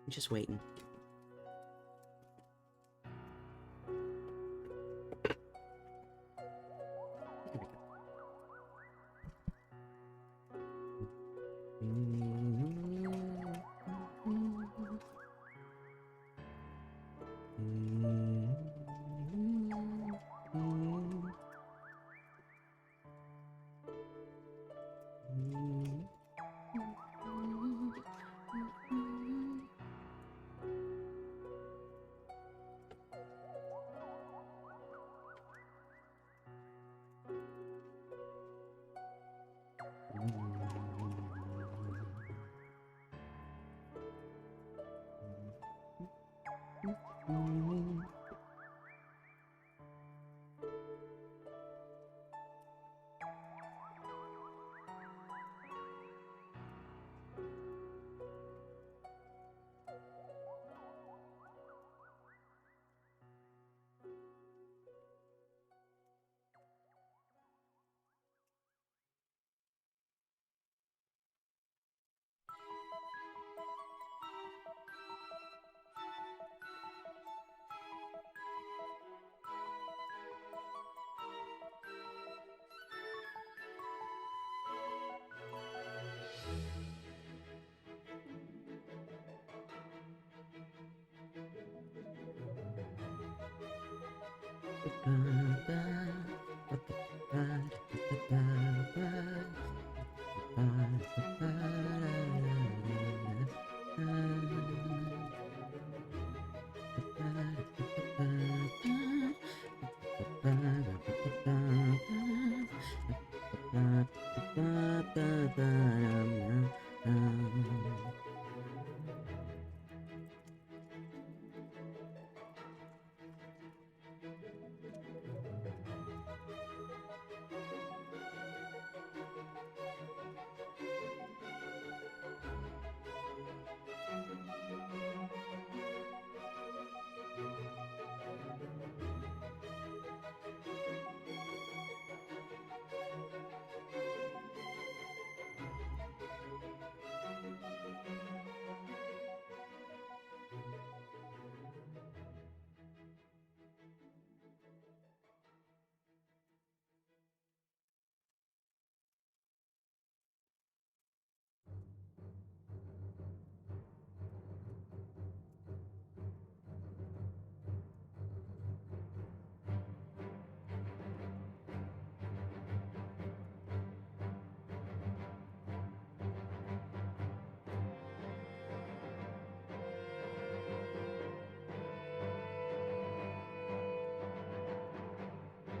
I'm just waiting.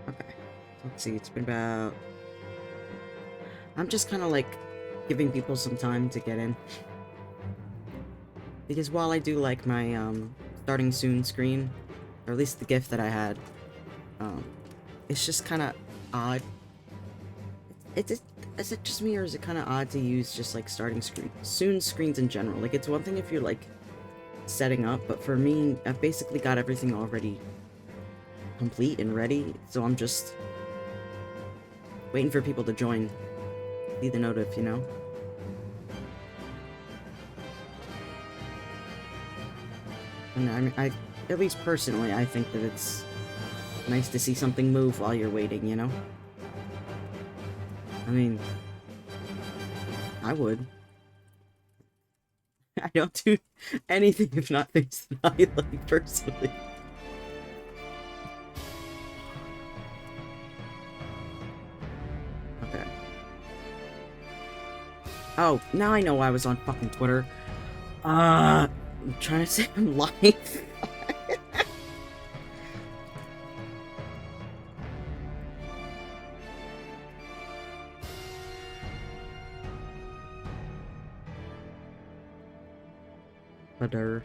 Okay, let's see, it's been about... I'm just kind of like giving people some time to get in. Because while I do like my starting soon screen, or at least the gift that I had, it's just kind of odd. Is it just me, or is it kind of odd to use just like starting soon screens in general? Like, it's one thing if you're like setting up, but for me, I've basically got everything already complete and ready, so I'm just waiting for people to join. See the notif, you know? And I mean, at least personally, I think that it's nice to see something move while you're waiting, you know? I mean, I would. I don't do anything if not things that I like, personally. Okay. Oh, now I know why I was on fucking Twitter. I'm trying to say I'm live. Butter.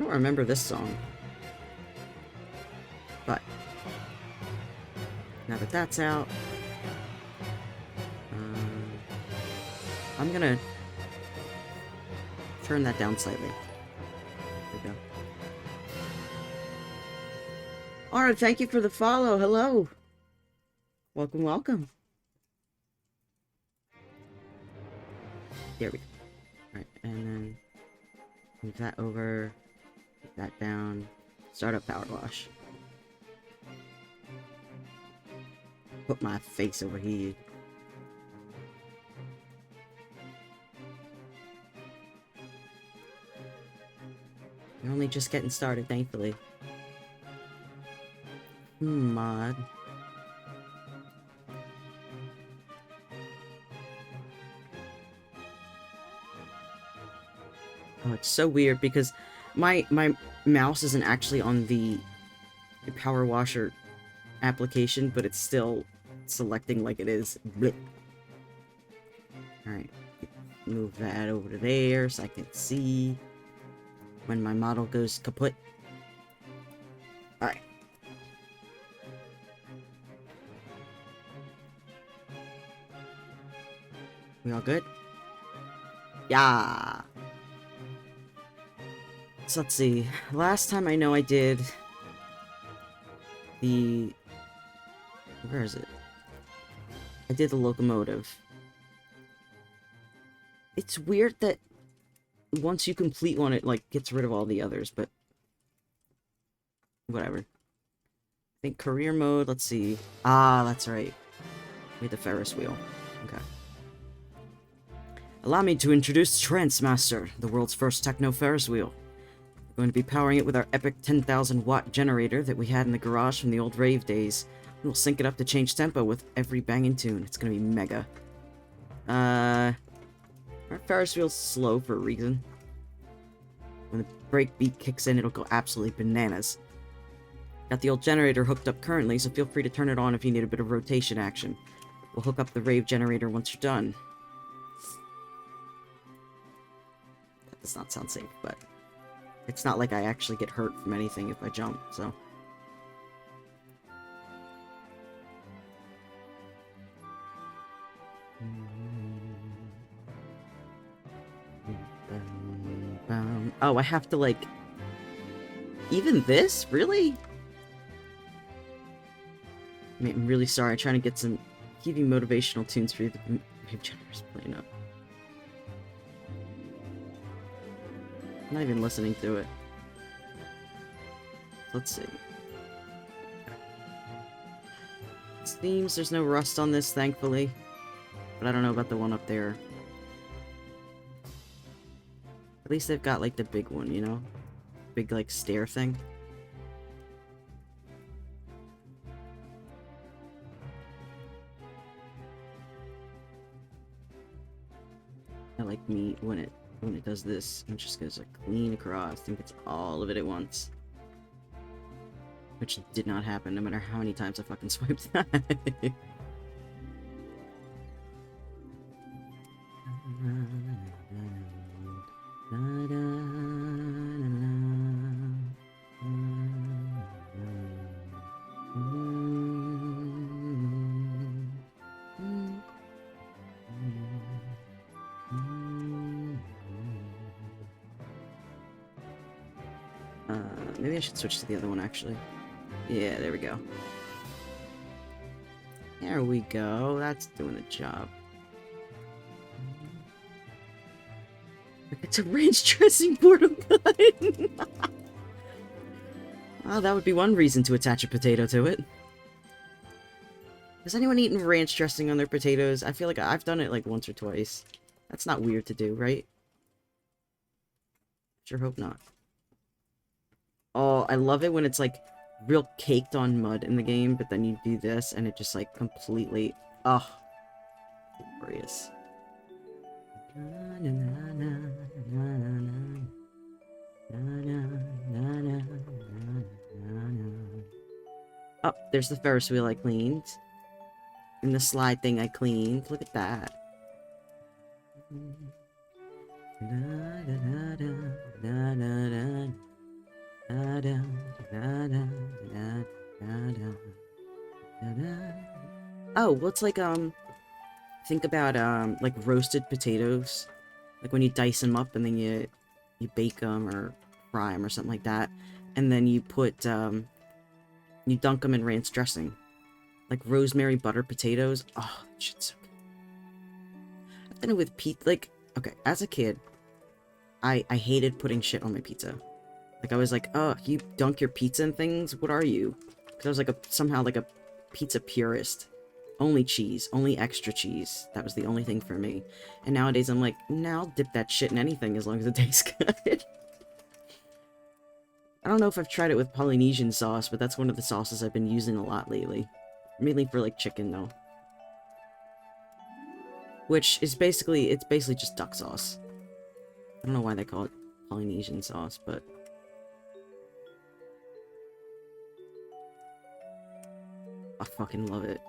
don't remember this song. But now that that's out, I'm gonna turn that down slightly. There we go. Alright, thank you for the follow. Hello. Welcome, welcome. There we go. Alright, and then move that over, put that down, start up Powerwash. Put my face over here. We're only just getting started, thankfully. Mod. Oh, it's so weird because my mouse isn't actually on the Power Washer application, but it's still selecting like it is. Blech. Alright. Move that over to there so I can see when my model goes kaput. Alright. We all good? Yeah. So let's see. Last time I know I did the... Where is it? I did the locomotive. It's weird that once you complete one, it, like, gets rid of all the others, but... Whatever. I think career mode, let's see. Ah, that's right. We had the Ferris wheel. Okay. Allow me to introduce Transmaster, the world's first techno Ferris wheel. We're going to be powering it with our epic 10,000 watt generator that we had in the garage from the old rave days. We'll sync it up to change tempo with every banging tune. It's gonna be mega. Our Ferris wheel's slow for a reason. When the brake beat kicks in, it'll go absolutely bananas. Got the old generator hooked up currently, so feel free to turn it on if you need a bit of rotation action. We'll hook up the rave generator once you're done. That does not sound safe, but it's not like I actually get hurt from anything if I jump, so... Oh, I have to, like... Even this? Really? I mean, I'm really sorry. I'm trying to get some keeping motivational tunes for you. The wave generator's playing up. I'm not even listening to it. Let's see. It seems there's no rust on this, thankfully. But I don't know about the one up there. At least they've got, like, the big one, you know? Big, like, stair thing. I like me when it does this. It just goes, like, clean across. I think it's all of it at once. Which did not happen, no matter how many times I fucking swiped that. Maybe I should switch to the other one, actually. Yeah, there we go. There we go. That's doing the job. It's a ranch dressing portal gun! Well, that would be one reason to attach a potato to it. Has anyone eaten ranch dressing on their potatoes? I feel like I've done it like once or twice. That's not weird to do, right? Sure hope not. Oh, I love it when it's like real caked on mud in the game, but then you do this and it just like completely... Oh, glorious. Oh, there's the Ferris wheel I cleaned. And the slide thing I cleaned. Look at that. Da-da, da-da, da-da, da-da, da-da. Oh, well, it's like, think about, like roasted potatoes. Like when you dice them up and then you bake them or fry them or something like that. And then you put, you dunk them in ranch dressing. Like rosemary butter potatoes. Oh, that shit's so good. I've done it with pizza. Like, okay, as a kid, I hated putting shit on my pizza. Like, I was like, oh, you dunk your pizza in things? What are you? Because I was like somehow like a pizza purist. Only cheese. Only extra cheese. That was the only thing for me. And nowadays I'm like, nah, I'll dip that shit in anything as long as it tastes good. I don't know if I've tried it with Polynesian sauce, but that's one of the sauces I've been using a lot lately. Mainly for, like, chicken, though. Which is basically, it's basically just duck sauce. I don't know why they call it Polynesian sauce, but... I fucking love it.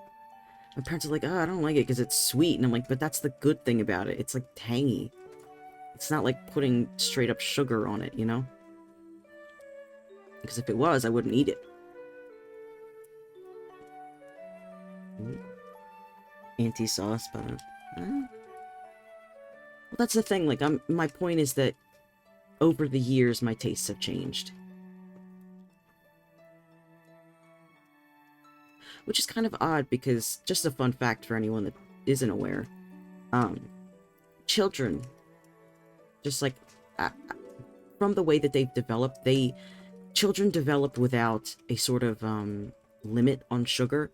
My parents are like, oh, I don't like it because it's sweet. And I'm like, but that's the good thing about it. It's, like, tangy. It's not like putting straight up sugar on it, you know? Because if it was, I wouldn't eat it. Anti-sauce, but... well, that's the thing, like, my point is that over the years, my tastes have changed. Which is kind of odd, because, just a fun fact for anyone that isn't aware, children, just like, from the way that they've developed, children develop without a sort of, limit on sugar.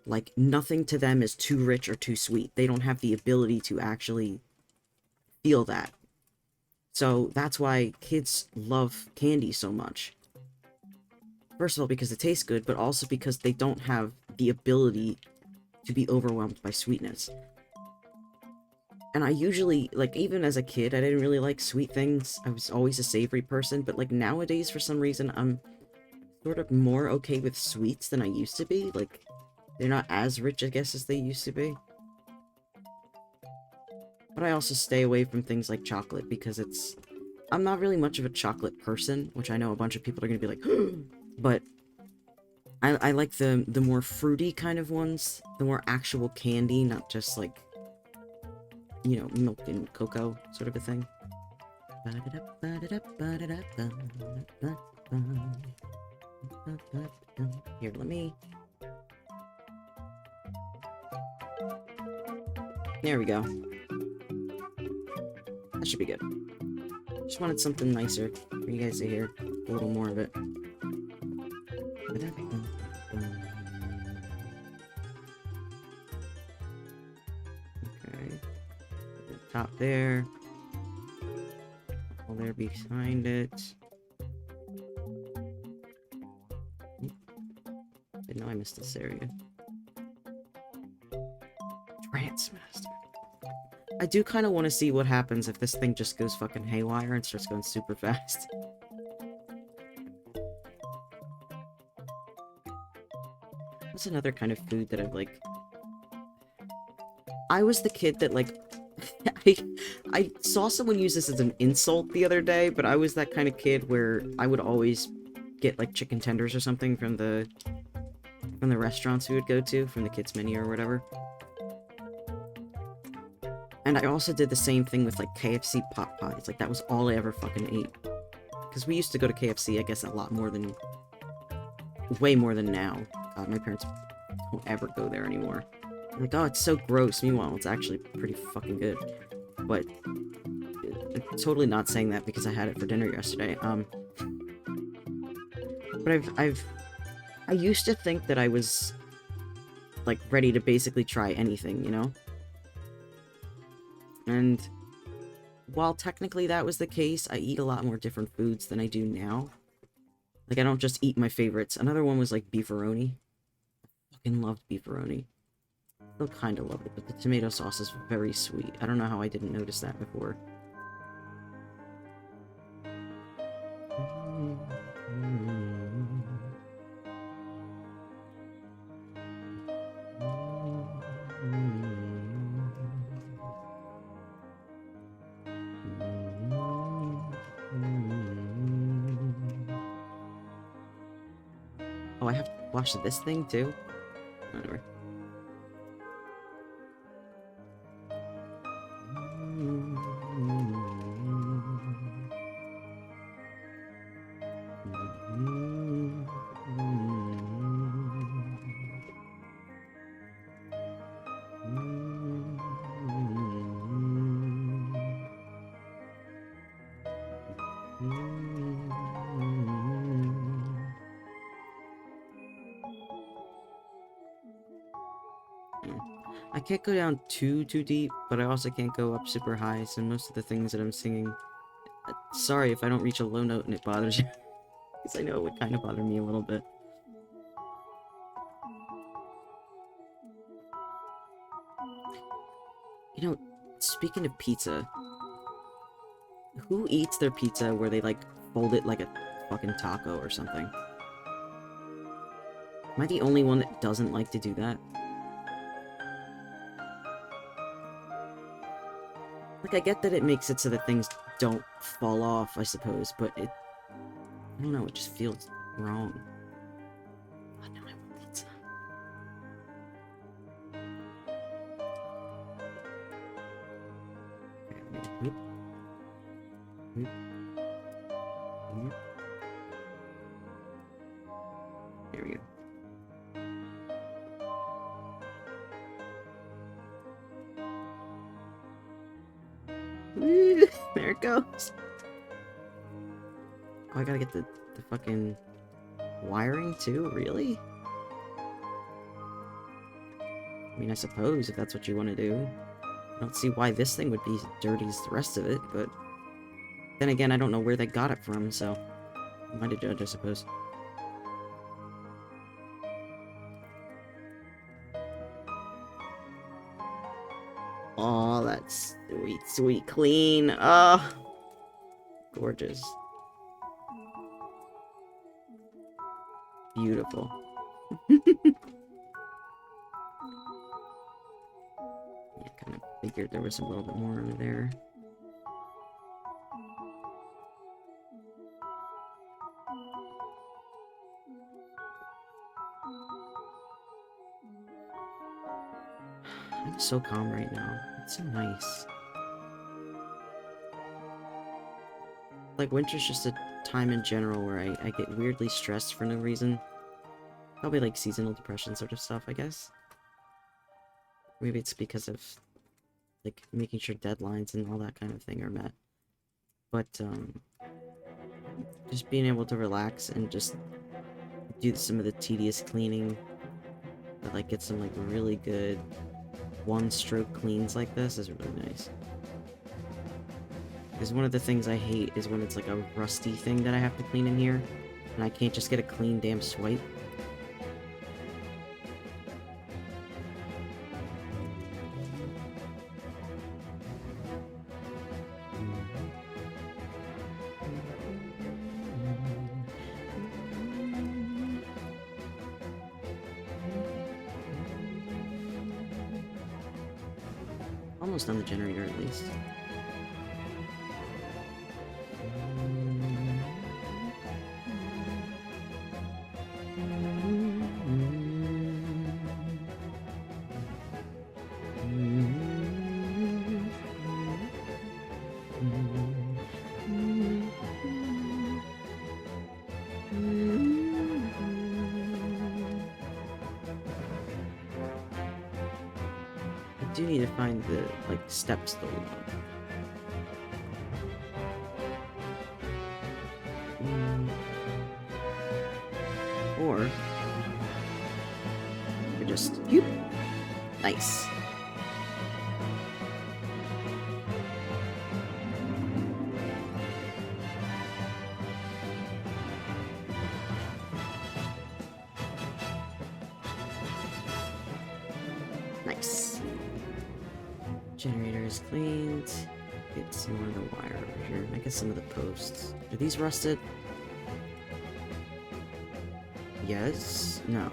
Like, nothing to them is too rich or too sweet. They don't have the ability to actually feel that. So, that's why kids love candy so much. First of all, because it tastes good, but also because they don't have the ability to be overwhelmed by sweetness. And I usually, like, even as a kid, I didn't really like sweet things. I was always a savory person, but, like, nowadays, for some reason, I'm sort of more okay with sweets than I used to be. Like, they're not as rich, I guess, as they used to be. But I also stay away from things like chocolate, because I'm not really much of a chocolate person, which I know a bunch of people are gonna be like, but I like the more fruity kind of ones, the more actual candy, not just like, you know, milk and cocoa sort of a thing. Here, let me... There we go. That should be good. Just wanted something nicer for you guys to hear a little more of it. Okay. Top there. All there behind it. Didn't know I missed this area. Transmaster. I do kind of want to see what happens if this thing just goes fucking haywire and starts going super fast. That's another kind of food that I've, like... I was the kid that, like... I saw someone use this as an insult the other day, but I was that kind of kid where I would always get, like, chicken tenders or something from the restaurants we would go to, from the kids' menu or whatever. And I also did the same thing with, like, KFC pot pies. Like, that was all I ever fucking ate. Because we used to go to KFC, I guess, a lot more than... way more than now. God, my parents don't ever go there anymore. I'm like, oh, it's so gross. Meanwhile, it's actually pretty fucking good. But... I'm totally not saying that because I had it for dinner yesterday. But I used to think that I was... like, ready to basically try anything, you know? And while technically that was the case, I eat a lot more different foods than I do now. Like, I don't just eat my favorites. Another one was, like, beefaroni. I fucking loved beefaroni. Still kinda love it, but the tomato sauce is very sweet. I don't know how I didn't notice that before. Wash this thing too? Whatever. I can't go down too deep, but I also can't go up super high, so most of the things that I'm singing... sorry if I don't reach a low note and it bothers you, because I know it would kind of bother me a little bit. You know, speaking of pizza, who eats their pizza where they, like, fold it like a fucking taco or something? Am I the only one that doesn't like to do that? Like, I get that it makes it so that things don't fall off, I suppose, but it... I don't know, it just feels wrong. Oh, now I want pizza. Okay, whoop. Whoop. Whoop. There we go. Woo! There it goes. Oh, I gotta get the fucking wiring too? Really? I mean, I suppose if that's what you want to do. I don't see why this thing would be dirty as the rest of it, but... then again, I don't know where they got it from, so... I'm not a judge, I suppose. Oh, that's sweet, sweet clean. Oh, gorgeous. Beautiful. Yeah, kind of figured there was a little bit more under there. I'm so calm right now. It's so nice. Like, winter's just a time in general where I get weirdly stressed for no reason. Probably like seasonal depression sort of stuff, I guess. Maybe it's because of, like, making sure deadlines and all that kind of thing are met. But, just being able to relax and just do some of the tedious cleaning that, like, get some, like, really good one-stroke cleans like this is really nice. Because one of the things I hate is when it's, like, a rusty thing that I have to clean in here, and I can't just get a clean damn swipe. Almost on the generator, at least. I do need to find the, like, steps though. Or we just yoop. Nice. Nice. Generator is cleaned. Get some more of the wire over here. I guess some of the posts. Are these rusted? Yes? No.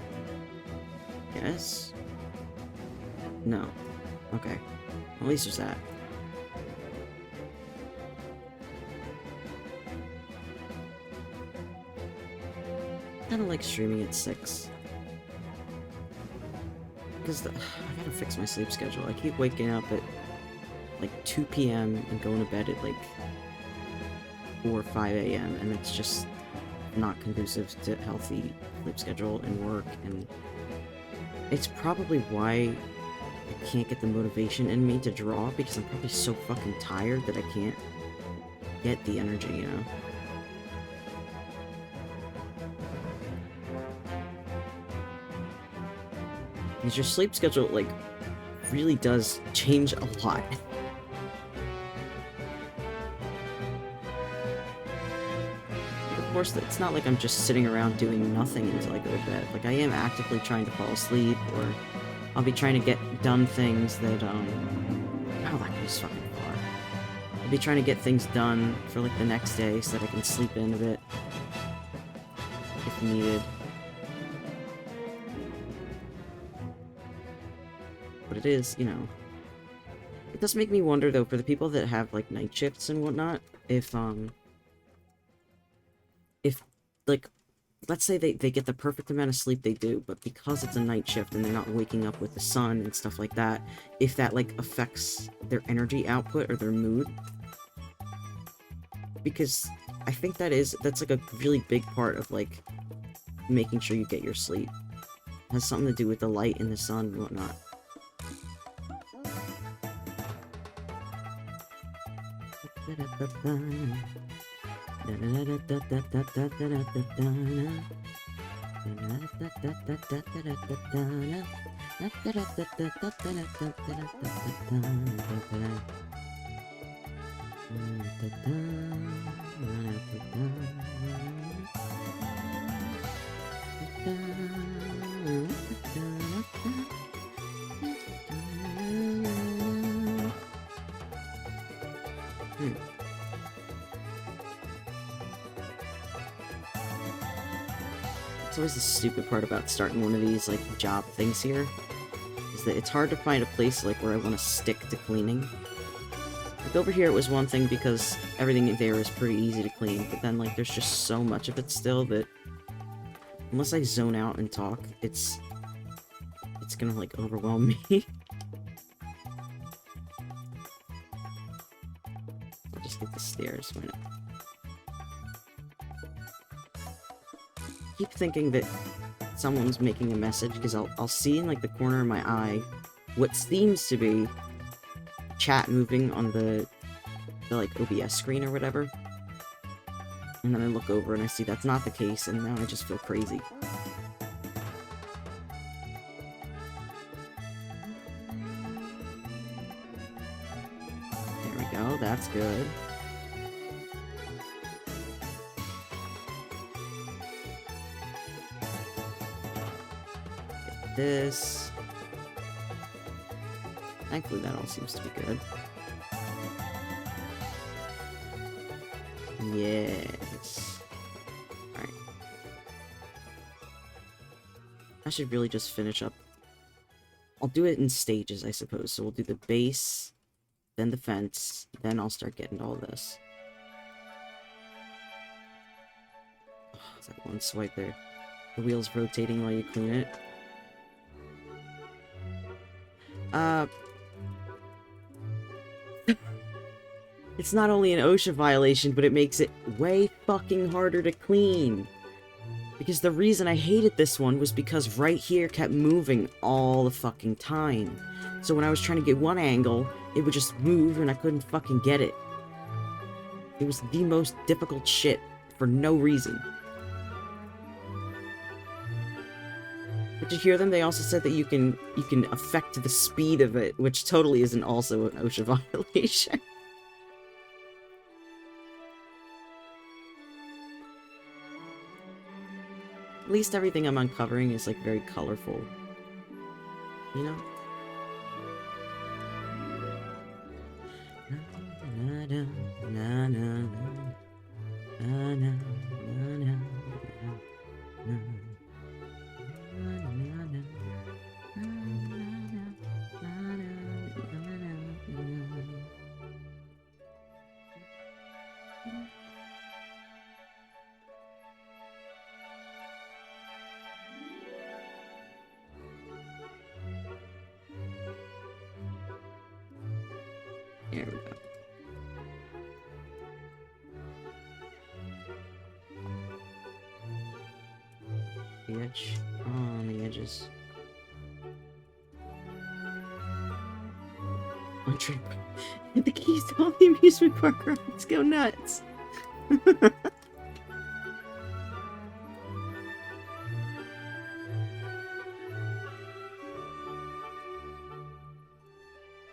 Yes? No. Okay. At least there's that. I don't like streaming at 6. because I gotta fix my sleep schedule. I keep waking up at like 2 p.m. and going to bed at like 4 or 5 a.m. and it's just not conducive to healthy sleep schedule and work, and it's probably why I can't get the motivation in me to draw, because I'm probably so fucking tired that I can't get the energy, you know? Because your sleep schedule, like, really does change a lot. Of course, it's not like I'm just sitting around doing nothing until I go to bed. Like, I am actively trying to fall asleep, or I'll be trying to get done things that, oh, that goes fucking far. I'll be trying to get things done for, like, the next day so that I can sleep in a bit. If needed. But it is, you know... It does make me wonder, though, for the people that have, like, night shifts and whatnot, if, like, let's say they get the perfect amount of sleep they do, but because it's a night shift and they're not waking up with the sun and stuff like that, if that, like, affects their energy output or their mood. Because I think that's, like, a really big part of, like, making sure you get your sleep. It has something to do with the light and the sun and whatnot. It's always the stupid part about starting one of these, like, job things here, is that it's hard to find a place, like, where I want to stick to cleaning. Like, over here it was one thing because everything in there is pretty easy to clean, but then, like, there's just so much of it still that unless I zone out and talk, it's gonna, like, overwhelm me. I'll just get the stairs, why not? Keep thinking that someone's making a message, because I'll see in, like, the corner of my eye what seems to be chat moving on the like, OBS screen or whatever. And then I look over and I see that's not the case, and now I just feel crazy. There we go, that's good. This. Thankfully, that all seems to be good. Yes. Alright. I should really just finish up. I'll do it in stages, I suppose. So we'll do the base, then the fence, then I'll start getting all this. Oh, that one swipe there. The wheel's rotating while you clean it. It's not only an OSHA violation, but it makes it way fucking harder to clean. Because the reason I hated this one was because right here kept moving all the fucking time. So when I was trying to get one angle, it would just move and I couldn't fucking get it. It was the most difficult shit for no reason. Did you hear them? They also said that you can affect the speed of it, which totally isn't also an OSHA violation. At least everything I'm uncovering is, like, very colorful. You know? There we go. The edge. Oh, on the edges. The keys to all the amusement park rides. Go nuts.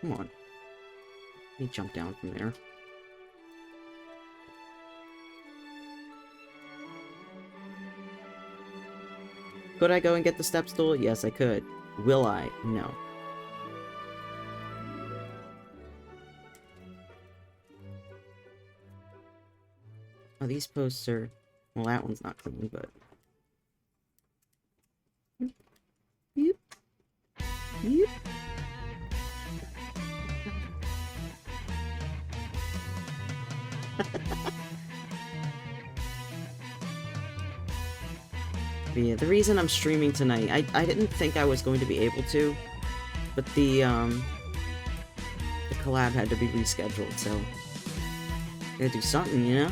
Come on. Let me jump down from there. Could I go and get the step stool? Yes, I could. Will I? No. Oh, these posts are... Well, that one's not clean, but... Yep. Yep. But yeah, the reason I'm streaming tonight, I didn't think I was going to be able to, but the collab had to be rescheduled, so gotta do something, you know?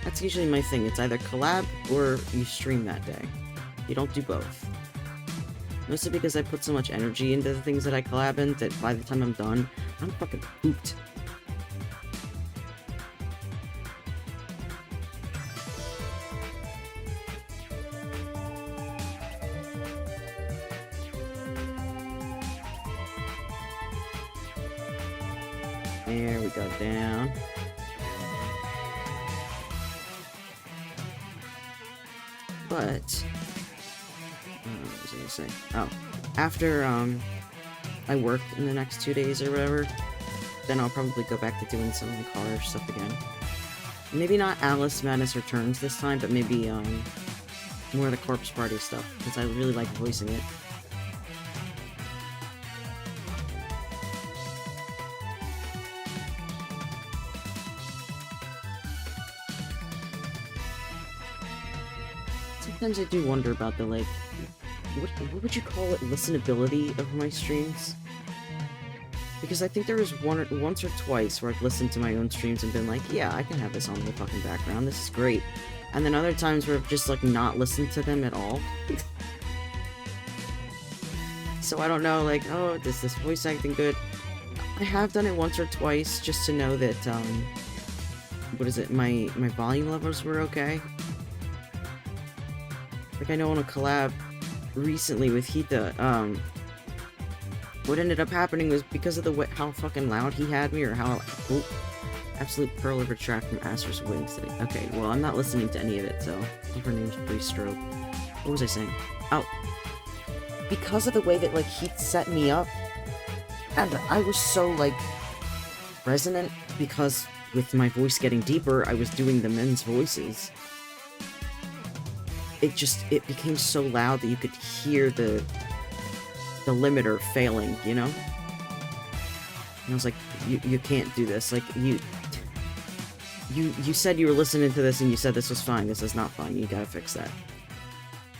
That's usually my thing. It's either collab or you stream that day. You don't do both. Mostly because I put so much energy into the things that I collab in that by the time I'm done, I'm fucking pooped. There we go, down. But, what was I gonna say? Oh, after, I work in the next 2 days or whatever, then I'll probably go back to doing some of the car stuff again. Maybe not Alice Madness Returns this time, but maybe, more of the Corpse Party stuff, because I really like voicing it. Sometimes I do wonder about the, like, what would you call it, listenability of my streams? Because I think there was once or twice where I've listened to my own streams and been like, yeah, I can have this on the fucking background, this is great. And then other times where I've just, like, not listened to them at all. So I don't know, like, oh, is this voice acting good? I have done it once or twice just to know that, what is it, my volume levels were okay. Like, I know on a collab recently with Hita, what ended up happening was because of how fucking loud he had me, or how... Oh, absolute pearl of a track from Aster's Wings today. Okay, well, I'm not listening to any of it, so... Her name's Pre-Stroke. What was I saying? Oh. Because of the way that, like, he set me up, and I was so, like, resonant, because with my voice getting deeper, I was doing the men's voices. It became so loud that you could hear the limiter failing, you know? And I was like, you can't do this. Like, you said you were listening to this and you said this was fine. This is not fine. You gotta fix that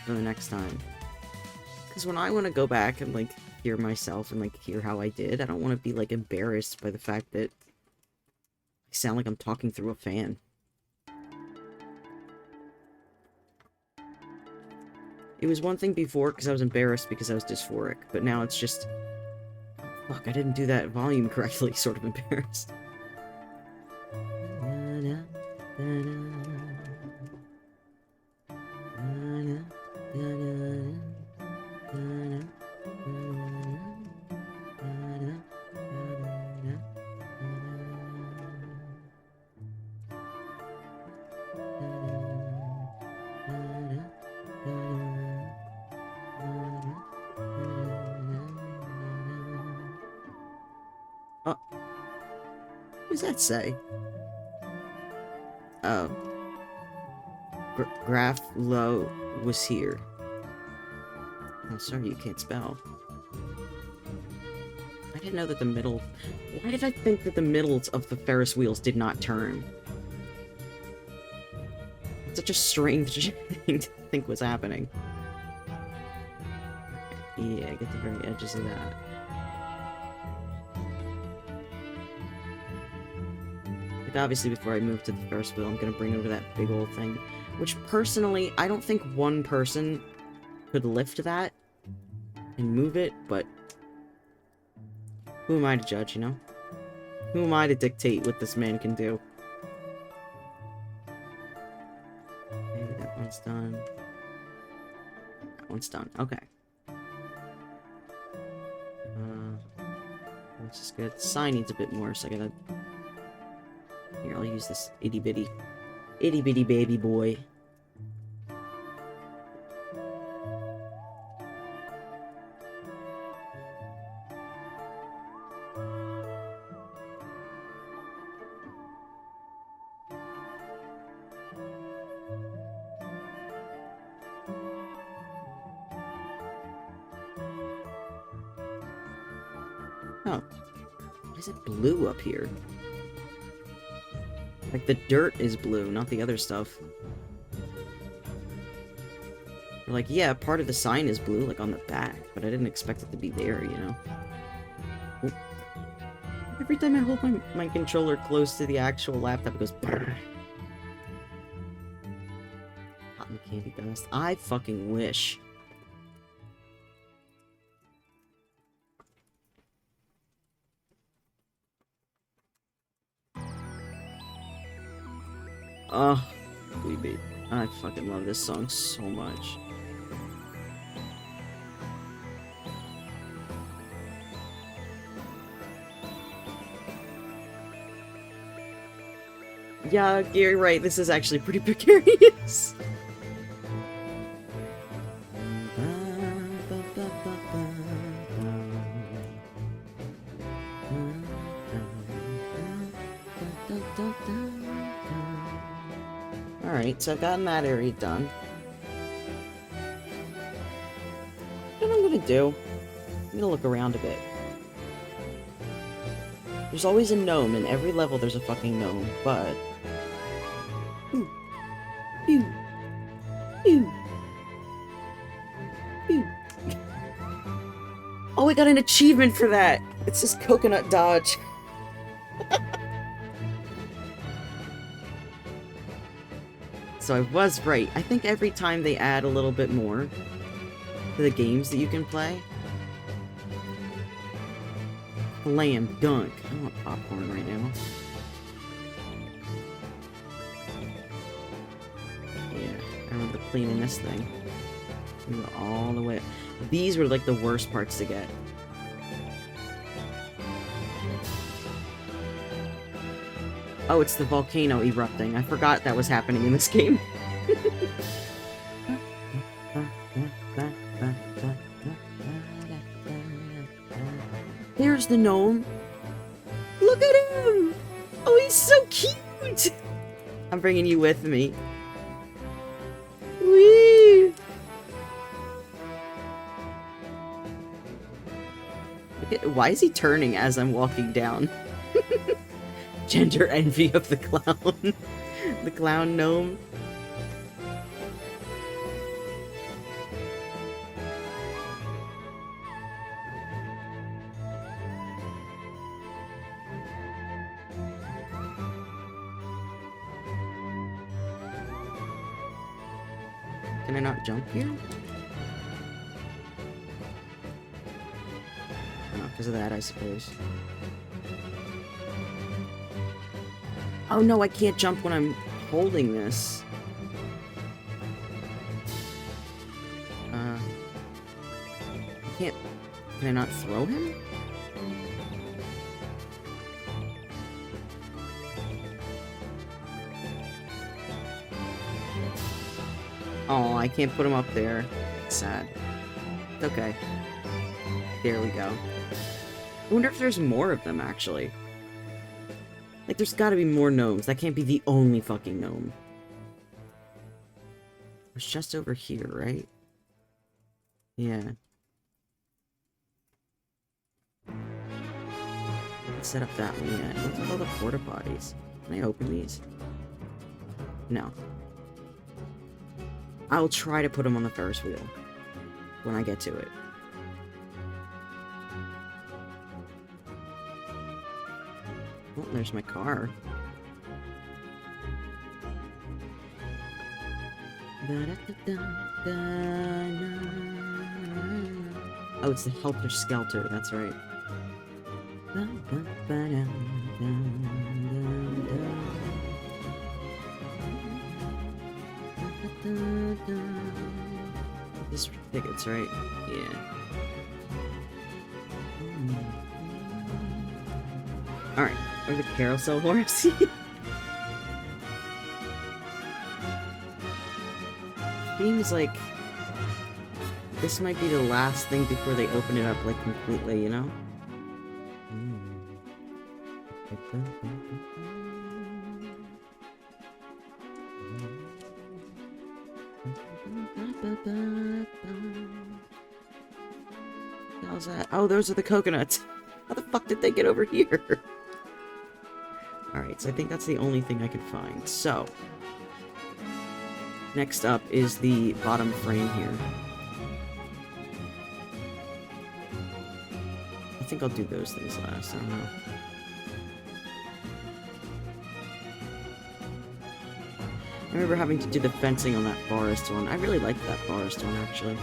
for the next time. Because when I want to go back and, like, hear myself and, like, hear how I did, I don't want to be, like, embarrassed by the fact that I sound like I'm talking through a fan. It was one thing before because I was embarrassed because I was dysphoric, but now it's just... Fuck, I didn't do that volume correctly, sort of embarrassed. What does that say? Oh. Graph Low was here. Oh, sorry, you can't spell. I didn't know that the middle... Why did I think that the middles of the Ferris wheels did not turn? It's such a strange thing to think was happening. Yeah, get the very edges of that. Like, obviously, before I move to the Ferris wheel, I'm gonna bring over that big old thing. Which, personally, I don't think one person could lift that and move it, but who am I to judge, you know? Who am I to dictate what this man can do? Okay, that one's done. That one's done. Okay. Which is good. The sign needs a bit more, so I gotta... Here, I'll use this itty-bitty baby boy. Oh. Why is it blue up here? Like, the dirt is blue, not the other stuff. Like, yeah, part of the sign is blue, like, on the back, but I didn't expect it to be there, you know? Oop. Every time I hold my controller close to the actual laptop, it goes brrr. Cotton candy dust. I fucking wish. Oh, Weebie. I fucking love this song so much. Yeah, you're right, this is actually pretty precarious. Alright, so I've gotten that area done. What I'm gonna do, I'm gonna look around a bit. There's always a gnome, in every level there's a fucking gnome, but... Pew. Pew. Pew. Pew. Oh, I got an achievement for that! It says coconut dodge. So I was right. I think every time they add a little bit more to the games that you can play. Slam dunk. I want popcorn right now. Yeah, I remember cleaning this thing. We were all the way. These were like the worst parts to get. Oh, it's the volcano erupting. I forgot that was happening in this game. There's the gnome. Look at him! Oh, he's so cute! I'm bringing you with me. Whee! Why is he turning as I'm walking down? Gender envy of the clown. The clown gnome. Can I not jump here? Oh, because of that, I suppose. Oh no, I can't jump when I'm holding this. I can't... Can I not throw him? Oh, I can't put him up there. It's sad. It's okay. There we go. I wonder if there's more of them, actually. Like, there's gotta be more gnomes. That can't be the only fucking gnome. It's just over here, right? Yeah. Let's set up that one, yeah. What's with all the porta potties? Can I open these? No. I'll try to put them on the Ferris wheel. When I get to it. Oh, there's my car. Oh, it's the Helter Skelter, that's right. This is tickets, right? Yeah. Alright, or the carousel horse. Seems like this might be the last thing before they open it up, like, completely, you know? How's that? Oh, those are the coconuts. How the fuck did they get over here? Alright, so I think that's the only thing I could find. So, next up is the bottom frame here. I think I'll do those things last, I don't know. I remember having to do the fencing on that forest one. I really liked that forest one, actually.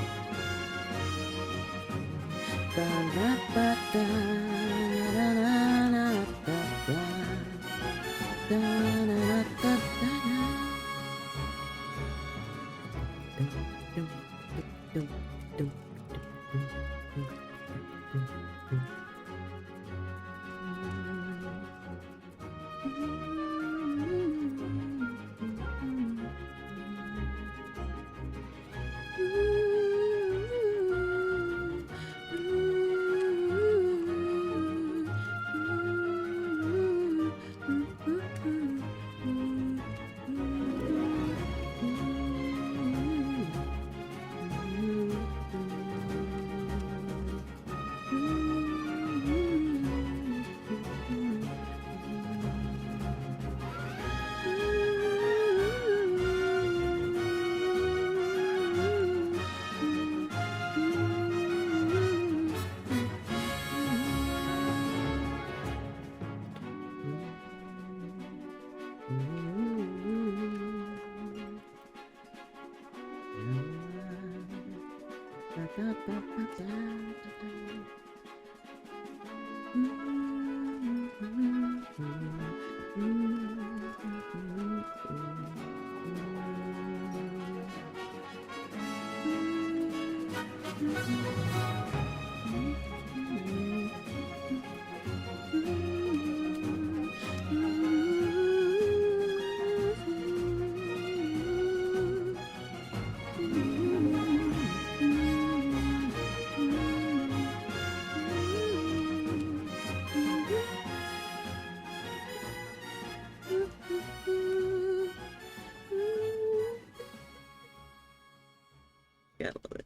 Yeah, I love it.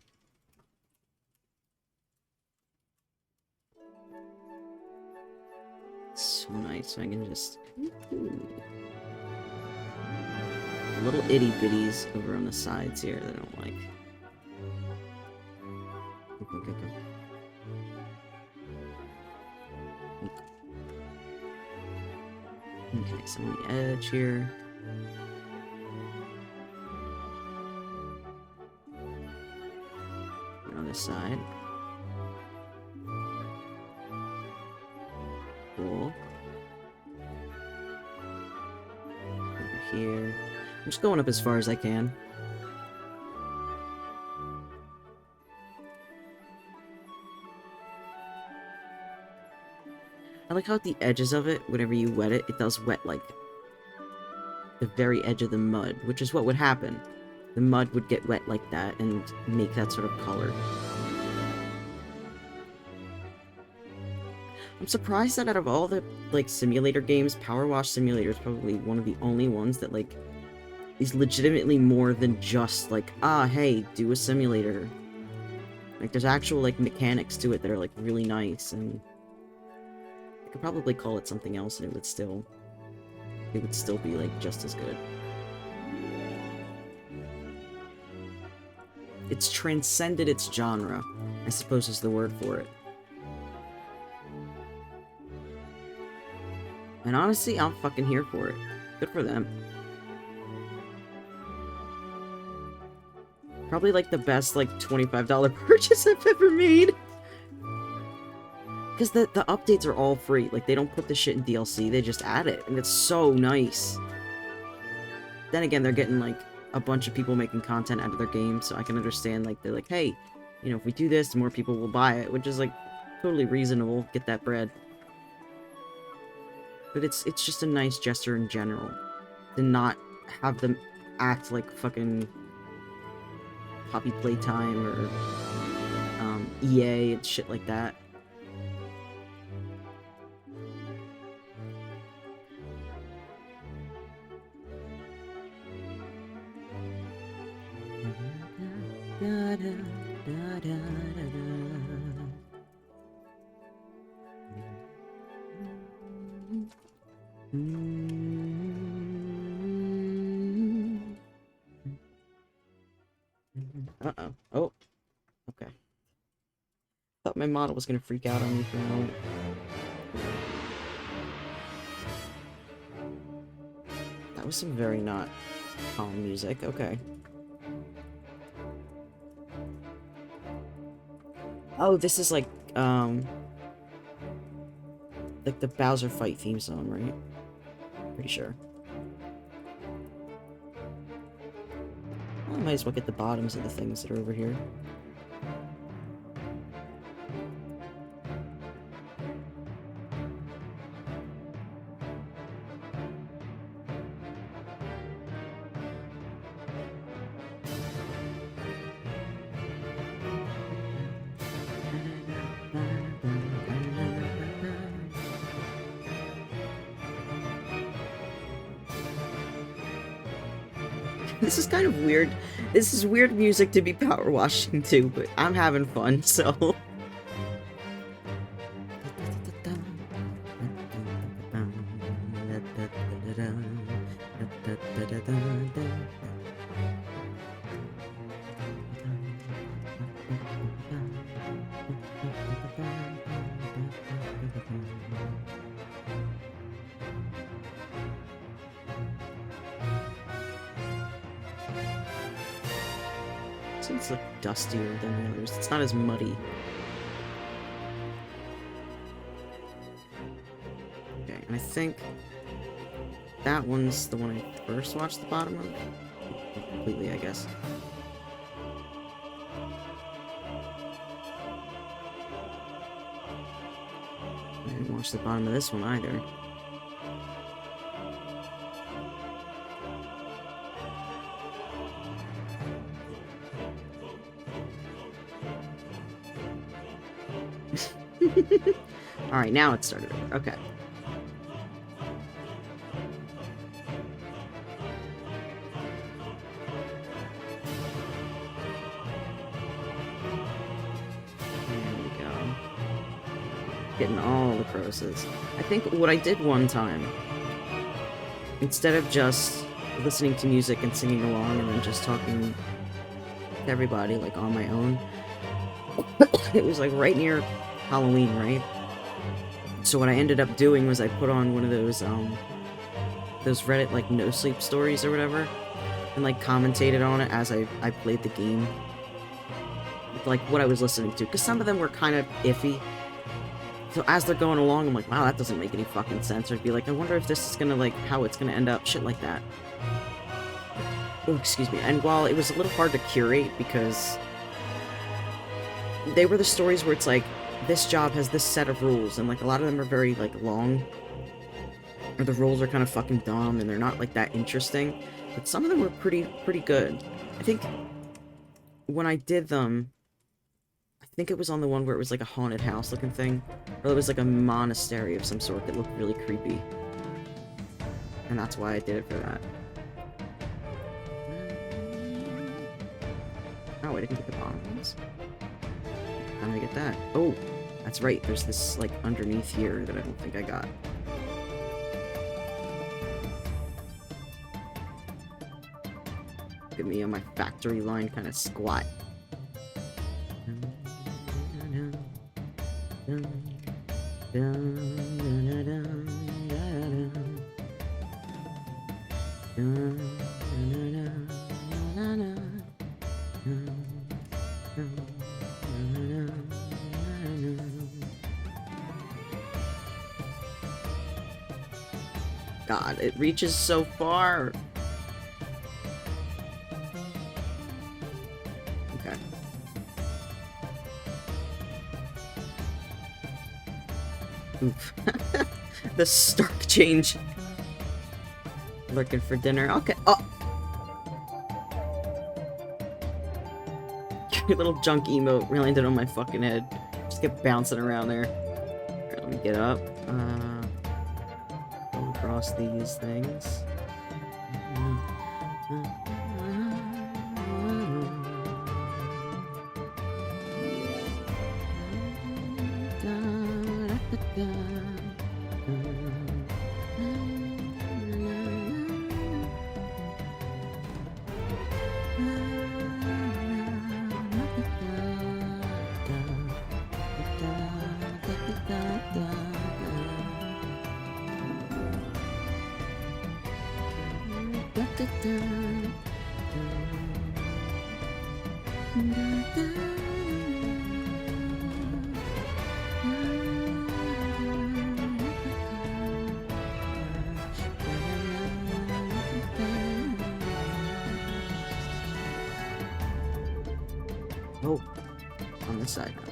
So nice, I can just... Little itty bitties over on the sides here that I don't like. Go. Okay, so on the edge here. On this side. Cool. Over here. I'm just going up as far as I can. I like how at the edges of it, whenever you wet it, it does wet, like, the very edge of the mud, which is what would happen. The mud would get wet like that and make that sort of color. I'm surprised that out of all the, like, simulator games, Powerwash Simulator is probably one of the only ones that, like, is legitimately more than just, like, ah, hey, do a simulator. Like, there's actual, like, mechanics to it that are, like, really nice, and... I could probably call it something else and it would still be, like, just as good. It's transcended its genre, I suppose is the word for it. And honestly, I'm fucking here for it. Good for them. Probably, like, the best, like, $25 purchase I've ever made. Because the updates are all free. Like, they don't put the shit in DLC, they just add it. And it's so nice. Then again, they're getting, like, a bunch of people making content out of their game, so I can understand, like, they're like, hey, you know, if we do this, more people will buy it, which is, like, totally reasonable. Get that bread. But it's just a nice gesture in general. To not have them act like fucking Poppy Playtime or EA and shit like that. Uh-oh. Oh. Okay. Thought my model was gonna freak out on me for a moment. That was some very not calm music. Okay. Oh, this is like the Bowser fight theme song, right? Pretty sure. Well, I might as well get the bottoms of the things that are over here. This is kind of weird. This is weird music to be power washing to, but I'm having fun, so. It's like dustier than the others. It's not as muddy. Okay, and I think that one's the one I first watched the bottom of. Completely, I guess. I didn't watch the bottom of this one either. Alright, now it started over. Okay. There we go. Getting all the crosses. I think what I did one time, instead of just listening to music and singing along and then just talking to everybody, like, on my own, it was, like, right near Halloween, right? So what I ended up doing was I put on one of those Reddit, like, no-sleep stories or whatever, and, like, commentated on it as I played the game. With, like, what I was listening to, because some of them were kind of iffy. So as they're going along, I'm like, wow, that doesn't make any fucking sense. Or I'd be like, I wonder if this is gonna, like, how it's gonna end up, shit like that. Oh, excuse me. And while it was a little hard to curate, because they were the stories where it's like, this job has this set of rules, and, like, a lot of them are very, like, long, or the rules are kind of fucking dumb, and they're not, like, that interesting, but some of them were pretty good. I think when I did them, I think it was on the one where it was, like, a haunted house looking thing, or it was, like, a monastery of some sort that looked really creepy, and that's why I did it for that. Oh, I didn't get the bottom ones. How did I get that? Oh, that's right. There's this, like, underneath here that I don't think I got. Look at me on my factory line kind of squat. God, it reaches so far. Okay. Oof. The stark change. Looking for dinner. Okay. Oh! Your little junk emote landed on my fucking head. Just kept bouncing around there. Alright, let me get up. Go across these things. Oh, on this side now.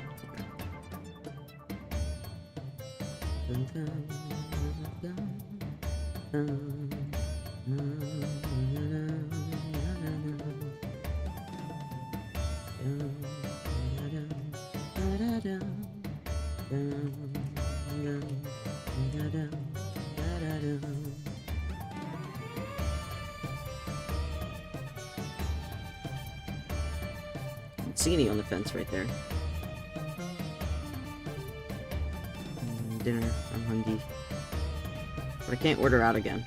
See any on the fence right there. Dinner. I'm hungry. But I can't order out again.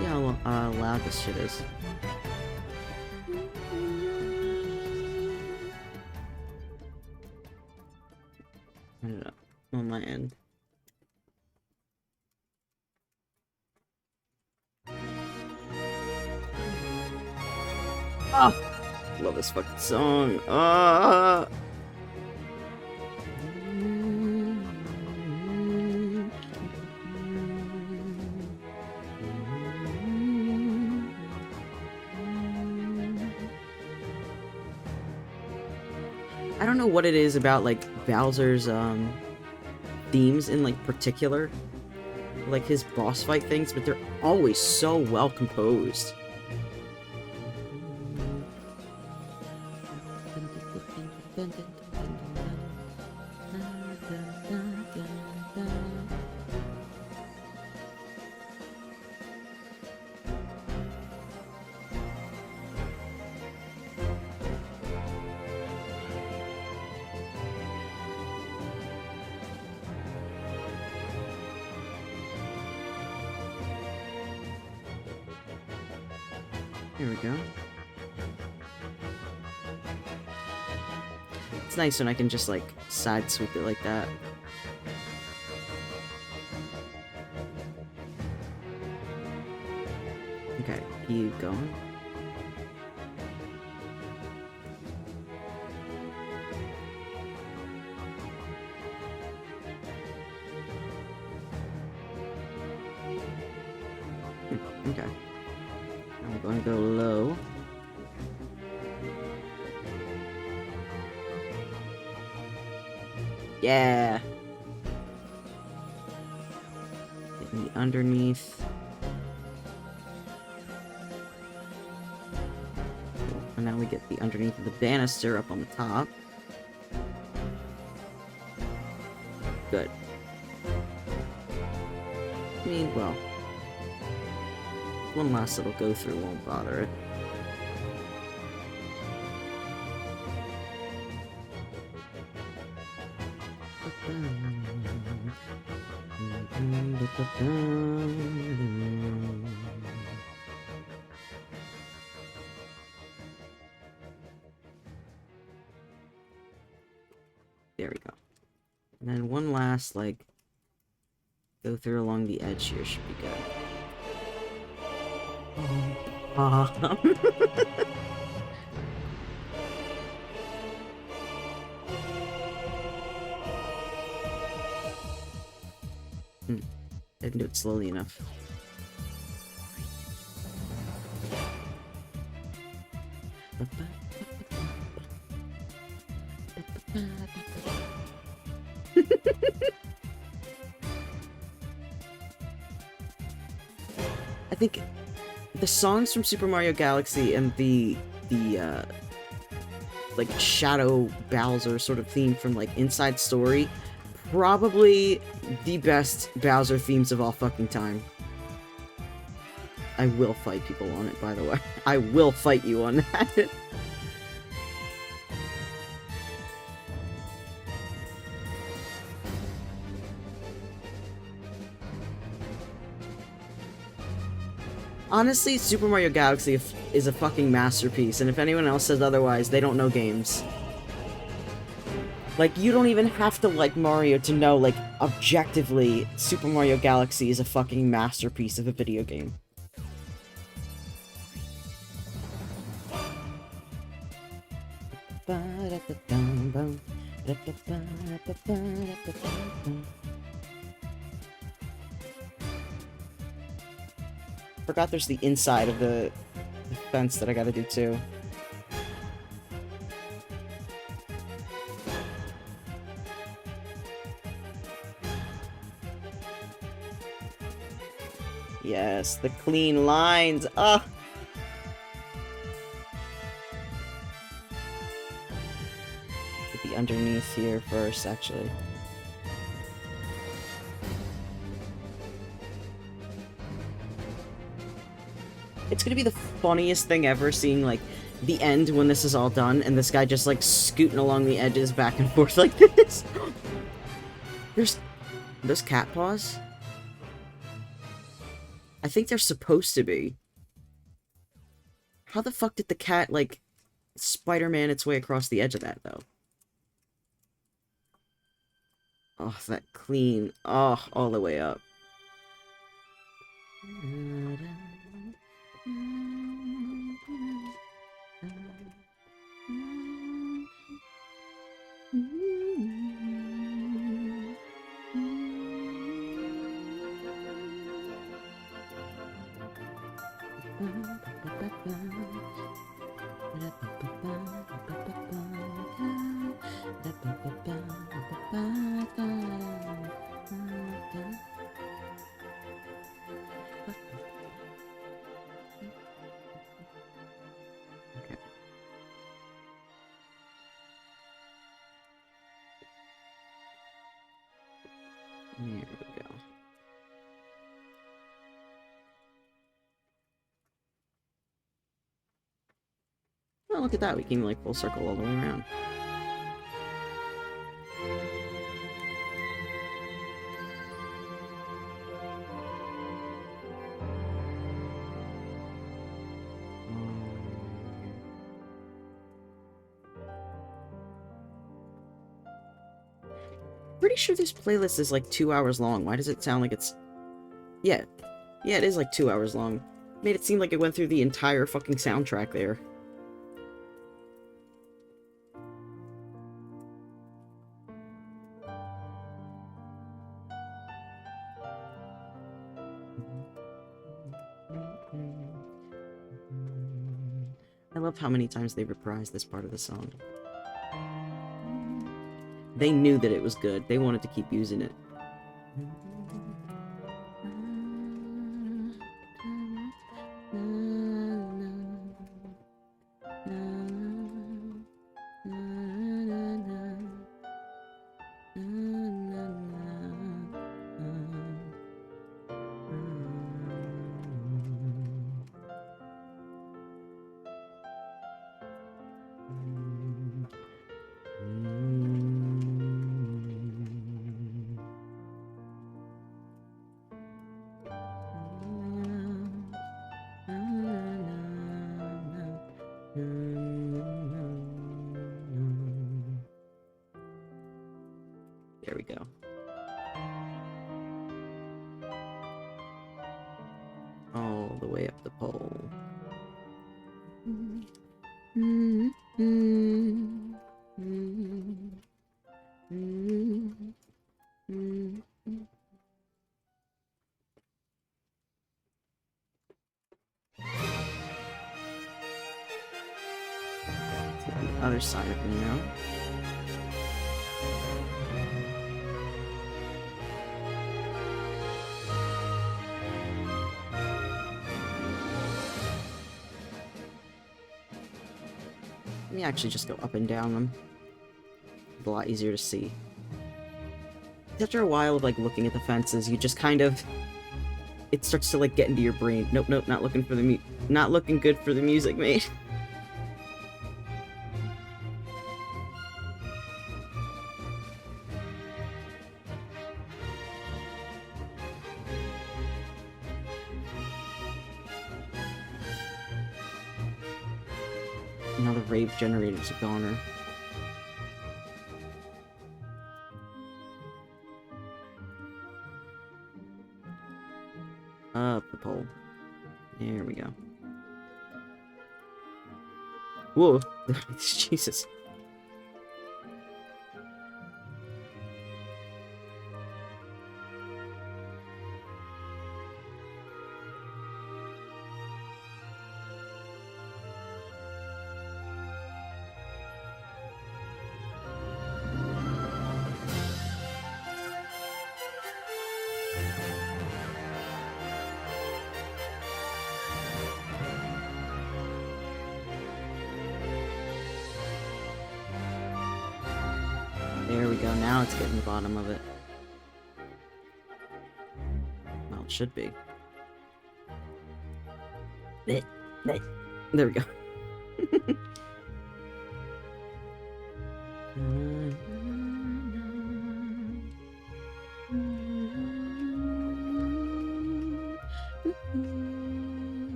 Yeah, how loud this shit is. Turn it up on my end. Ah! Love this fucking song. Ah! I don't know what it is about, like, Bowser's, themes in, like, particular. Like, his boss fight things, but they're always so well composed. Here we go. It's nice when I can just, like, side sweep it like that. Okay, keep going. Okay. I'm going to go low. Yeah. the underneath. And now we get the underneath of the banister up on the top. Good. I mean, well, one last little go through won't bother it. There we go. And then one last, like, go through along the edge here should be good. Didn't do it slowly enough. I think the songs from Super Mario Galaxy and the like Shadow Bowser sort of theme from like Inside Story, probably the best Bowser themes of all fucking time. I will fight people on it, by the way. I will fight you on that. Honestly, Super Mario Galaxy is a fucking masterpiece, and if anyone else says otherwise, they don't know games. Like, you don't even have to like Mario to know, like, objectively, Super Mario Galaxy is a fucking masterpiece of a video game. Forgot there's the inside of the fence that I gotta do too. Yes, the clean lines. Ah. Get the underneath here first, actually. It's gonna be the funniest thing ever, seeing, like, the end when this is all done, and this guy just, like, scooting along the edges back and forth like this. There's cat paws? I think they're supposed to be. How the fuck did the cat, like, Spider-Man its way across the edge of that, though? Oh, that clean. Oh, all the way up. There we go. Oh, look at that. We came like full circle all the way around. Pretty sure this playlist is like 2 hours long. Why does it sound like it's... Yeah. Yeah, it is like 2 hours long. Made it seem like it went through the entire fucking soundtrack there. I love how many times they reprised this part of the song. They knew that it was good. They wanted to keep using it. There we go. All the way up the pole. The other side of him now. Let me actually just go up and down them. It's a lot easier to see. After a while of like looking at the fences, you just kind of, it starts to like get into your brain. Nope, nope, not looking for the not looking good for the music, mate. Now the rave generators are goner. Up the pole. There we go. Whoa! Jesus. There we go, now it's getting the bottom of it. Well, it should be. There we go.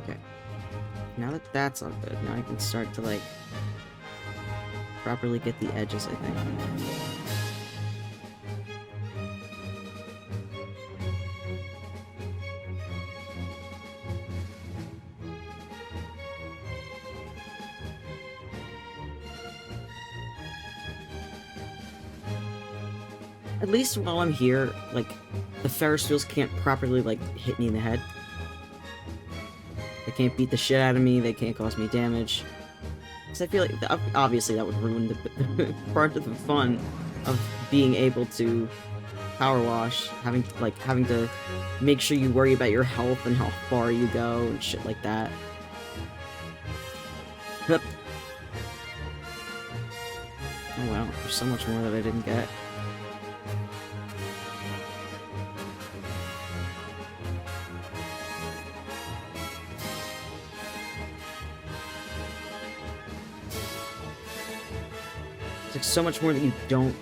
Okay. Now that that's all good, now I can start to, like, properly get the edges, I think. At least while I'm here, like, the Ferris wheels can't properly, like, hit me in the head. They can't beat the shit out of me, they can't cause me damage. Because I feel like, obviously that would ruin the part of the fun of being able to power wash, having to make sure you worry about your health and how far you go and shit like that. Yep. Oh wow, there's so much more that I didn't get. It's like so much more that you don't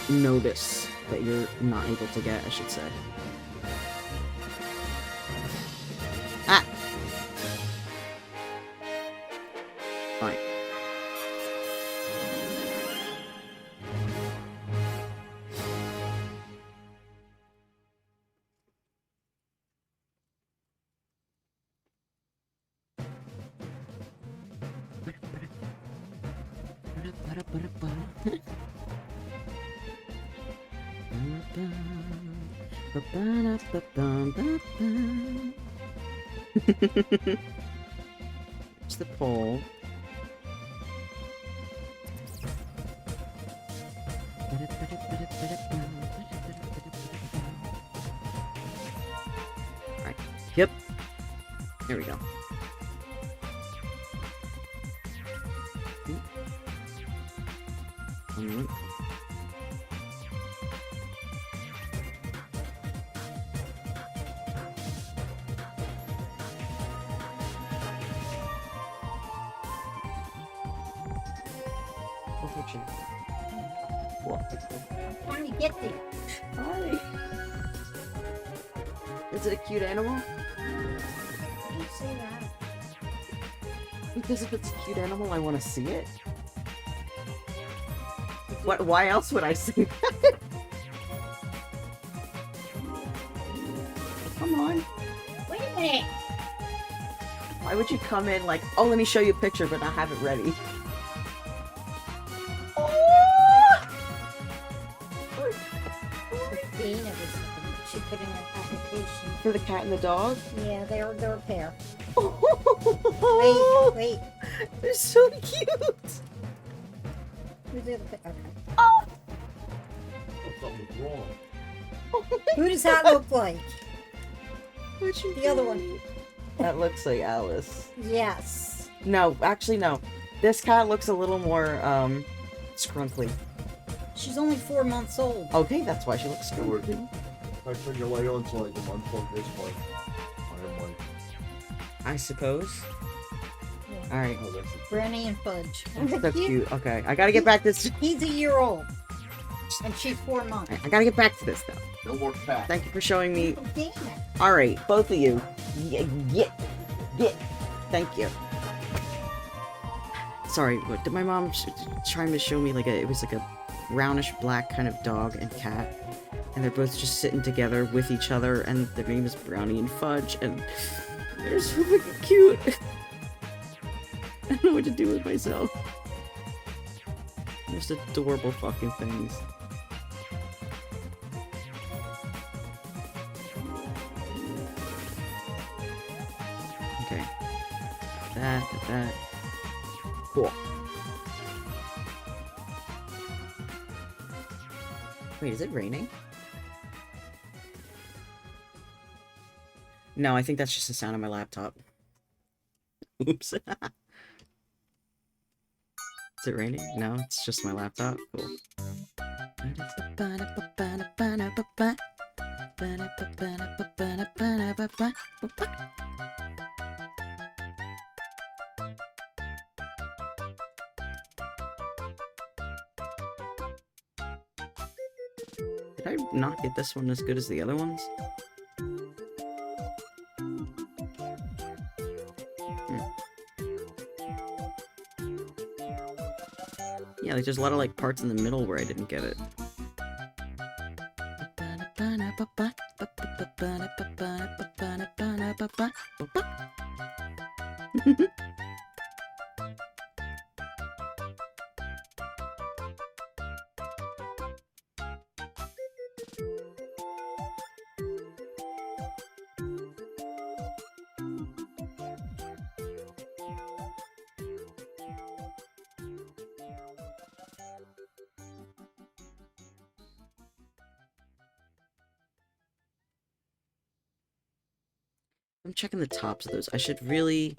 notice that you're not able to get, I should say. Ah! Fine. It's the pole. Alright. Yep. There we go. I'm trying to get there. Hi. Is it a cute animal? How do you say that? Because if it's a cute animal, I want to see it. What? Why else would I say that? Come on. Wait a minute. Why would you come in like, oh, let me show you a picture, but not have it ready? Dana was looking. She put in an application. For the cat and the dog? Yeah, they're a pair. Wait, Wait. they're so cute. Who's the other pair? Okay. Oh. Something's wrong. Who does that look like? The other one. That looks like Alice. Yes. No, actually no. This cat looks a little more scrunkly. She's only 4 months old. Okay, that's why she looks So we're- scrunkly. I turn your light on so I can unplug this one. I am I suppose. Yeah. Alright. oh, that's it. Granny and Fudge. That's so cute. Okay, I gotta get back this. He's a year old. And she's 4 months. I gotta get back to this though. No more cat. Thank you for showing me. Oh, damn it. Alright, both of you. Get. Thank you. Sorry, what did my mom trying to show me? Like it was like a brownish black kind of dog and cat, and they're both just sitting together with each other, and their name is Brownie and Fudge, and they're so fucking cute. I don't know what to do with myself. Just adorable fucking things. Okay. That. Cool. Wait, is it raining? No, I think that's just the sound of my laptop. Oops. Is it raining? No, it's just my laptop. Cool. Did I not get this one as good as the other ones? Yeah, like there's a lot of like parts in the middle where I didn't get it. I'm checking the tops of those. I should really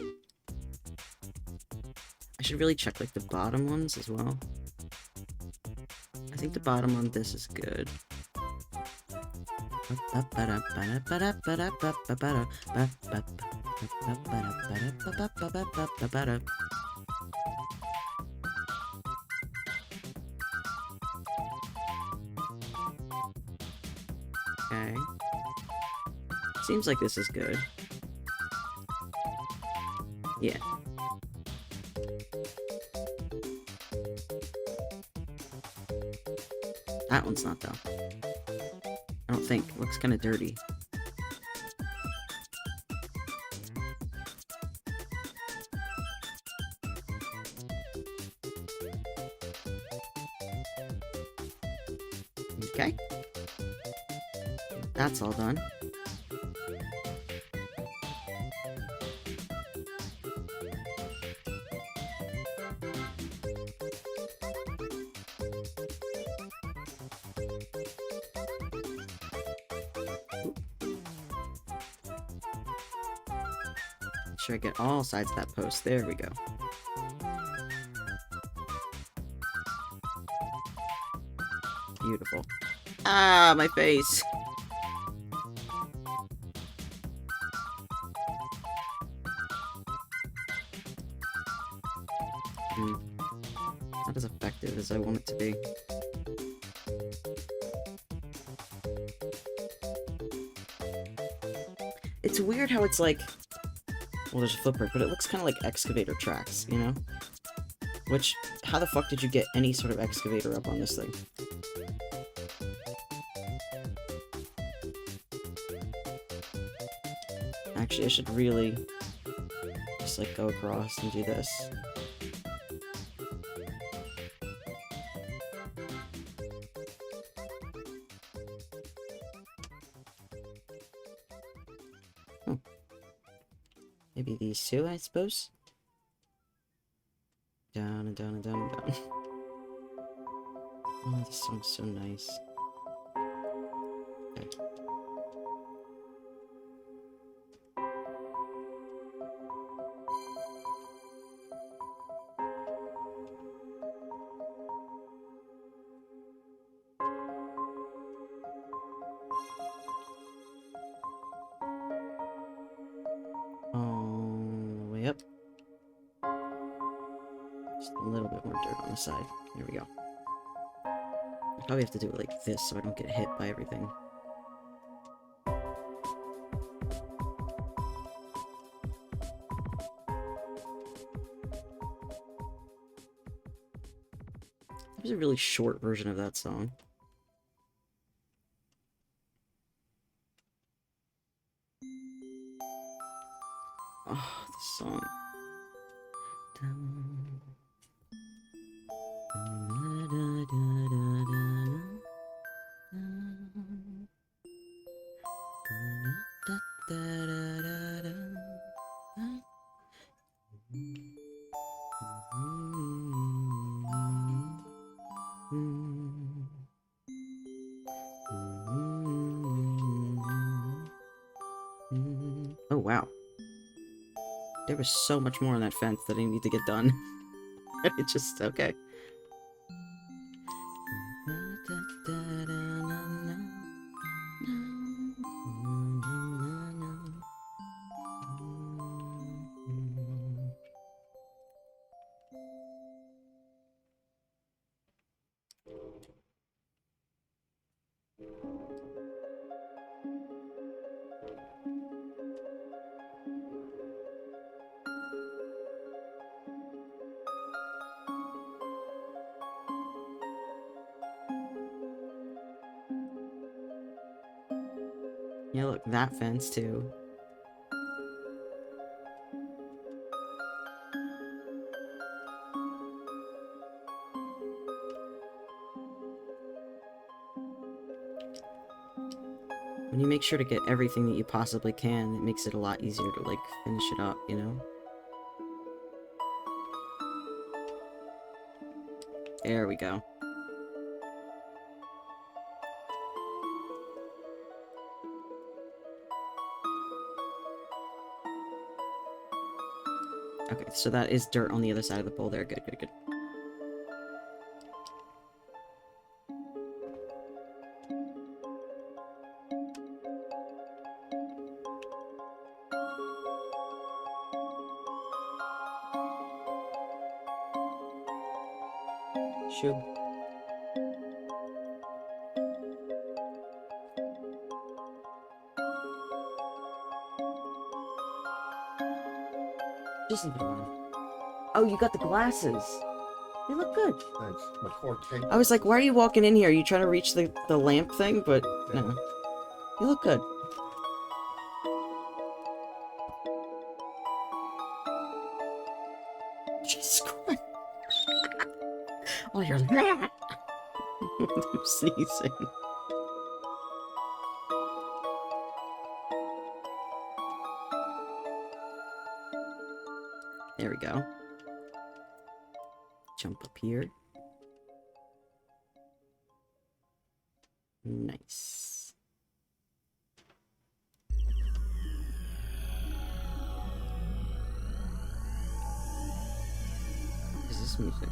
check like the bottom ones as well. I think the bottom on this is good. Okay. Seems like this is good. Yeah. That one's not, though. I don't think. It looks kind of dirty. Okay. That's all done. sure I get all sides of that post. There we go. Beautiful. Ah, my face! Not as effective as I want it to be. It's weird how it's like... Well, there's a footprint, but it looks kind of like excavator tracks, you know? Which, how the fuck did you get any sort of excavator up on this thing? Actually, I should really just, like, go across and do this. Oh. Maybe these two, I suppose? Down and down and down and down. Oh, this song's so nice. Okay. All the way up. Just a little bit more dirt on the side. There we go. I probably have to do it like this so I don't get hit by everything. There's a really short version of that song. Oh, the song. Oh, wow. There was so much more on that fence that I need to get done. It just, okay. Yeah, look, that fence too. When you make sure to get everything that you possibly can, it makes it a lot easier to, like, finish it up, you know? There we go. Okay, so that is dirt on the other side of the pole there. Good, good, good. Shoot. Just leave it alone. Oh, you got the glasses. They look good. Thanks. My cord tank. I was like, why are you walking in here? Are you trying to reach the lamp thing? But, no. You look good. Jesus Christ. Oh, you're that. I'm sneezing. There we go. Jump up here. Nice. this music?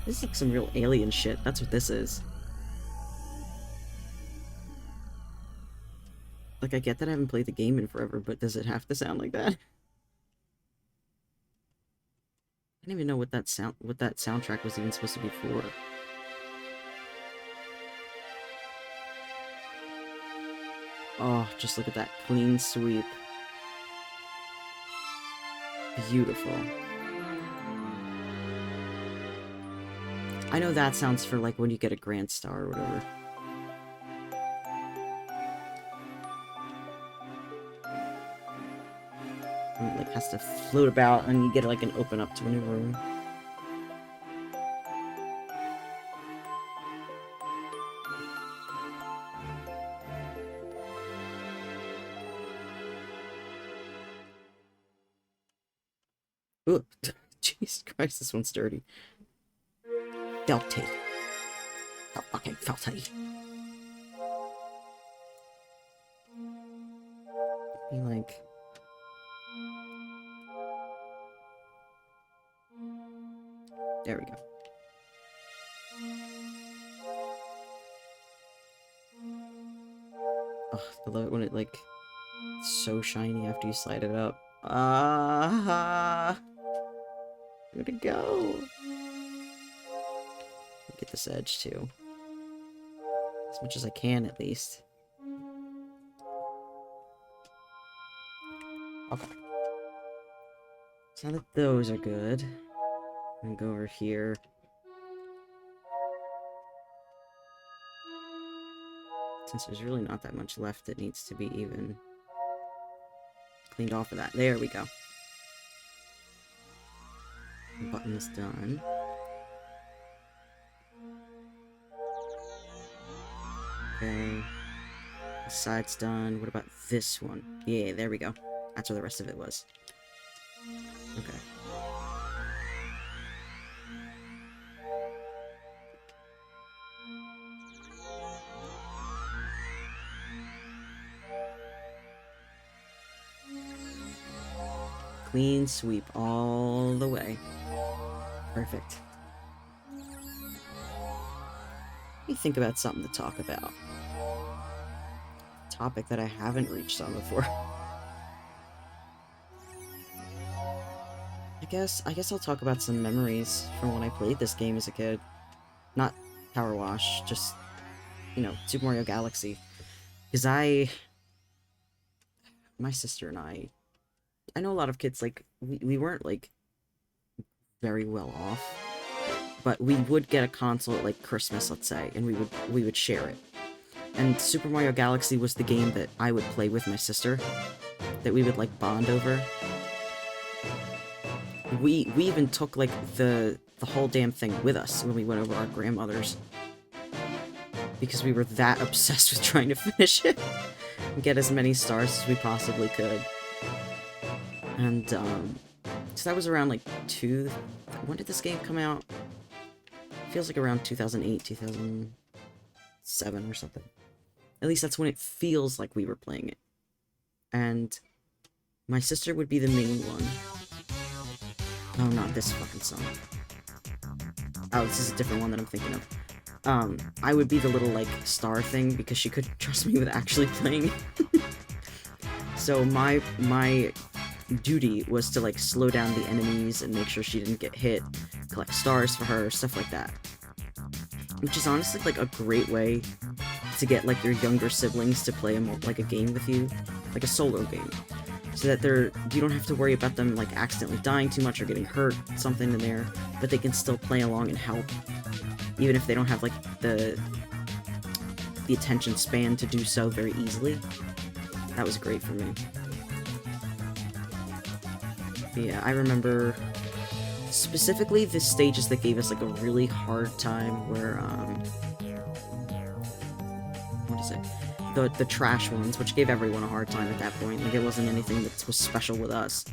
This is like some real alien shit. That's what this is. Like, I get that I haven't played the game in forever, but does it have to sound like that? I didn't even know what that soundtrack was even supposed to be for. Oh, just look at that clean sweep. Beautiful. I know that sounds for, like, when you get a Grand Star or whatever. And it, like, has to float about, and you get, like, an open up to a new room. Ooh, Jesus Christ, this one's dirty. Felty. Oh, fucking felty. Be like... There we go. Oh, I love it when it, like, it's so shiny after you slide it up. Ah! Where'd it go? Get this edge, too. As much as I can, at least. Okay. So now that those are good, I'm gonna go over here. Since there's really not that much left that needs to be even cleaned off of that. There we go. Button's done. Okay. The side's done. What about this one? Yeah, there we go. That's where the rest of it was. Okay. Clean sweep all the way. Perfect. Let me think about something to talk about. Topic that I haven't reached on before. I guess I'll talk about some memories from when I played this game as a kid. Not Powerwash, just, you know, Super Mario Galaxy. Because my sister and I know a lot of kids, like, we weren't, like, very well off. But we would get a console at, like, Christmas, let's say, and we would share it. And Super Mario Galaxy was the game that I would play with my sister, that we would, like, bond over. We even took, like, the whole damn thing with us when we went over our grandmother's. Because we were that obsessed with trying to finish it. And get as many stars as we possibly could. And, so that was around, like, when did this game come out? Feels like around 2008, 2007 or something. At least that's when it feels like we were playing it. And my sister would be the main one. Oh, not this fucking song. Oh, this is a different one that I'm thinking of. I would be the little, like, star thing because she couldn't trust me with actually playing. So my duty was to, like, slow down the enemies and make sure she didn't get hit, collect stars for her, stuff like that. Which is honestly, like, a great way to get, like, your younger siblings to play like a game with you, like a solo game. So that you don't have to worry about them, like, accidentally dying too much or getting hurt, something in there, but they can still play along and help, even if they don't have, like, the attention span to do so very easily. That was great for me. But yeah, I remember specifically the stages that gave us, like, a really hard time where, what is it? The trash ones, which gave everyone a hard time at that point. Like, it wasn't anything that was special with us.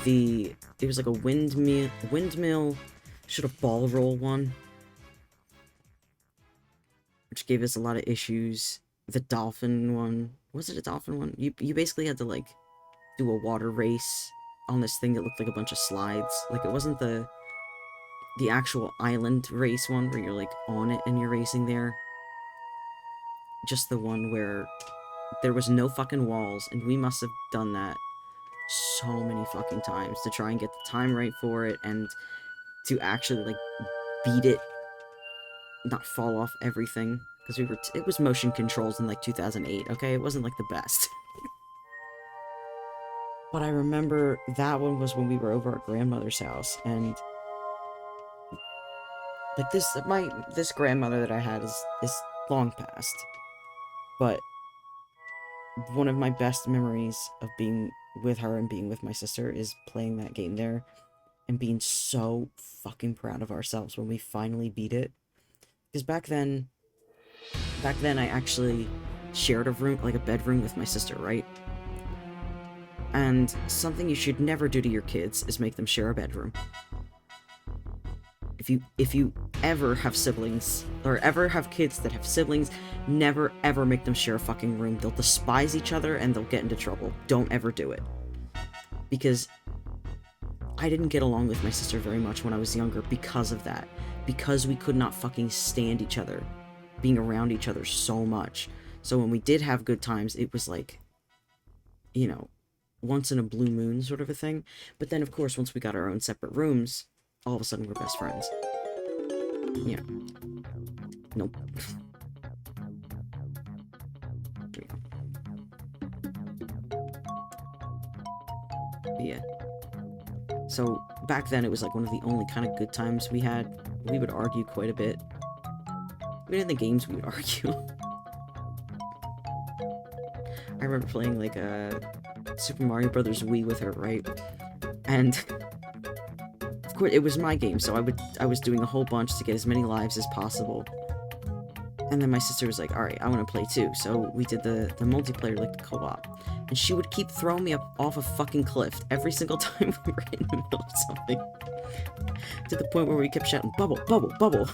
It was like a windmill, Should have ball roll one, which gave us a lot of issues. The dolphin one, was it a dolphin one? You basically had to like do a water race on this thing that looked like a bunch of slides. Like it wasn't the actual island race one where you're like on it and you're racing there. Just the one where there was no fucking walls, and we must have done that so many fucking times to try and get the time right for it and to actually like beat it, not fall off everything, because it was motion controls in like 2008. Okay, it wasn't like the best. But I remember that one was when we were over at grandmother's house, and like this grandmother that I had is long past, but one of my best memories of being with her and being with my sister is playing that game there and being so fucking proud of ourselves when we finally beat it. Because back then I actually shared a room, like a bedroom with my sister, right? And something you should never do to your kids is make them share a bedroom. If you ever have siblings, or ever have kids that have siblings, never ever make them share a fucking room. They'll despise each other and they'll get into trouble. Don't ever do it. Because I didn't get along with my sister very much when I was younger because of that. Because we could not fucking stand each other, being around each other so much. So when we did have good times, it was like, you know, once in a blue moon sort of a thing. But then, of course, once we got our own separate rooms, all of a sudden we're best friends. Yeah. Nope. Yeah. So back then it was like one of the only kind of good times we had. We would argue quite a bit. Even in the games we would argue. I remember playing like Super Mario Brothers Wii with her, right? And of course it was my game, so I was doing a whole bunch to get as many lives as possible. And then my sister was like, alright, I want to play too. So we did the multiplayer, like the co-op. And she would keep throwing me up off a fucking cliff every single time we were in the middle of something. To the point where we kept shouting, bubble, bubble, bubble.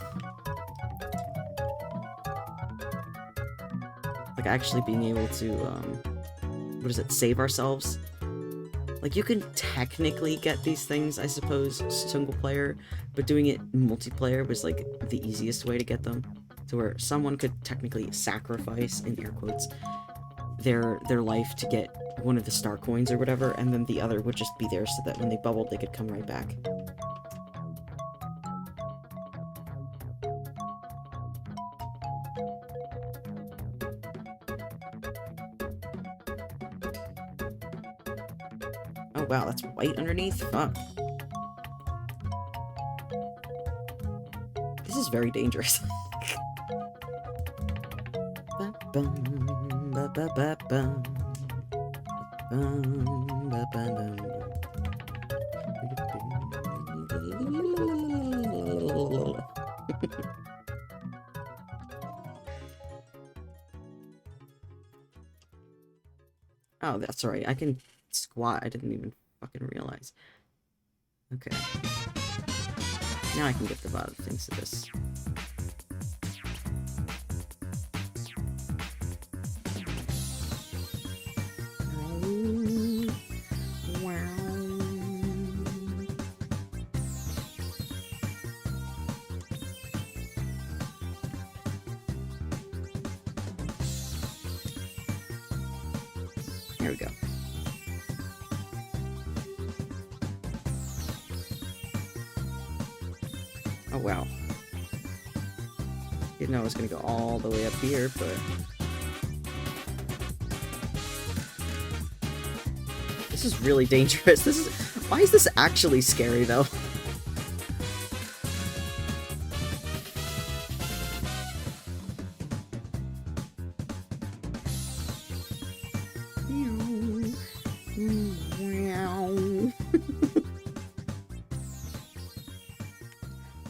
Like actually being able to, what is it, save ourselves? Like you can technically get these things, I suppose, single player, but doing it multiplayer was like the easiest way to get them. To where someone could technically sacrifice, in air quotes, their life to get one of the star coins or whatever, and then the other would just be there so that when they bubbled, they could come right back. Oh wow, that's white underneath? Fuck. This is very dangerous. Oh, that's right. I can squat. I didn't even fucking realize. Okay. Now I can get the bottom things to this. There we go. Oh, wow. Didn't know I was gonna go all the way up here, but... This is really dangerous. This is... Why is this actually scary, though?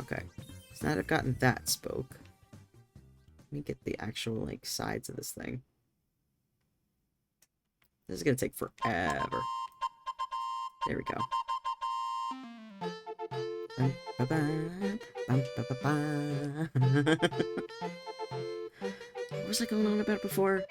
Okay, so now that I've gotten that spoke, let me get the actual, like, sides of this thing. This is gonna take forever. There we go. What was I going on about before?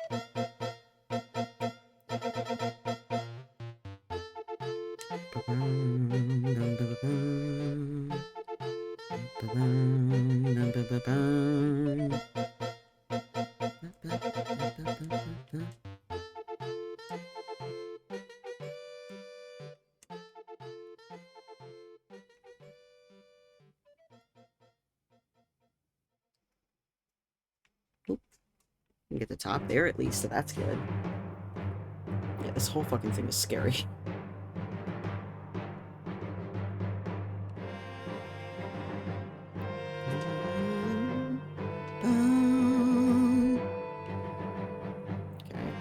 Oop. You get the top there at least, so that's good. Yeah, this whole fucking thing is scary. Okay.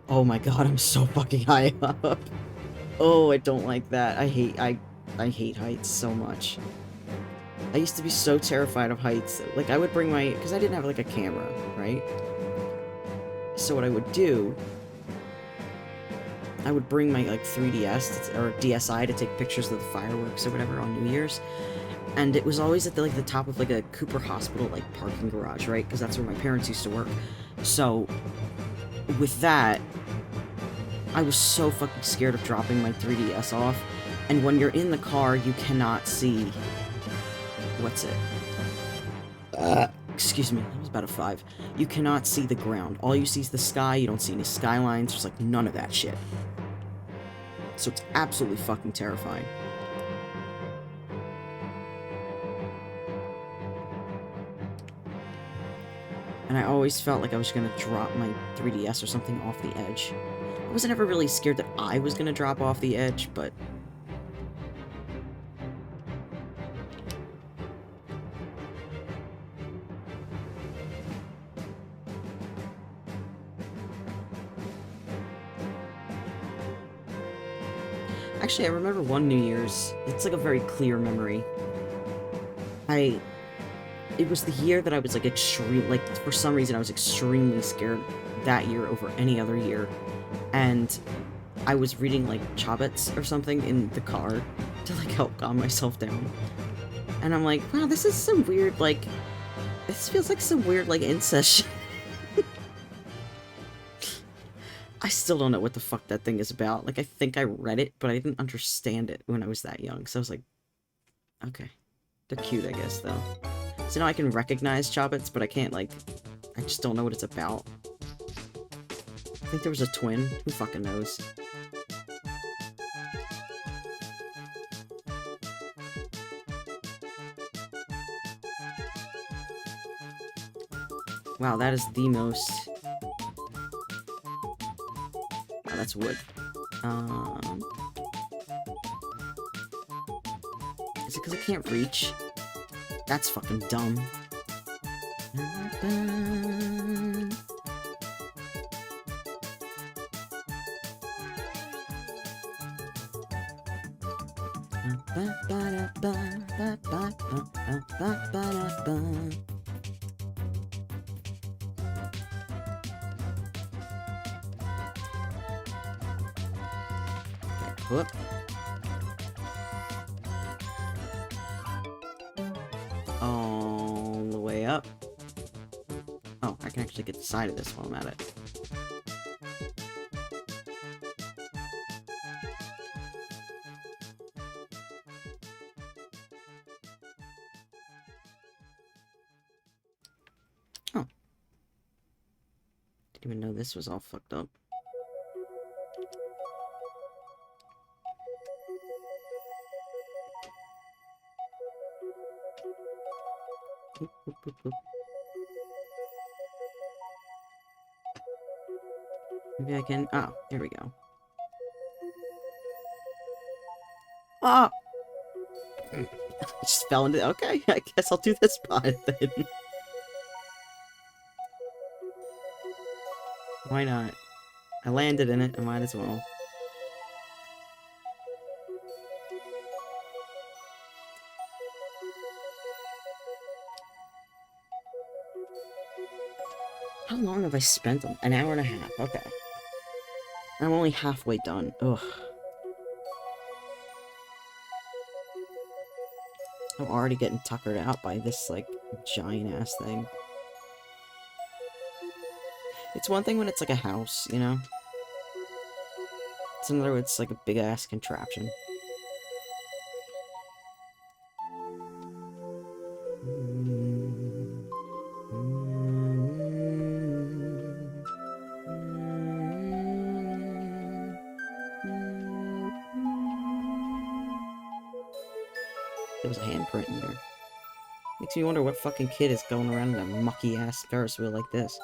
Oh my god, I'm so fucking high up. Oh, I don't like that. I hate heights so much. I used to be so terrified of heights. Like, I would bring my... Because I didn't have, like, a camera, right? So what I would do... I would bring my, like, 3DS, or DSi to take pictures of the fireworks or whatever on New Year's. And it was always at, the, like, the top of, like, a Cooper Hospital, like, parking garage, right? Because that's where my parents used to work. So, with that... I was so fucking scared of dropping my 3DS off. And when you're in the car, you cannot see... What's it? Excuse me, that was about a 5. You cannot see the ground. All you see is the sky, you don't see any skylines, there's like none of that shit. So it's absolutely fucking terrifying. And I always felt like I was gonna drop my 3DS or something off the edge. I wasn't ever really scared that I was gonna drop off the edge, but... Actually, I remember one New Year's. It's like a very clear memory. It was the year that I was like for some reason I was extremely scared that year over any other year. And I was reading like Chobbits or something in the car to like help calm myself down. And I'm like, wow, this is some weird like, this feels like some weird like incest shit. I still don't know what the fuck that thing is about. Like, I think I read it, but I didn't understand it when I was that young. So I was like, okay. They're cute, I guess, though. So now I can recognize Chobbits, but I can't, like... I just don't know what it's about. I think there was a twin. Who fucking knows? Wow, that is the most... Wow, that's wood. Is it because I can't reach? That's fucking dumb. Whoop. All the way up. Oh, I can actually get the side of this while I'm at it. Oh. Didn't even know this was all fucked up. Boop, boop, boop, boop. Maybe I can... Oh, there we go. Ah! I just fell into... Okay, I guess I'll do this spot then. Why not? I landed in it, I might as well. How long have I spent on? An hour and a half. Okay. I'm only halfway done. Ugh. I'm already getting tuckered out by this, like, giant-ass thing. It's one thing when it's like a house, you know? It's another when it's like a big-ass contraption. There was a handprint in there. Makes me wonder what fucking kid is going around in a mucky-ass Ferris wheel like this.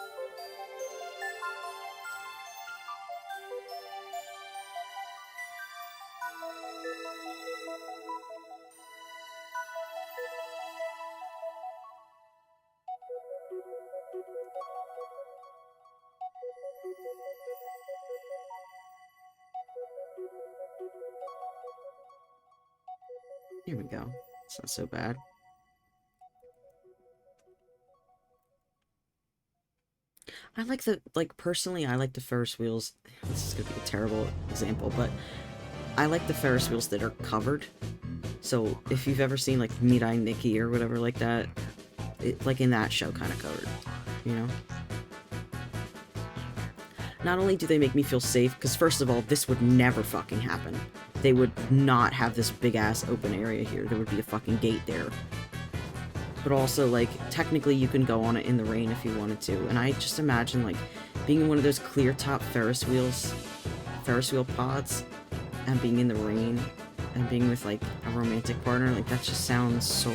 Here we go. It's not so bad. I like the, like, personally, I like the Ferris wheels. This is gonna be a terrible example, but I like the Ferris wheels that are covered. So, if you've ever seen, like, Meet Eye Nikki or whatever like that, like, in that show, kind of covered, you know? Not only do they make me feel safe, because first of all, this would never fucking happen. They would not have this big-ass open area here. There would be a fucking gate there. But also, like, technically you can go on it in the rain if you wanted to. And I just imagine, like, being in one of those clear-top Ferris wheel pods, and being in the rain, and being with, like, a romantic partner, like, that just sounds so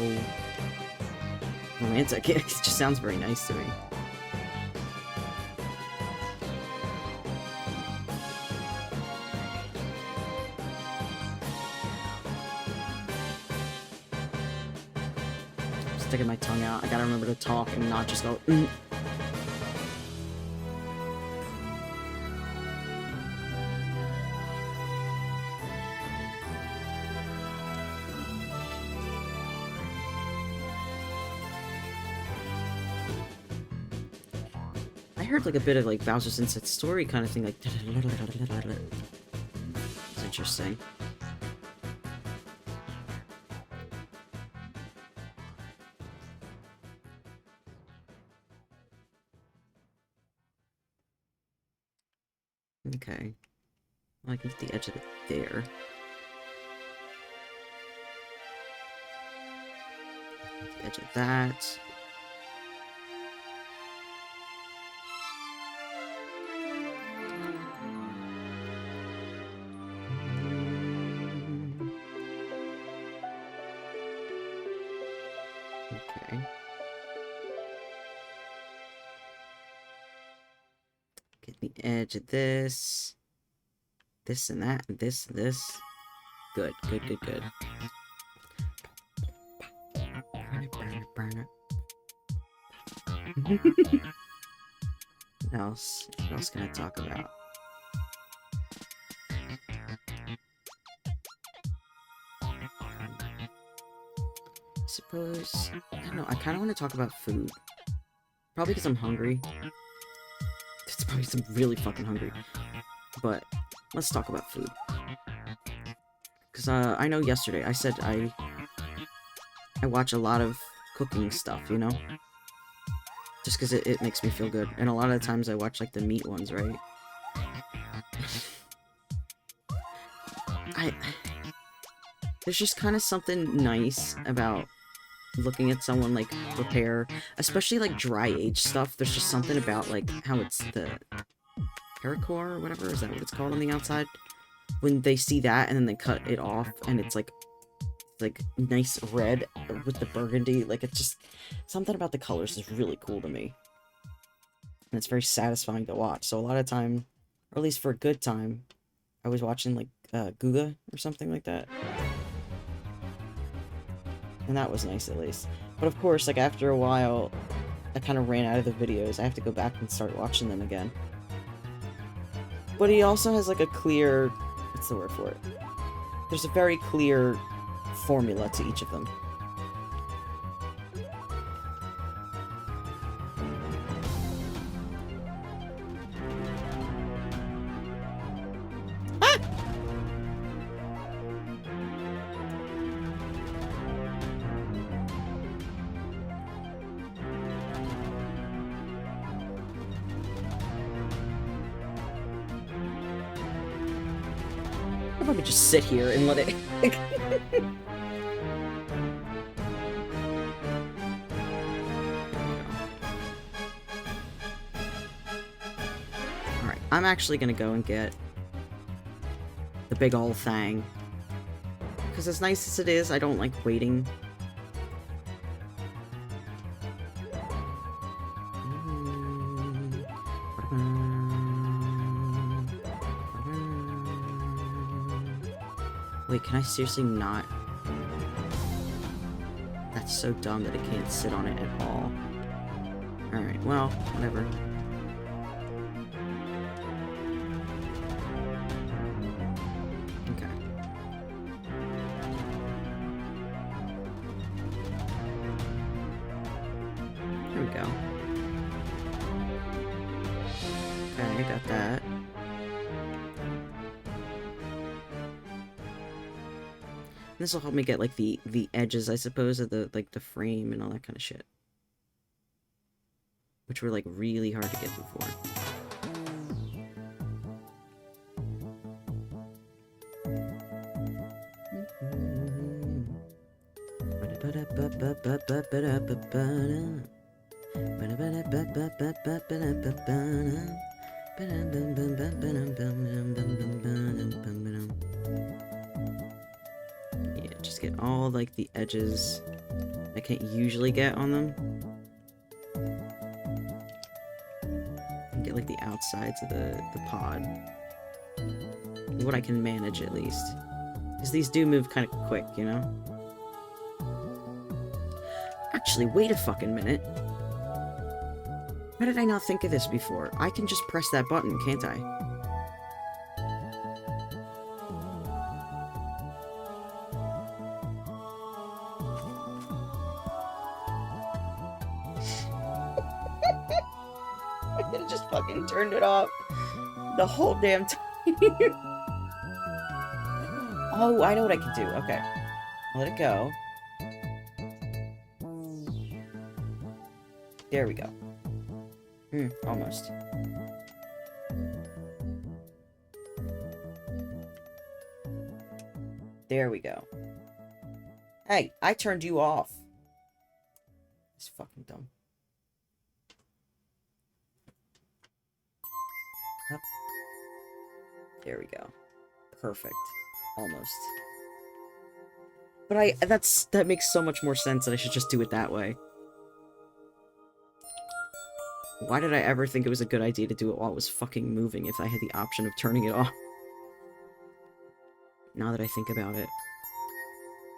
romantic. It just sounds very nice to me. Sticking my tongue out. I gotta remember to talk and not just go, I heard like a bit of like Bowser's Inside Story kind of thing, like it's interesting. Okay. Well, I can get the edge of it there. The edge of that. Okay. Get the edge of this. This and that, and this and this. Good, good, good, good. Burn it, burn it, burn it. What else? What else can I talk about? Suppose... I don't know, I kind of want to talk about food. Probably because I'm hungry. It's probably because I'm really fucking hungry. But, let's talk about food. Because, I know yesterday I said I watch a lot of cooking stuff, you know? Just because it makes me feel good. And a lot of the times I watch, like, the meat ones, right? There's just kind of something nice about looking at someone, like, prepare, especially, like, dry-aged stuff. There's just something about, like, how it's the paracord or whatever, is that what it's called on the outside? When they see that and then they cut it off and it's, like, nice red with the burgundy, like, it's just, something about the colors is really cool to me. And it's very satisfying to watch. So a lot of time, or at least for a good time, I was watching, like, Guga or something like that. And that was nice, at least. But of course, like, after a while, I kind of ran out of the videos. I have to go back and start watching them again. But he also has, like, a clear... what's the word for it? There's a very clear formula to each of them. I'll probably just sit here and let it... Alright, I'm actually gonna go and get the big ol' thing. Because as nice as it is, I don't like waiting. Wait, can I seriously not? That's so dumb that I can't sit on it at all. Alright, well, whatever. Okay. There we go. Okay, I got that. This will help me get, like, the edges, I suppose, of the, like, the frame and all that kind of shit. Which were, like, really hard to get before. Yeah, just get all, like, the edges I can't usually get on them. And get, like, the outsides of the pod. What I can manage, at least. Because these do move kind of quick, you know? Actually, wait a fucking minute. Why did I not think of this before? I can just press that button, can't I? I could have just fucking turned it off the whole damn time. Oh, I know what I can do. Okay. Let it go. There we go. Almost. There we go. Hey, I turned you off. It's fucking dumb. Up. There we go. Perfect. Almost. But that makes so much more sense that I should just do it that way. Why did I ever think it was a good idea to do it while it was fucking moving if I had the option of turning it off? Now that I think about it.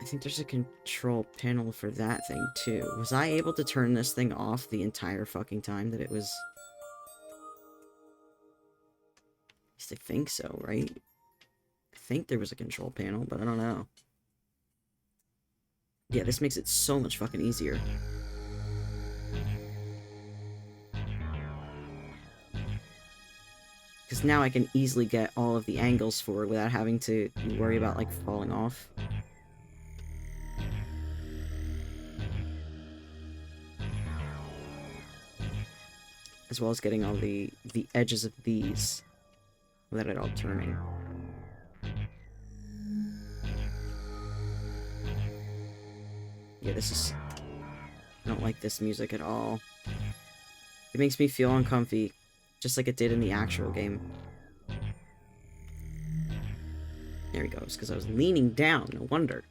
I think there's a control panel for that thing, too. Was I able to turn this thing off the entire fucking time that it was... At least I think so, right? I think there was a control panel, but I don't know. Yeah, this makes it so much fucking easier. Because now I can easily get all of the angles for it without having to worry about, like, falling off. As well as getting all the edges of these without it all turning. Yeah, this is... I don't like this music at all. It makes me feel uncomfy. Just like it did in the actual game. There he goes, because I was leaning down, no wonder.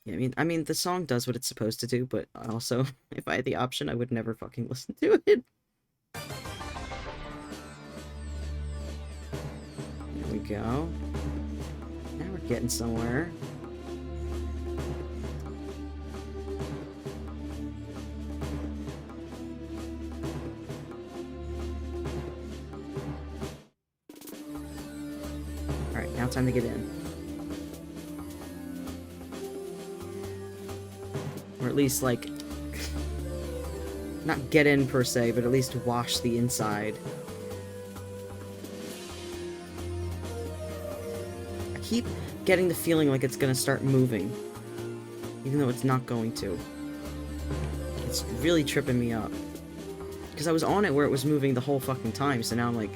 Yeah, I mean, the song does what it's supposed to do, but also, if I had the option, I would never fucking listen to it. There we go. Now we're getting somewhere. Now time to get in. Or at least, like... not get in, per se, but at least wash the inside. I keep getting the feeling like it's gonna start moving. Even though it's not going to. It's really tripping me up. Because I was on it where it was moving the whole fucking time, so now I'm like...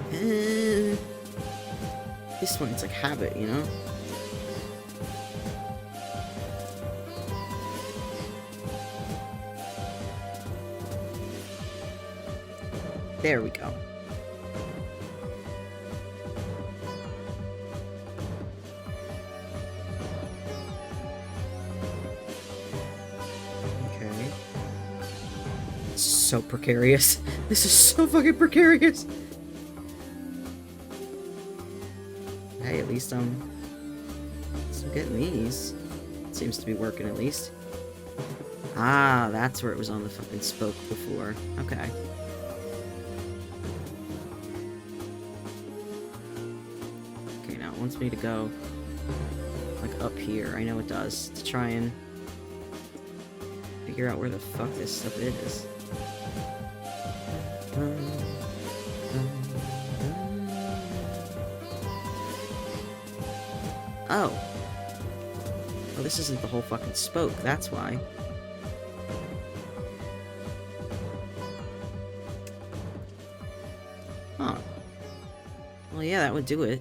This one, it's like habit, you know? There we go. Okay. So precarious. This is so fucking precarious. Hey, at least I'm getting these. Seems to be working at least. Ah, that's where it was on the fucking spoke before. Okay. Okay, now it wants me to go like up here. I know it does, to try and figure out where the fuck this stuff is. Oh. Well, this isn't the whole fucking spoke, that's why. Huh. Well, yeah, that would do it.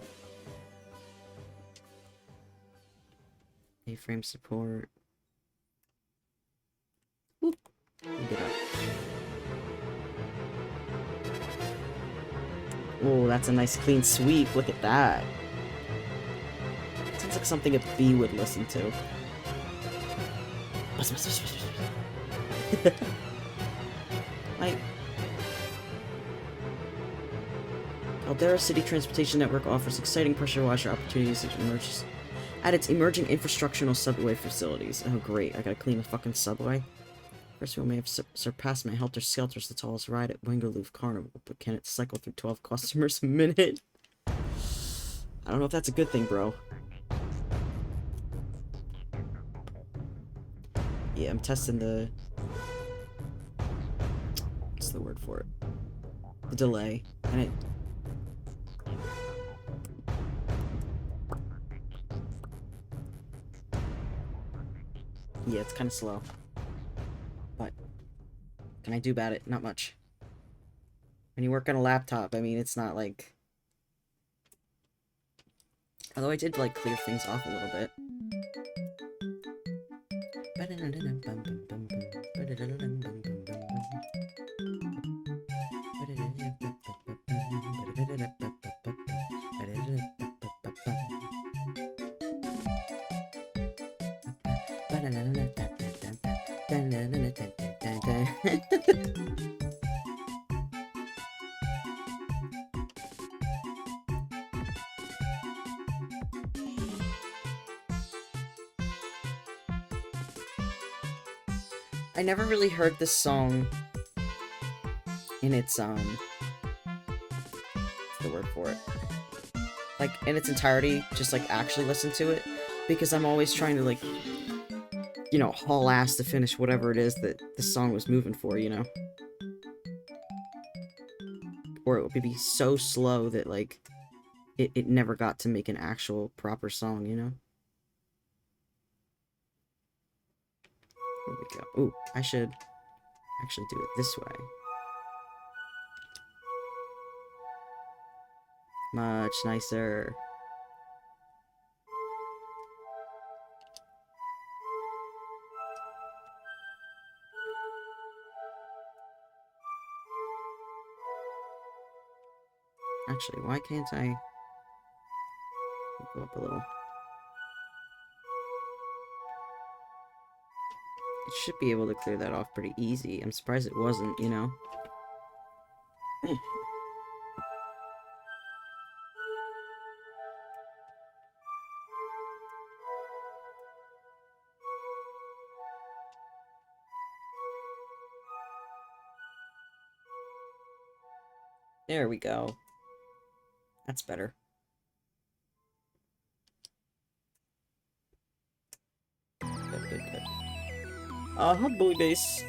A-frame support. Whoop. Get up. Oh, that's a nice clean sweep. Look at that. Sounds like something a bee would listen to. Like, Aldera City Transportation Network offers exciting pressure washer opportunities that emerge at its emerging infrastructural subway facilities. Oh great, I gotta clean the fucking subway. First wheel may have surpassed my Helter Skelter's the tallest ride at Wingaloo Carnival, but can it cycle through 12 customers a minute? I don't know if that's a good thing, bro. Yeah, I'm testing the... what's the word for it? The delay. And it... yeah, it's kind of slow. But... can I do about it? Not much. When you work on a laptop, I mean, it's not like... although I did, like, clear things off a little bit. I never really heard this song in its, what's the word for it? Like, in its entirety, just, like, actually listen to it, because I'm always trying to, like, you know, haul ass to finish whatever it is that the song was moving for, you know? Or it would be so slow that, like, it never got to make an actual proper song, you know? There we go. Ooh, I should actually do it this way. Much nicer. Actually, why can't I go up a little? It should be able to clear that off pretty easy. I'm surprised it wasn't, you know? There we go. That's better. Good. Hot boy base.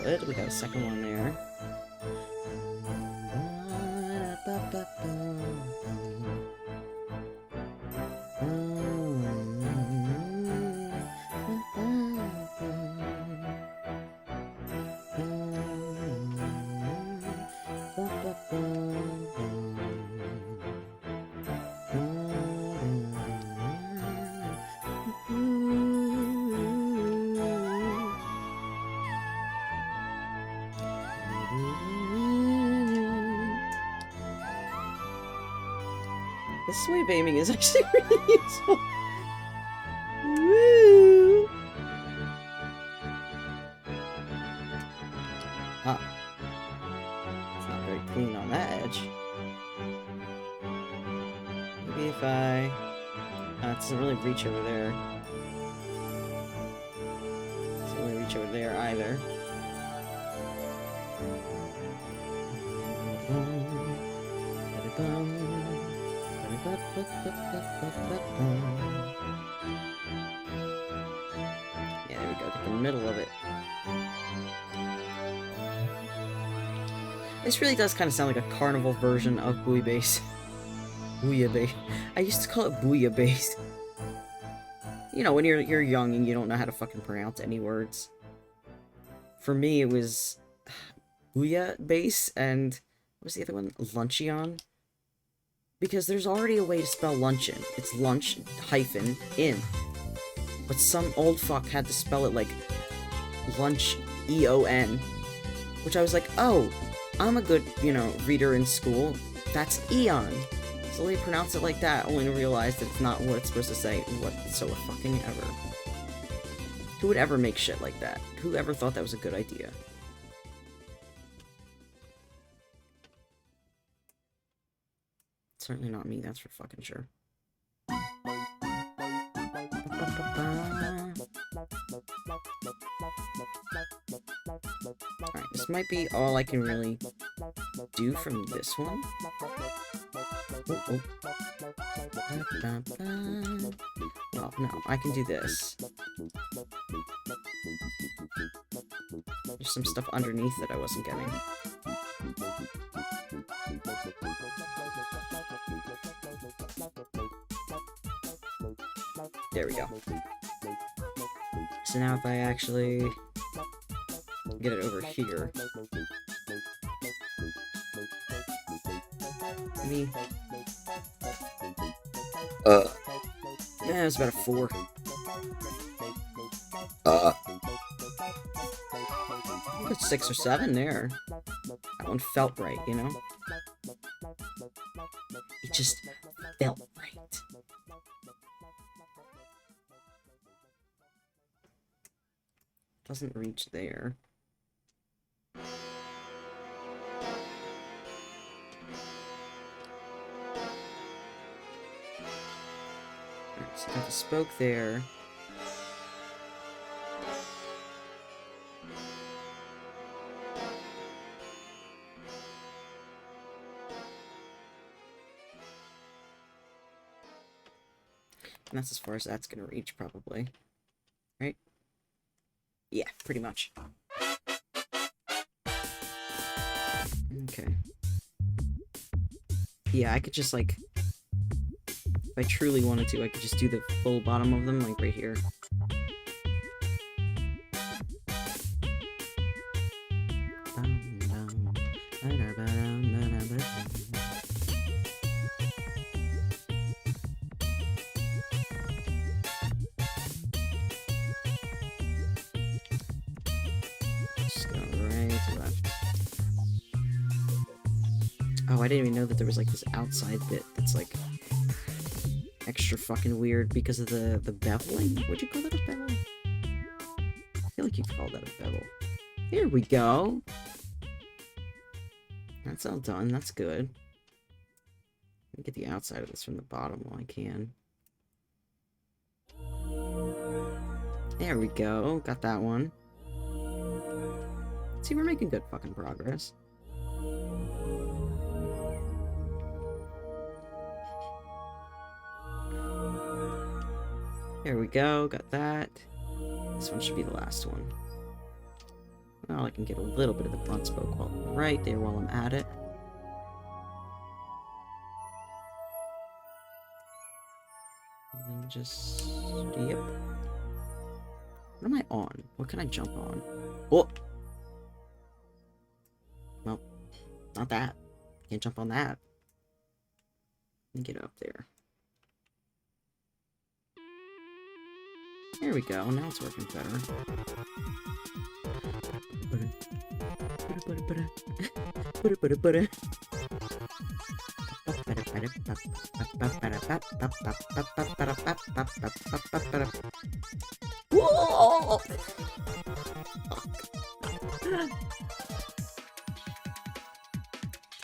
Good, we got a second one there. This way of aiming is actually really useful. Woo! Ah. It's not very clean on that edge. Maybe if I... it doesn't really reach over there. Doesn't really reach over there either. Yeah, there we go. Get the middle of it. This really does kind of sound like a carnival version of Bouillabaisse. Bouillabaisse. I used to call it Bouillabaisse. You know, when you're young and you don't know how to fucking pronounce any words. For me, it was Bouillabaisse and what was the other one? Luncheon. Because there's already a way to spell luncheon. It's lunch hyphen in. But some old fuck had to spell it like lunch E-O-N. Which I was like, oh, I'm a good, you know, reader in school. That's Eon. So they pronounce it like that, only to realize that it's not what it's supposed to say. Whatsoever fucking ever. Who would ever make shit like that? Who ever thought that was a good idea? Certainly not me, that's for fucking sure. Alright, this might be all I can really do from this one. Oh, oh. Well, no, I can do this. There's some stuff underneath that I wasn't getting. There we go. So now if I actually get it over here, maybe. Yeah, it's about a 4. It's 6 or 7 there. That one felt right, you know? It just felt right. Doesn't reach there. Alright, so got the spoke there. And that's as far as that's gonna reach, probably. Right? Yeah, pretty much. Okay. Yeah, I could just, like... if I truly wanted to, I could just do the full bottom of them, like, right here. Just go right to left. Oh, I didn't even know that there was, like, this outside bit that's, like, extra fucking weird because of the beveling? Would you call that a bevel? I feel like you call that a bevel. Here we go! That's all done, that's good. Let me get the outside of this from the bottom while I can. There we go, got that one. See, we're making good fucking progress. There we go, got that. This one should be the last one. Now I can get a little bit of the front spoke right there while I'm at it. And then just... yep. What am I on? What can I jump on? Oh! Well, not that. Can't jump on that. Let me get up there. There we go, now it's working better. Whoa!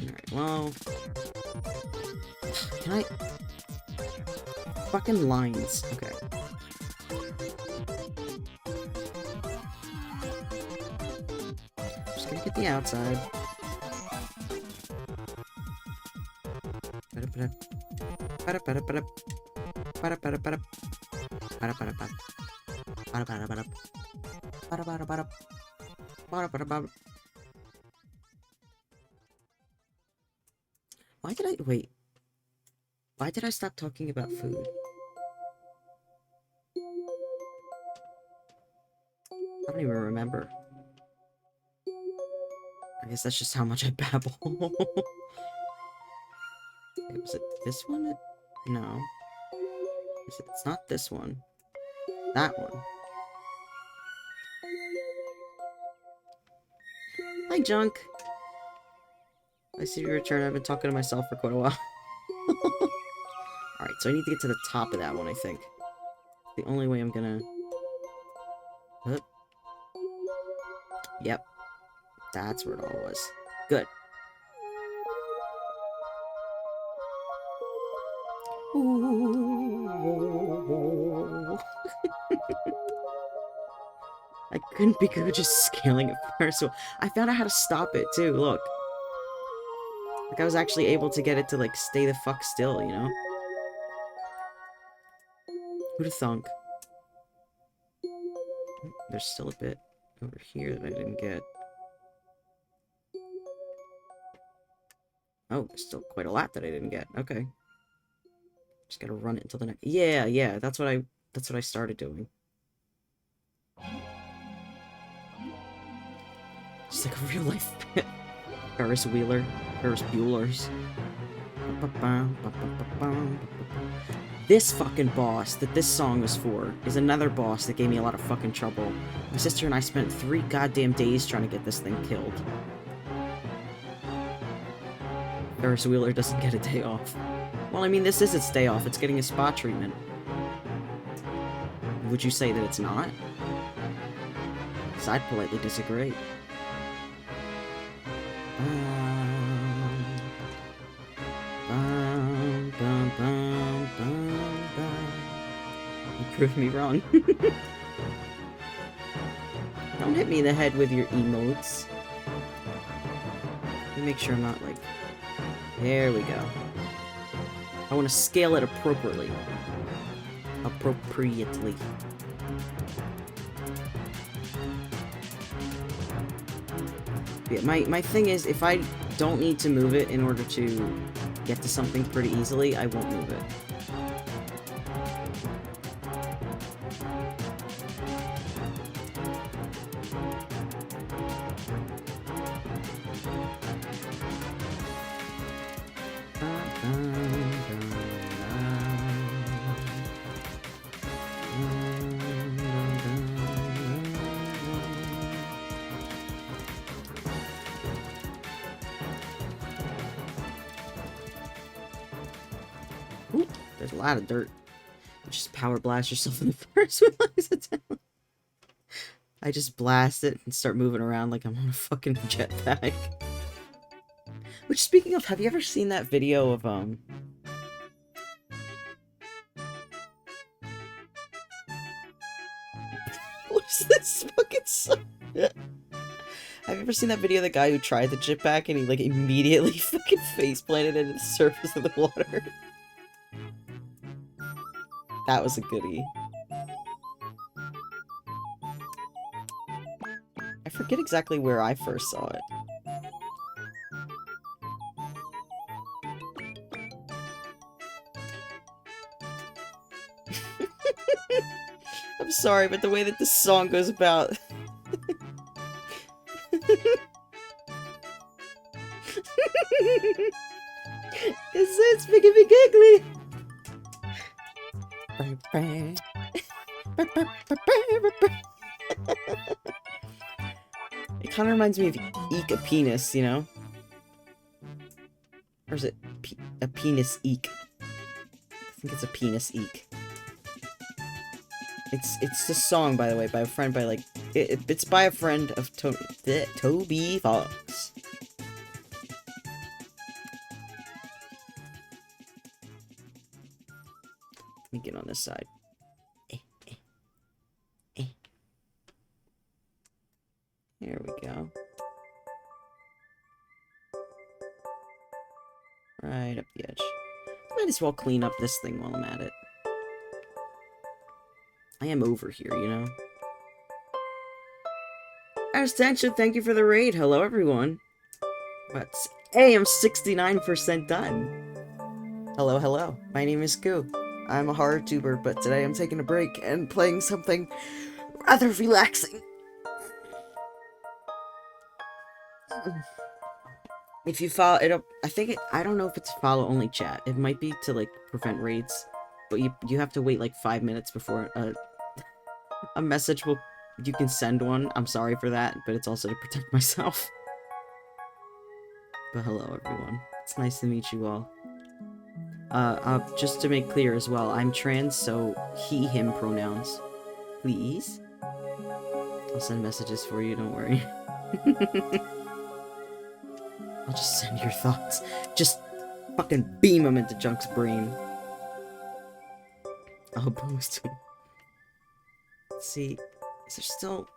Alright, well... Can I... Fucking lines. Okay. Just gonna get the outside. Why did I... Wait. Why did I stop talking about food? I don't even remember. I guess that's just how much I babble. Okay, was it this one? No. It's not this one. That one. Hi, Junk. I see you return. I've been talking to myself for quite a while. Alright, so I need to get to the top of that one, I think. The only way I'm gonna... Yep. That's where it all was. Good. Ooh. I couldn't be good just scaling it first, so I found out how to stop it, too, look. Like, I was actually able to get it to, like, stay the fuck still, you know? Who'da thunk? There's still a bit over here that I didn't get. Oh, there's still quite a lot that I didn't get. Okay. Just gotta run it until the next... Yeah, that's what I started doing. Just like a real life pit. Ferris Bueller's. This fucking boss that this song was for is another boss that gave me a lot of fucking trouble. My sister and I spent 3 goddamn days trying to get this thing killed. Ferris Bueller doesn't get a day off. Well, I mean, this is its day off. It's getting a spa treatment. Would you say that it's not? Because I'd politely disagree. You proved me wrong. Don't hit me in the head with your emotes. Let me make sure I'm not like... There we go. I want to scale it appropriately. Yeah, my thing is, if I don't need to move it in order to get to something pretty easily, I won't move it. Ooh, there's a lot of dirt. You just power blast yourself in the first one. I just blast it and start moving around like I'm on a fucking jetpack. Which, speaking of, have you ever seen that video of, what is this fucking song? Have you ever seen that video of the guy who tried the jetpack and he, like, immediately fucking face-planted into the surface of the water? That was a goodie. I forget exactly where I first saw it. I'm sorry, but the way that this song goes about... It's making me giggly! It kind of reminds me of Eek a Penis, you know? Or is it A penis eek. I think it's a penis eek. It's this song, by the way, by a friend, by like it's by a friend of Toby Fox. Let me get on this side. There we go. Right up the edge. Might as well clean up this thing while I'm at it. I am over here, you know? Extension, thank you for the raid. Hello, everyone. But, hey, I'm 69% done. Hello, hello. My name is Goo. I'm a horror tuber, but today I'm taking a break and playing something rather relaxing. If you follow it up, I don't know if it's follow only chat. It might be to like prevent raids, but you have to wait like 5 minutes before a message you can send one. I'm sorry for that, but it's also to protect myself. But hello everyone. It's nice to meet you all. Just to make clear as well, I'm trans, so he, him pronouns. Please? I'll send messages for you, don't worry. I'll just send your thoughts. Just fucking beam them into Junk's brain. I'll post him. Let's see. Is there still...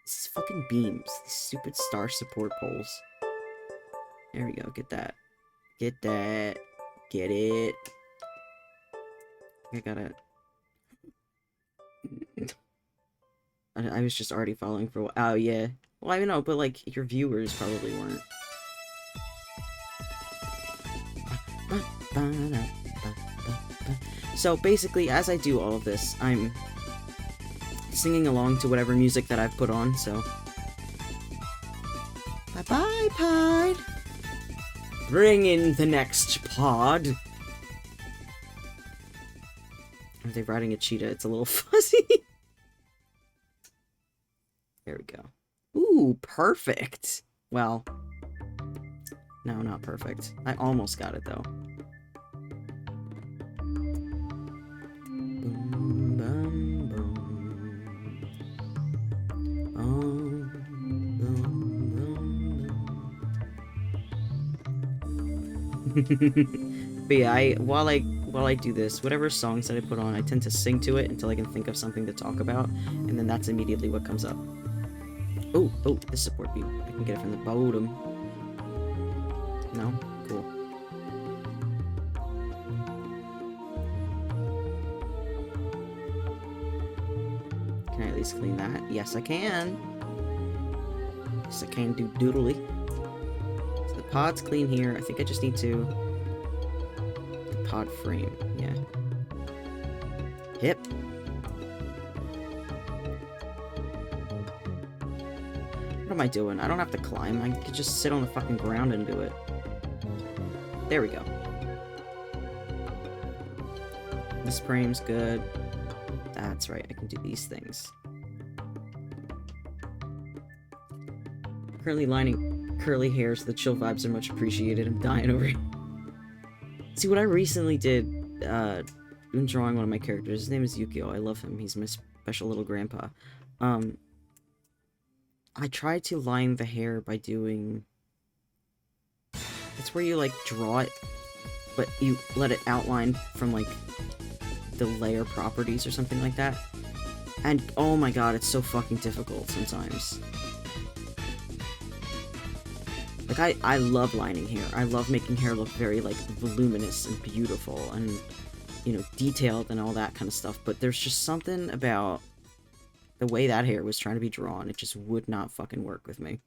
These fucking beams. These stupid star support poles. There we go. Get that. Get that. Get it. I gotta... I was just already following for a while. Oh, yeah. Well, I know, but, like, your viewers probably weren't. So, basically, as I do all of this, I'm singing along to whatever music that I've put on, so... Bye-bye, pod! Bring in the next pod! Are they riding a cheetah? It's a little fuzzy. There we go. Ooh, perfect! Well... No, not perfect. I almost got it, though. Boom, bum, boom. Oh, boom, boom. But yeah, while I do this, whatever songs that I put on, I tend to sing to it until I can think of something to talk about, and then that's immediately what comes up. Oh, this support beam. I can get it from the bottom. No? Cool. Can I at least clean that? Yes, I can. Yes, I can do doodly. So the pod's clean here. I think I just need to... The pod frame. Yeah. Hip. What am I doing? I don't have to climb. I could just sit on the fucking ground and do it. There we go. This frame's good. That's right, I can do these things. Currently lining curly hair so the chill vibes are much appreciated. I'm dying over here. See, what I recently did, in drawing one of my characters, his name is Yukio. I love him. He's my special little grandpa. I tried to line the hair by doing... It's where you, like, draw it, but you let it outline from, like, the layer properties or something like that. And, oh my god, it's so fucking difficult sometimes. Like, I love lining hair. I love making hair look very, like, voluminous and beautiful and, you know, detailed and all that kind of stuff. But there's just something about the way that hair was trying to be drawn. It just would not fucking work with me.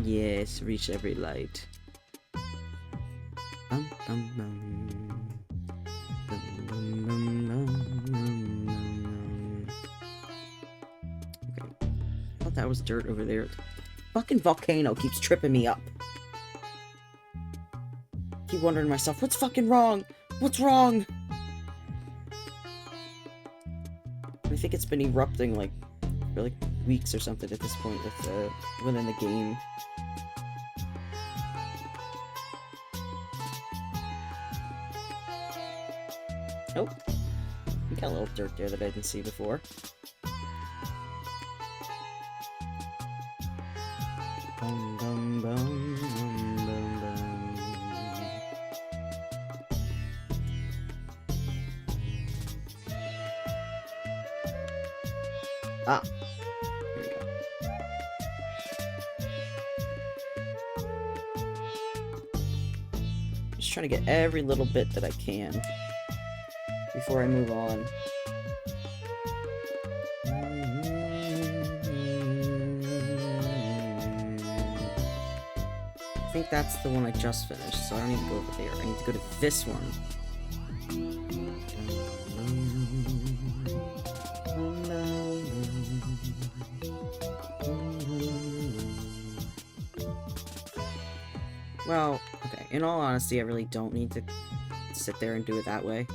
Yes, reach every light. Bum, bum, bum. Bum, bum, bum, bum, bum. Okay. I thought that was dirt over there. Fucking volcano keeps tripping me up. Keep wondering to myself, what's fucking wrong? What's wrong? I think it's been erupting like or like weeks or something at this point with within the game. Oh, we got a little dirt there that I didn't see before. Bum, bum, bum, bum, bum, bum. Ah, here we go. Just trying to get every little bit that I can before I move on. I think that's the one I just finished, so I don't need to go over there. I need to go to this one. Well, okay, in all honesty, I really don't need to sit there and do it that way.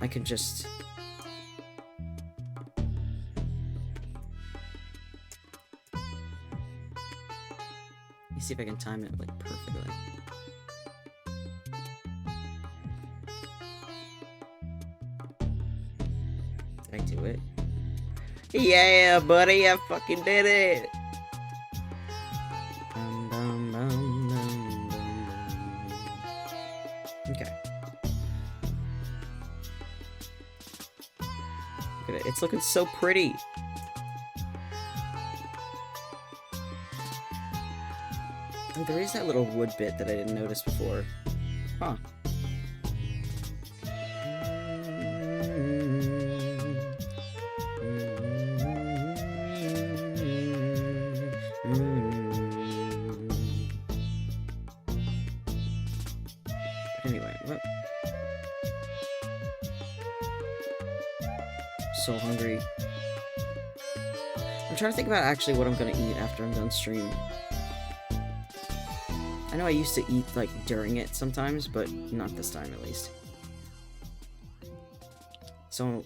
I can just... Let me see if I can time it, like, perfectly. Did I do it? Yeah, buddy, I fucking did it! Okay. Look at it. It's looking so pretty. Oh, there is that little wood bit that I didn't notice before. Huh. Anyway, what? So hungry. I'm trying to think about actually what I'm gonna eat after I'm done stream. I know I used to eat, like, during it sometimes, but not this time, at least. So,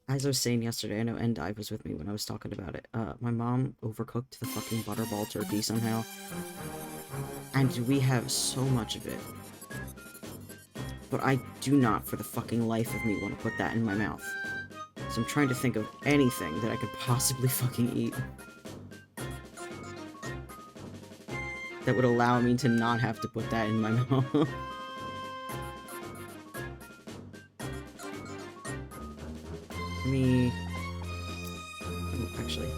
as I was saying yesterday, I know Endive was with me when I was talking about it. My mom overcooked the fucking butterball turkey somehow. And we have so much of it. But I do not, for the fucking life of me, want to put that in my mouth. So I'm trying to think of anything that I could possibly fucking eat that would allow me to not have to put that in my mouth. Me... Oh, actually...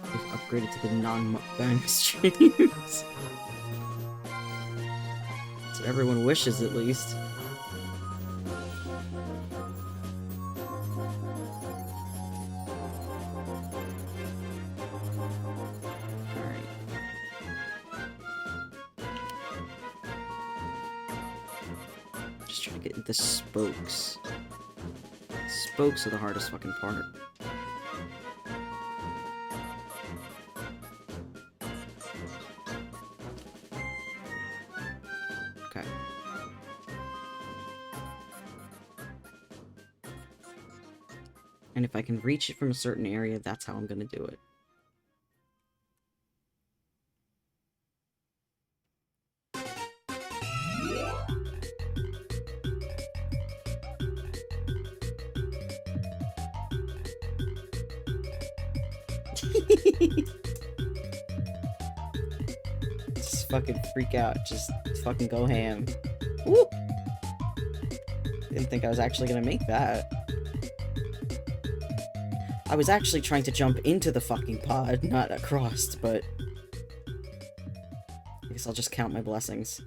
I've upgraded to the non-mukbang streams. That's what everyone wishes, at least. The spokes. Spokes are the hardest fucking part. Okay. And if I can reach it from a certain area, that's how I'm gonna do it. Just fucking freak out. Just fucking go ham. Woo! Didn't think I was actually gonna make that. I was actually trying to jump into the fucking pod, not across, but... I guess I'll just count my blessings.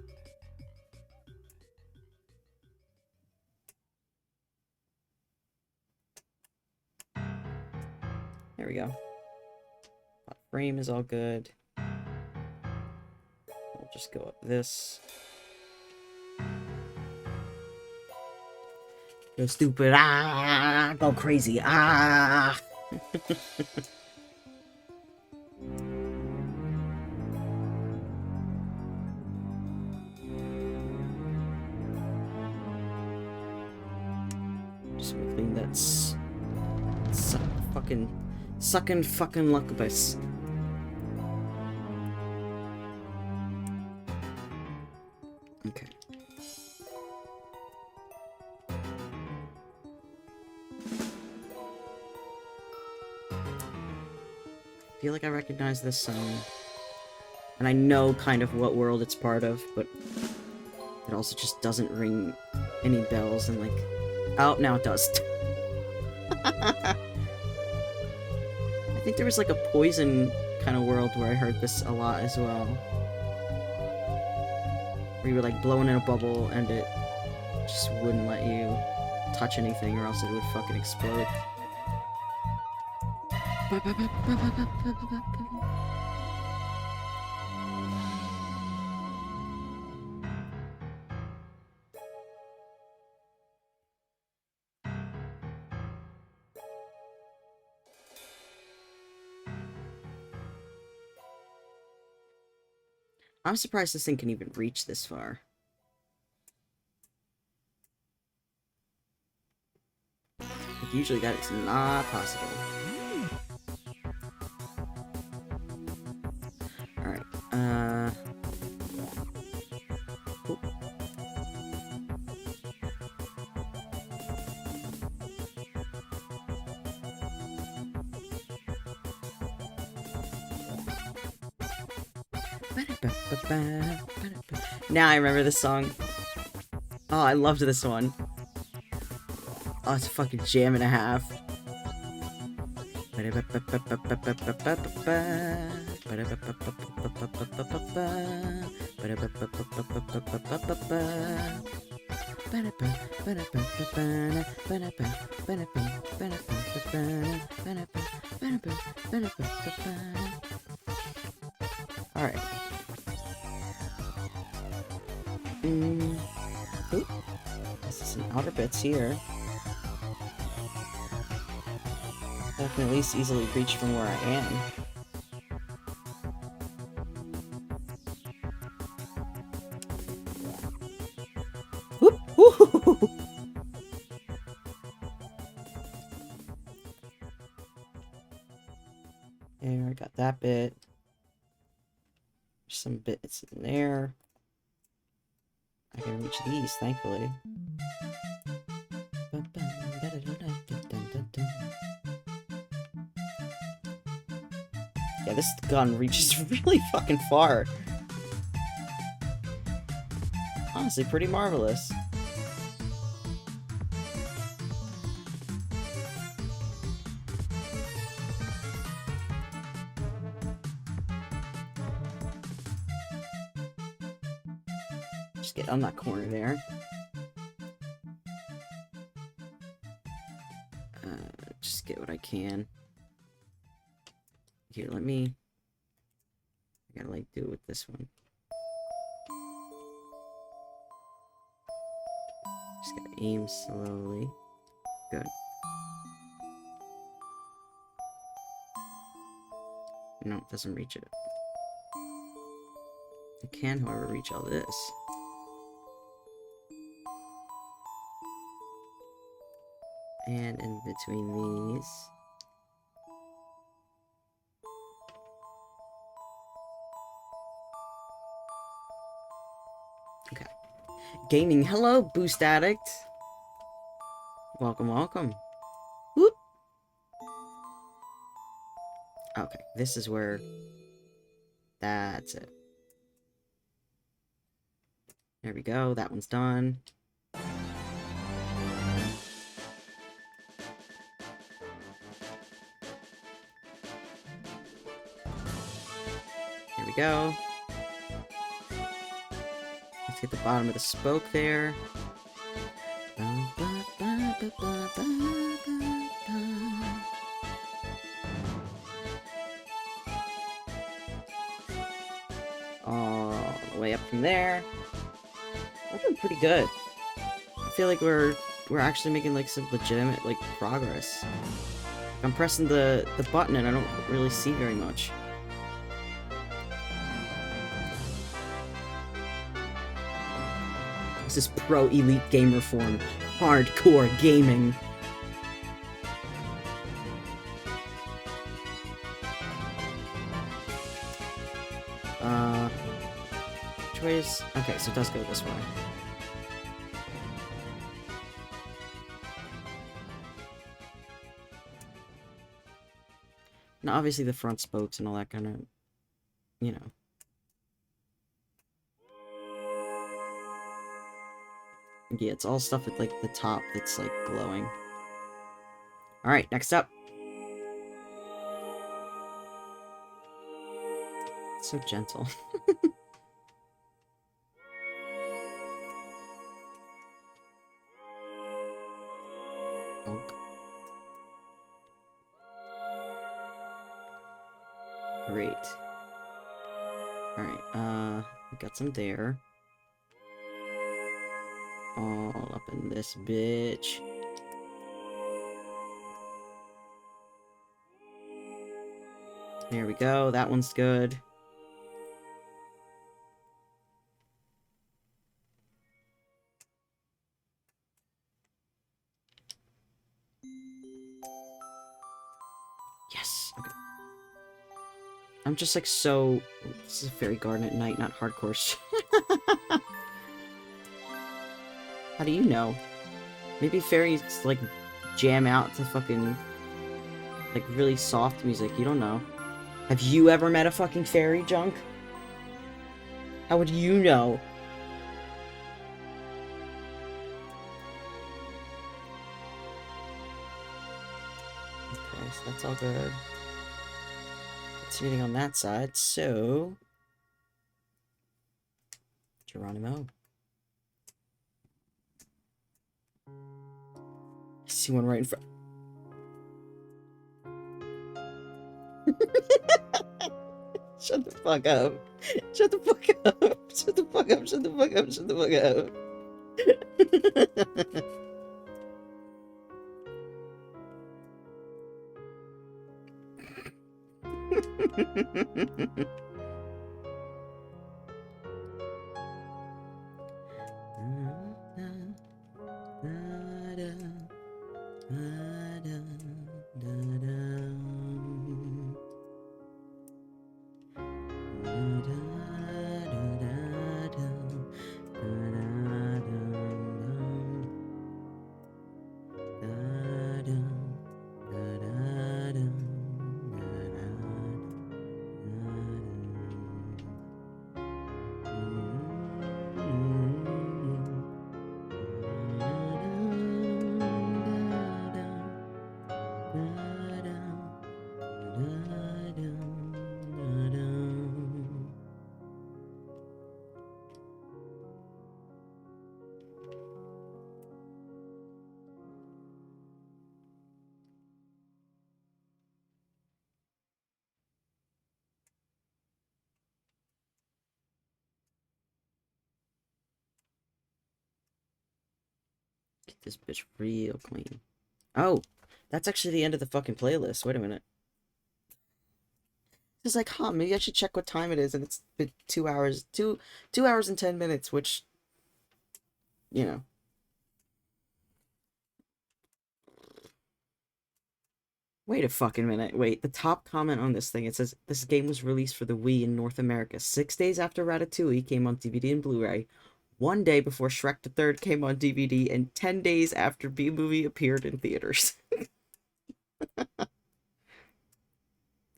There we go. Frame is all good. We'll just go up this. Go stupid, ah! Go crazy, ah! Just gonna clean that sucking fucking luckabus. Okay. I feel like I recognize this song. And I know kind of what world it's part of, but it also just doesn't ring any bells and like... Oh, now it does. I think there was like a Poison kind of world where I heard this a lot as well. Where you were like blowing in a bubble and it just wouldn't let you touch anything or else it would fucking explode. I'm surprised this thing can even reach this far. Like, usually that is not possible. Alright, Cool. Now I remember this song. Oh, I loved this one. Oh, it's a fucking jam and a half. Alright. Oop. This is some outer bits here. I can at least easily reach from where I am. Whoop! Woo-hoo-hoo-hoo. There, I got that bit. There's some bits in there. I can reach these, thankfully. Yeah, this gun reaches really fucking far. Honestly, pretty marvelous. Just get on that corner there. Just get what I can. Here, let me... I gotta, like, do it with this one. Just gotta aim slowly. Good. No, it doesn't reach it. I can, however, reach all this. And in between these... Okay. Gaming, hello, Boost Addict! Welcome, welcome. Whoop! Okay, this is where... That's it. There we go, that one's done. There we go. Let's get the bottom of the spoke there. All the way up from there. We're doing pretty good. I feel like we're actually making like some legitimate like progress. I'm pressing the button and I don't really see very much. This is pro elite gamer form, hardcore gaming. Which way is... Okay, so it does go this way. Now, obviously the front spokes and all that kind of, you know. Yeah, it's all stuff at, like, the top that's, like, glowing. Alright, next up. It's so gentle. Oak. Great. Alright, we got some there. All up in this bitch. There we go, that one's good. Yes, okay. I'm just like so... This is a fairy garden at night, not hardcore shit. How do you know? Maybe fairies, like, jam out to fucking, like, really soft music. You don't know. Have you ever met a fucking fairy, Junk? How would you know? Okay, so that's all good. It's meeting on that side, so... Geronimo. I see one right in front. Shut the fuck up. Shut the fuck up. Shut the fuck up. Shut the fuck up. Shut the fuck up. Get this bitch real clean. Oh, that's actually the end of the fucking playlist. Wait a minute. It's like, huh, maybe I should check what time it is, and it's been 2 hours, 2 hours and 10 minutes, which, you know. Wait a fucking minute. Wait, the top comment on this thing, it says, this game was released for the Wii in North America 6 days after Ratatouille came on DVD and Blu-ray, 1 day before Shrek the Third came on DVD, and 10 days after B-Movie appeared in theaters.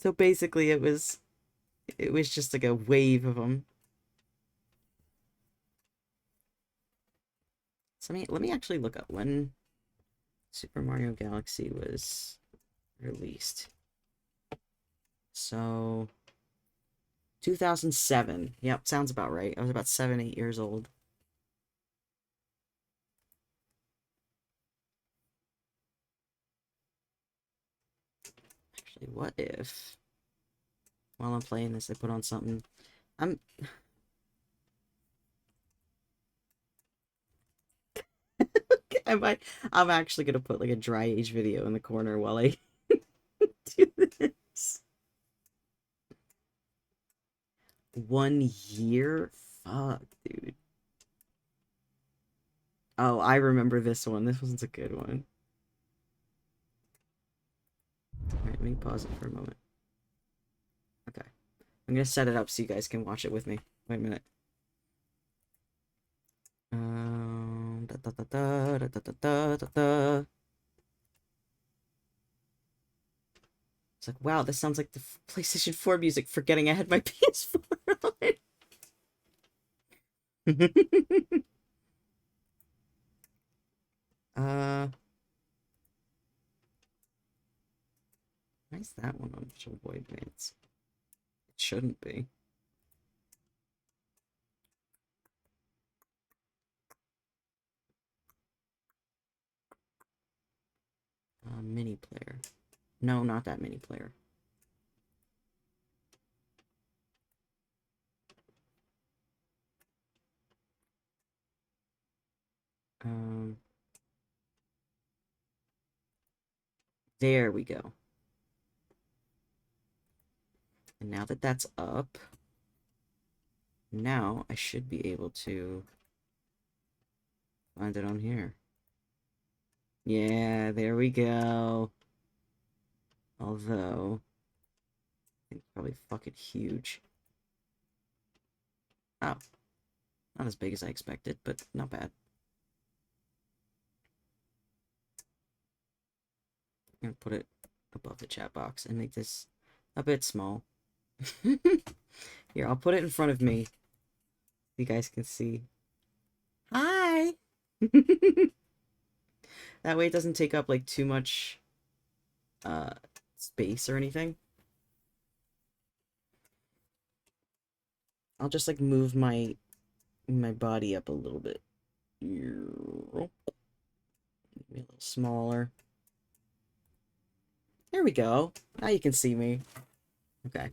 So basically it was just like a wave of them. So let me actually look up when Super Mario Galaxy was released. So 2007. Yep, sounds about right. I was about 7, 8 years old. Actually, what if while I'm playing this I put on something? I'm actually gonna put like a dry age video in the corner while I do this. 1 year? Fuck, dude. Oh, I remember this one. This one's a good one. Alright, let me pause it for a moment. Okay. I'm gonna set it up so you guys can watch it with me. Wait a minute. Da, da, da, da, da, da, da, da, da. It's like, wow, this sounds like the PlayStation 4 music for getting ahead my PS4 on it. Why is that one on Visual Boy Advance? It shouldn't be. Mini player. No, not that mini player. There we go. And now that that's up, now I should be able to find it on here. Yeah, there we go. Although, it's probably fucking huge. Oh, not as big as I expected, but not bad. I'm gonna put it above the chat box and make this a bit small. Here, I'll put it in front of me so you guys can see. Hi! That way it doesn't take up like too much space or anything. I'll just like move my body up a little bit. Maybe a little smaller. There we go. Now you can see me. Okay.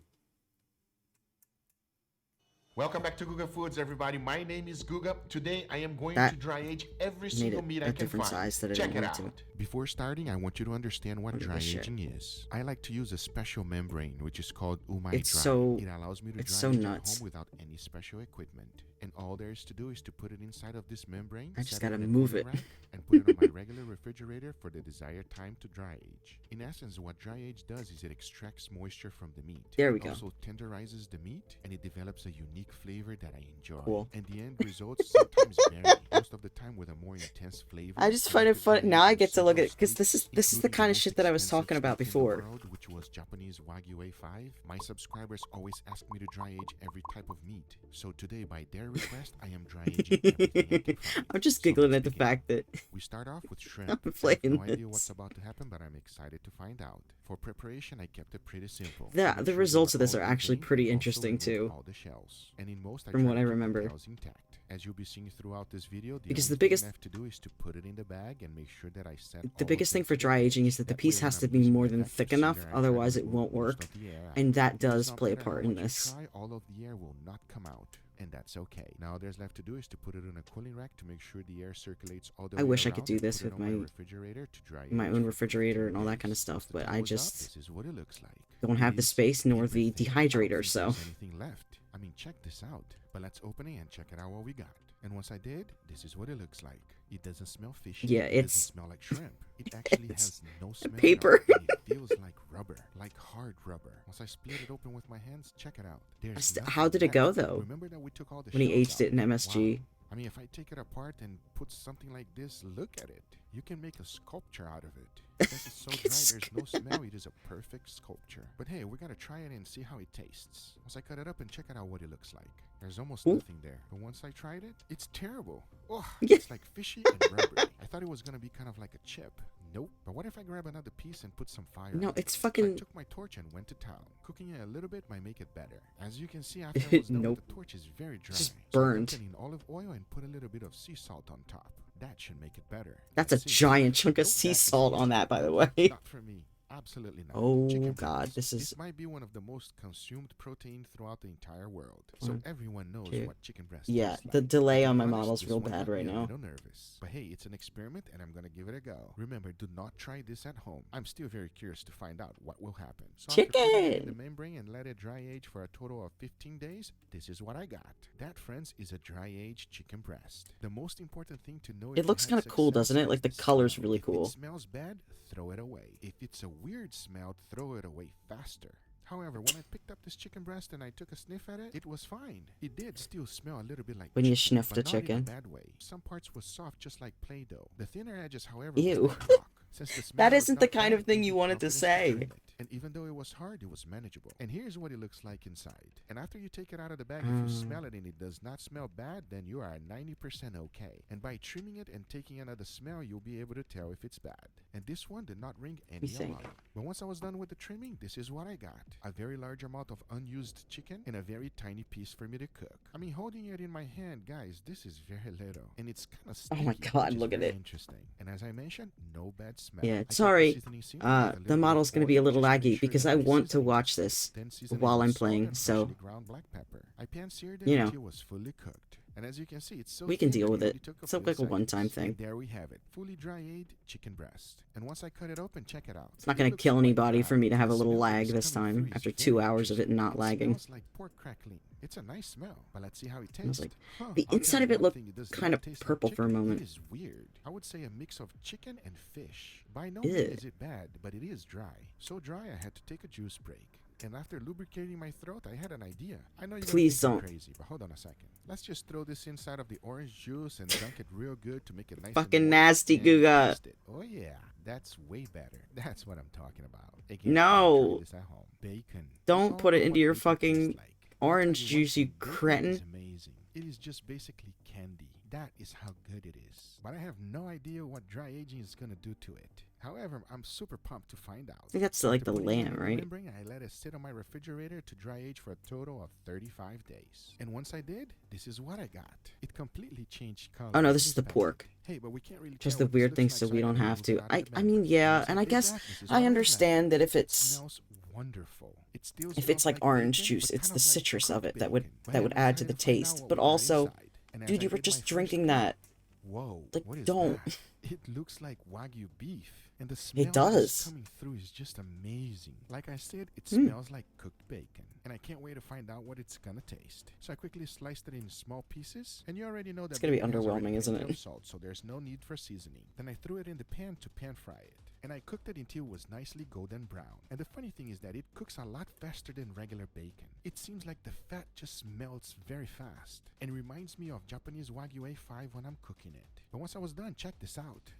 Welcome back to Guga Foods, everybody. My name is Guga. Today I am going That to dry age every made single it meat a I can different find. size that I Check didn't it want out. to. Before starting, I want you to understand what Look at dry this shit. aging is. I like to use a special membrane, which is called Umai It's Dry. so- It allows me to it's dry so age at nuts. home without any special equipment. And all there is to do is to put it inside of this membrane, I just set it gotta in a move cooling it. rack, and put it on my regular refrigerator for the desired time to dry age. In essence, what dry age does is it extracts moisture from the meat. There we It go. also tenderizes the meat, and it develops a unique flavor that I enjoy. Cool. And the end results sometimes vary, most of the time with a more intense flavor. I just find it fun. Now I get to look at it because this is the kind of shit that I was talking about before. Which was Japanese Wagyu A5. My subscribers always ask me to dry age every type of meat. So today, by their request, I am dry aging everything I can find. I'm just So giggling let's at the begin. fact that We start off with shrimp. I'm I have playing no idea this. what's about to happen, but I'm excited to find out. For preparation, I kept it pretty simple. The- I made the sure they results were of this all are actually clean pretty and also interesting, removed too. all the shells. And in most, I From tried what to I keep the remember. tails intact. As you'll be seeing throughout this video, the Because only the biggest- thing left to do is to put it in the bag and make sure that I set all the of biggest them thing for to the dry aging edge. is that the That piece way, when has to I'm be using more the than vacuum thick sealer, enough, I try to otherwise it remove won't most work. of the air out. And that If it's does not play a matter how part in much you this. try, all of the air will not come out. And that's okay. Now all there's left to do is to put it in a cooling rack to make sure the air circulates all the I way wish I could around do and this put it with on my refrigerator to dry my age own for refrigerator 15 and all that kind of days. stuff, Once the but time I was up, just this is what it looks like. don't have the It is space nor the everything. I don't dehydrator, think so there's anything left. I mean, check this out. But let's open it and check it out what we got. And once I did, this is what it looks like. It doesn't smell fishy. Yeah, It it's- doesn't smell like shrimp. It actually it's has no smell paper. at all, and it feels like rubber, like hard rubber. Once I split it open with my hands, check it out. There's How nothing did it go left. though? Remember that we took all the When he shells aged it in out? MSG. Wow. I mean, if I take it apart and put something like this, look at it. You can make a sculpture out of it. Because it's so dry, there's no smell. It is a perfect sculpture. But hey, we're gonna try it and see how it tastes. Once I cut it up and check it out what it looks like. There's almost Ooh. nothing there. But once I tried it, it's terrible. Oh, Yeah. it's like fishy and rubbery. I thought it was gonna be kind of like a chip. Nope. But what if I grab another piece and put some fire No, on it? it's So I fucking took my torch and went to town. Cooking it a little bit might make it better. As you can see, after I was done Nope. with the torch is very dry. Just So I burned. dipped it in olive oil and put a little bit of sea salt on top. That should make it better. That's a Let's see. giant chunk of Nope, sea that is salt sea on that, salt. by the Nope, way. Not for me. Absolutely not. Oh Chicken god, breast. this is This might be one of the most consumed protein throughout the entire world. So One, everyone knows two. what chicken breast Yeah, tastes the like. delay To on be my honest, model's this real one bad got right me a now. little nervous. But hey, it's an experiment and I'm gonna give it a go. Remember, do not try this at home. I'm still very curious to find out what will happen. So after putting it in Chicken! the membrane and let it dry age for a total of 15 days, this is what I got. That, friends, is a dry aged chicken breast. The most important thing to know It if you looks had kinda cool, success doesn't it? is Like, the smell. color's really If cool. it smells bad, throw it away. If it's a weird smell, throw it away faster. However, when I picked up this chicken breast and I took a sniff at it, it was fine. It did still smell a little bit like When you chicken, sniffed but a not in chicken. a bad way. Some parts were soft, just like Play-Doh. The thinner edges, however, Ew. was like rock. Since the smell That was isn't the not kind bad, of thing it you gave wanted to confidence say. trying it. And even though it was hard, it was manageable. And here's what it looks like inside. And after you take it out of the bag, if you smell it and it does not smell bad, then you are 90% okay. And by trimming it and taking another smell, you'll be able to tell if it's bad. And this one did not ring any see. alarm. But once I was done with the trimming, this is what I got. A very large amount of unused chicken and a very tiny piece for me to cook. I mean, holding it in my hand, guys, this is very little. And it's kind of Oh sticky, my God, which is look at very it. interesting. And as I mentioned, no bad smell. Yeah, I kept the sorry. seasoning simple with a little The bit of model's gonna be a oil little just to make laggy sure because that I my want to seasoning watch gets this Then season it while with I'm salt playing, and so freshly ground black pepper. I pan-seared it you know. until it was fully cooked. And as you can see, it's so We can thin deal that with it it. only took It's few like a seconds. one-time thing. And there we have it, fully dry-aged chicken breast. And once I cut it open, check it out. It's not It gonna looks kill quite anybody dry, for me to and have the a little smell that lag is this coming time through is after very 2 hours of it interesting. not lagging. Smells like pork crackling. It's a nice smell, but let's see how it I was tastes. like, Huh, the I'll inside tell of you it one looked thing, it does kind not of taste like purple for a chicken. moment. It is weird. I would say a mix of chicken and fish. By no Ew. means is it bad, but it is dry. So dry I had to take a juice break. And after lubricating my throat, I had an idea. I know you're Please gonna think don't. I'm crazy, but hold on a second. Let's just throw this inside of the orange juice and dunk it real good to make it nice Fucking and moist, nasty, and Guga. taste it. Oh yeah, that's way better. That's what I'm talking about. Again, No. try this at home. Bacon. Don't We put all it know into what your bacon tastes fucking like. But I'll tell orange you one juice, you thing, bacon cretin. is amazing. It is just basically candy. That is how good it is. But I have no idea what dry aging is gonna do to it. However, I'm super pumped to find out. I think that's like After the putting it lamb, in the right? membrane, I let it sit on my refrigerator to dry age for a total of 35 days. And once I did, this is what I got. It completely changed color. Oh no, It this is the better. pork. Hey, but we can't really Just tell the what this weird looks things like, so we I don't gotta have remove to. it out of the I mean, membrane. yeah, Once and I I did guess that, this is I what was understand that if It it's smells wonderful. It still if smells it's like orange bacon, juice, but it's kind the of like citrus of cooked it that would bacon. Well, add to I'm the excited to find taste. out But what we got also, inside. And as dude, I you were did my just first drinking cut, that. whoa, Like, what is don't. that? It looks like Wagyu beef. And the smell It that is does. coming through is just amazing. Like I said, it Mm. smells like cooked bacon. And I can't wait to find out what it's gonna taste. So I quickly sliced it in small pieces. And you already know that It's gonna be bacon has already underwhelming, isn't plenty it? of salt, so there's no need for seasoning. Then I threw it in the pan to pan fry it. And I cooked it until it was nicely golden brown. And the funny thing is that it cooks a lot faster than regular bacon. It seems like the fat just melts very fast. And reminds me of Japanese Wagyu A5 when I'm cooking it. But once I was done, check this out.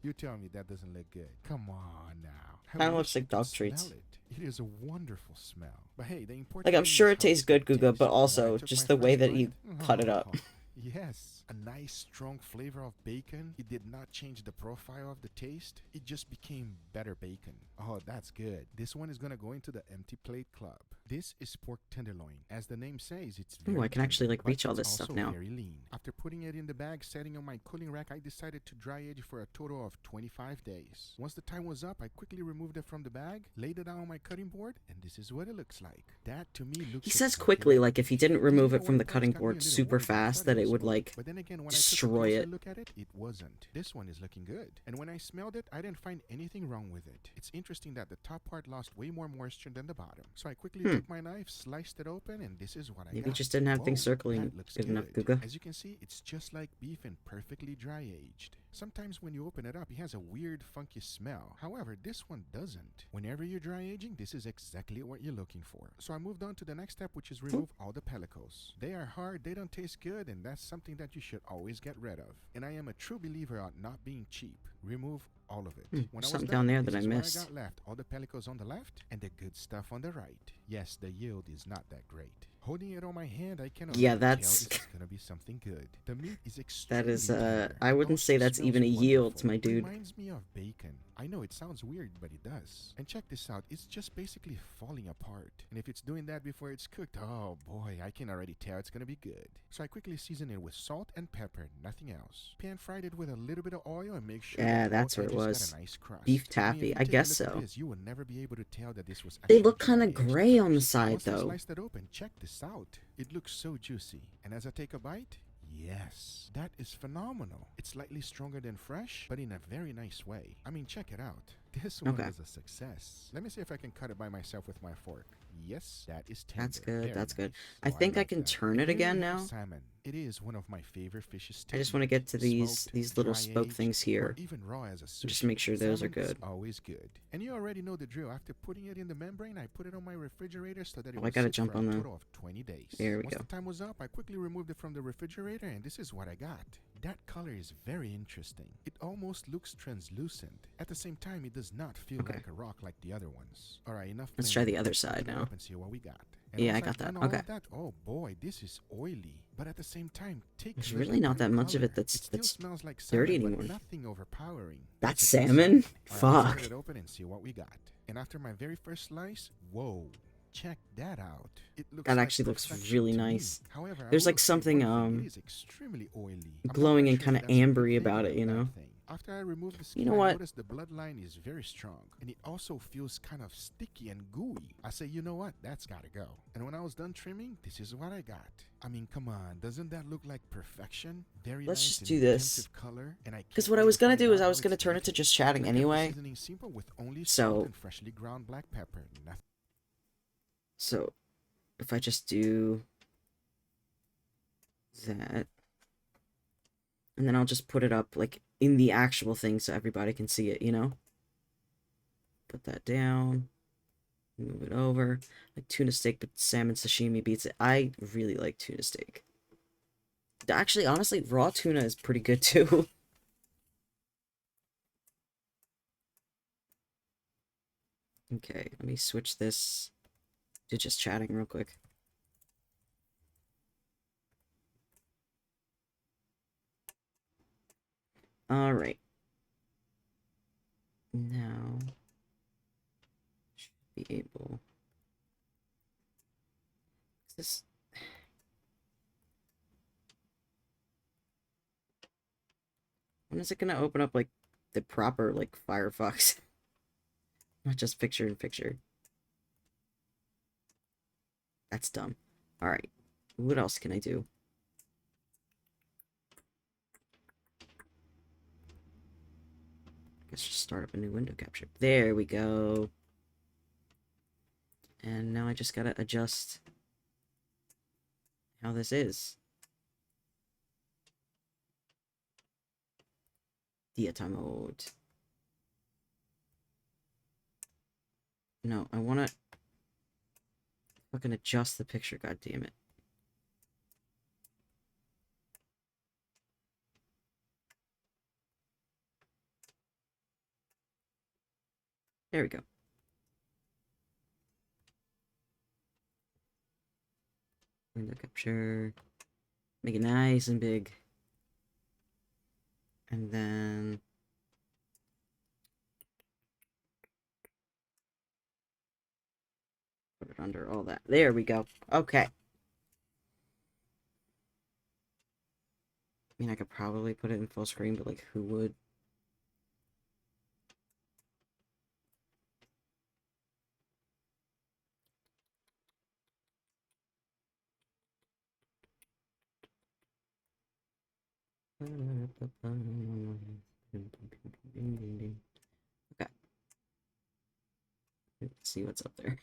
You tell me that doesn't look good. Come on now. I Kinda wish looks you like could dog smell treats. It. It is a wonderful smell. But hey, the important Like, I'm thing sure is it how tastes it's gonna good, Guga, taste. but When I also took just my the way first that you bite, cut it up. Yes, a nice strong flavor of bacon. It did not change the profile of the taste. It just became better bacon. Oh, that's good. This one is gonna go into the empty plate club. This is pork tenderloin. As the name says, it's very Ooh, I can actually, tender, like, but reach all it's this stuff also now. very lean. After putting it in the bag, setting on my cooling rack, I decided to dry age for a total of 25 days. Once the time was up, I quickly removed it from the bag, laid it out on my cutting board, and this is what it looks like. That to me looks He says exactly quickly, like like if he beef. didn't These remove it little from the white parts cutting got me a board little super worried. I fast thought that it was would small. like But then again, when I destroy took a it. closer look at it, it wasn't. This one is looking good. And when I smelled it, I didn't find anything wrong with it. It's interesting that the top part lost way more moisture than the bottom. So I quickly took my knife, sliced it open, and this is what I Maybe got. just didn't have things Whoa, circling that looks good enough, good. Guga. As you can see, it's just like beef and perfectly dry aged. Sometimes when you open it up, it has a weird funky smell. However, this one doesn't. Whenever you're dry aging, this is exactly what you're looking for. So I moved on to the next step, which is remove all the pellicles. They are hard, they don't taste good, and that's something that you should always get rid of. And I am a true believer on not being cheap. Remove all of it. When I was something done, down there this that I is what missed. I got left. All the pellicles on the left and the good stuff on the right. Yes, the yield is not that great. Holding it on my hand, I can Yeah, already that's- tell this is gonna be something good. The meat is extremely That is, tender. I It wouldn't also say that's smells even a yield, wonderful. my dude. Reminds me of bacon. I know it sounds weird, but it does. And check this out, it's just basically falling apart. And if it's doing that before it's cooked, oh boy, I can already tell it's gonna be good. So I quickly season it with salt and pepper, nothing else. Pan fried it with a little bit of oil and make sure Yeah, that that's both what it edges was. got a nice crust. Beef I mean, if taffy, you I take a guess look at so. this, you will never be able to tell that this was They actually look kind of dry aged gray on the first. side, Once I though. sliced it open, check this out. It looks so juicy. And as I take a bite, yes, that is phenomenal. It's slightly stronger than fresh, but in a very nice way. I mean, check it out. This one Okay. was a success. Let me see if I can cut it by myself with my fork. Yes, that is tender. That's good, Very that's good. nice. I So think I like can that. turn And it here we again have now. Salmon. It is one of my favorite fishes I to just want to eat. get to these Smoked, little spoke dry-aged, things or here. even raw as a sushi. Just make sure those are Salmon is good. always good. And you already know the drill. After putting it in the membrane, I put it on my refrigerator so that it Oh, I will gotta sit jump for on a that. total of 20 days. There we Once go. the time was up, I quickly removed it from the refrigerator, and this is what I got. That color is very interesting. It almost looks translucent. At the same time, it does not feel Okay. like a rock like the other ones. All right, enough. Let's try the playing. other Let's side open it now. up and see what we got. And Yeah, once I got I've that. done all Okay. of that, oh boy, this is oily. But at the same time, take There's a look really at not that much of color. it that's Still smells like dirty salmon, anymore. but nothing overpowering. That's It's a good salmon? sign. All right, let's Fuck. cut it open and see what we got. And after my very first slice, whoa, check that out. It looks That like actually looks perfection really to me. nice. However, There's I like will say something one thing, it is extremely oily. I'm not glowing quite and sure kind if of that's a good ambery thing about or it, a you bad know? thing. After I remove the You skin, know I what? noticed the bloodline is very strong, and it also feels kind of sticky and gooey. I say, you know what? That's gotta go. And when I was done trimming, this is what I got. I mean, come on, doesn't that look like perfection? Very Let's nice just and do this. intensive color, and I Because can't what I wait was to gonna find do is out I how was gonna it's turn it to making. just chatting I kept the anyway. seasoning simple with only So- salt and freshly ground black pepper. Nothing. So, if I just do that, and then I'll just put it up, like, in the actual thing so everybody can see it, you know? Put that down. Move it over. Like tuna steak, but salmon sashimi beats it. I really like tuna steak. Actually, honestly, raw tuna is pretty good too. Okay, let me switch this to just chatting real quick. Alright. Now, should be able... Is this... When is it gonna open up, like, the proper, like, Firefox? Not just picture-in-picture. That's dumb. Alright. What else can I do? Let's just start up a new window capture. There we go. And now I just gotta adjust how this is. Theater mode. No, I wanna fucking adjust the picture, god damn it. There we go. Window capture. Make it nice and big. And then... put it under all that. There we go. Okay. I mean, I could probably put it in full screen, but, like, who would? Okay. Let's see what's up there.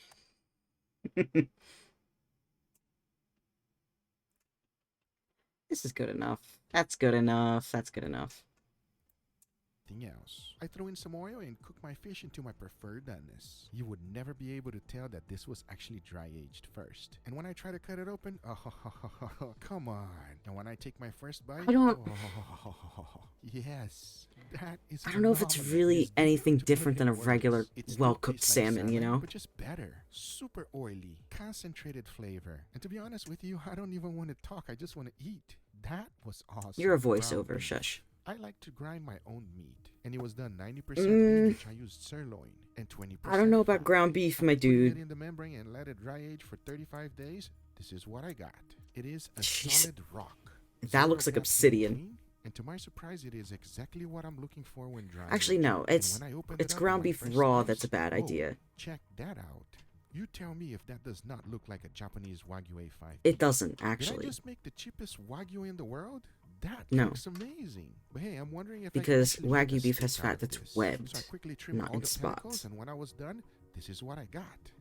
This is good enough. That's good enough. That's good enough. Else. I threw in some oil and cooked my fish into my preferred doneness. You would never be able to tell that this was actually dry aged first. And when I try to cut it open, oh, come on. And when I take my first bite, I don't- yes, that is. I don't know if it's phenomenal. really It is anything difficult to put different it than a in words. regular It still well-cooked tastes like salmon, you know? but just better. Super oily, concentrated flavor. And to be honest with you, I don't even want to talk. I just want to eat. That was awesome. You're a Ground voiceover, beef. shush. I like to grind my own meat, and it was done 90% Mm. beef, which I used sirloin, and 20%. I don't know about fat. ground beef, After my putting dude. it in the membrane and let it dry age for 35 days. This is what I got. It is a Jeez. solid rock. That Zero looks like gaps in obsidian. between, and to my surprise, it is exactly what I'm looking for when drying. Actually, no. It's ground beef raw that's a bad idea. Check that out. You tell me if that does not look like a Japanese Wagyu A5. It doesn't, Did I actually. just make the cheapest Wagyu in the world? That No. looks amazing. But hey, I'm wondering if Because I can actually make Wagyu a beef has steak fat out of that's this. webbed, So I quickly trimmed not all in the spots. tentacles, and when I was done, this is what I got.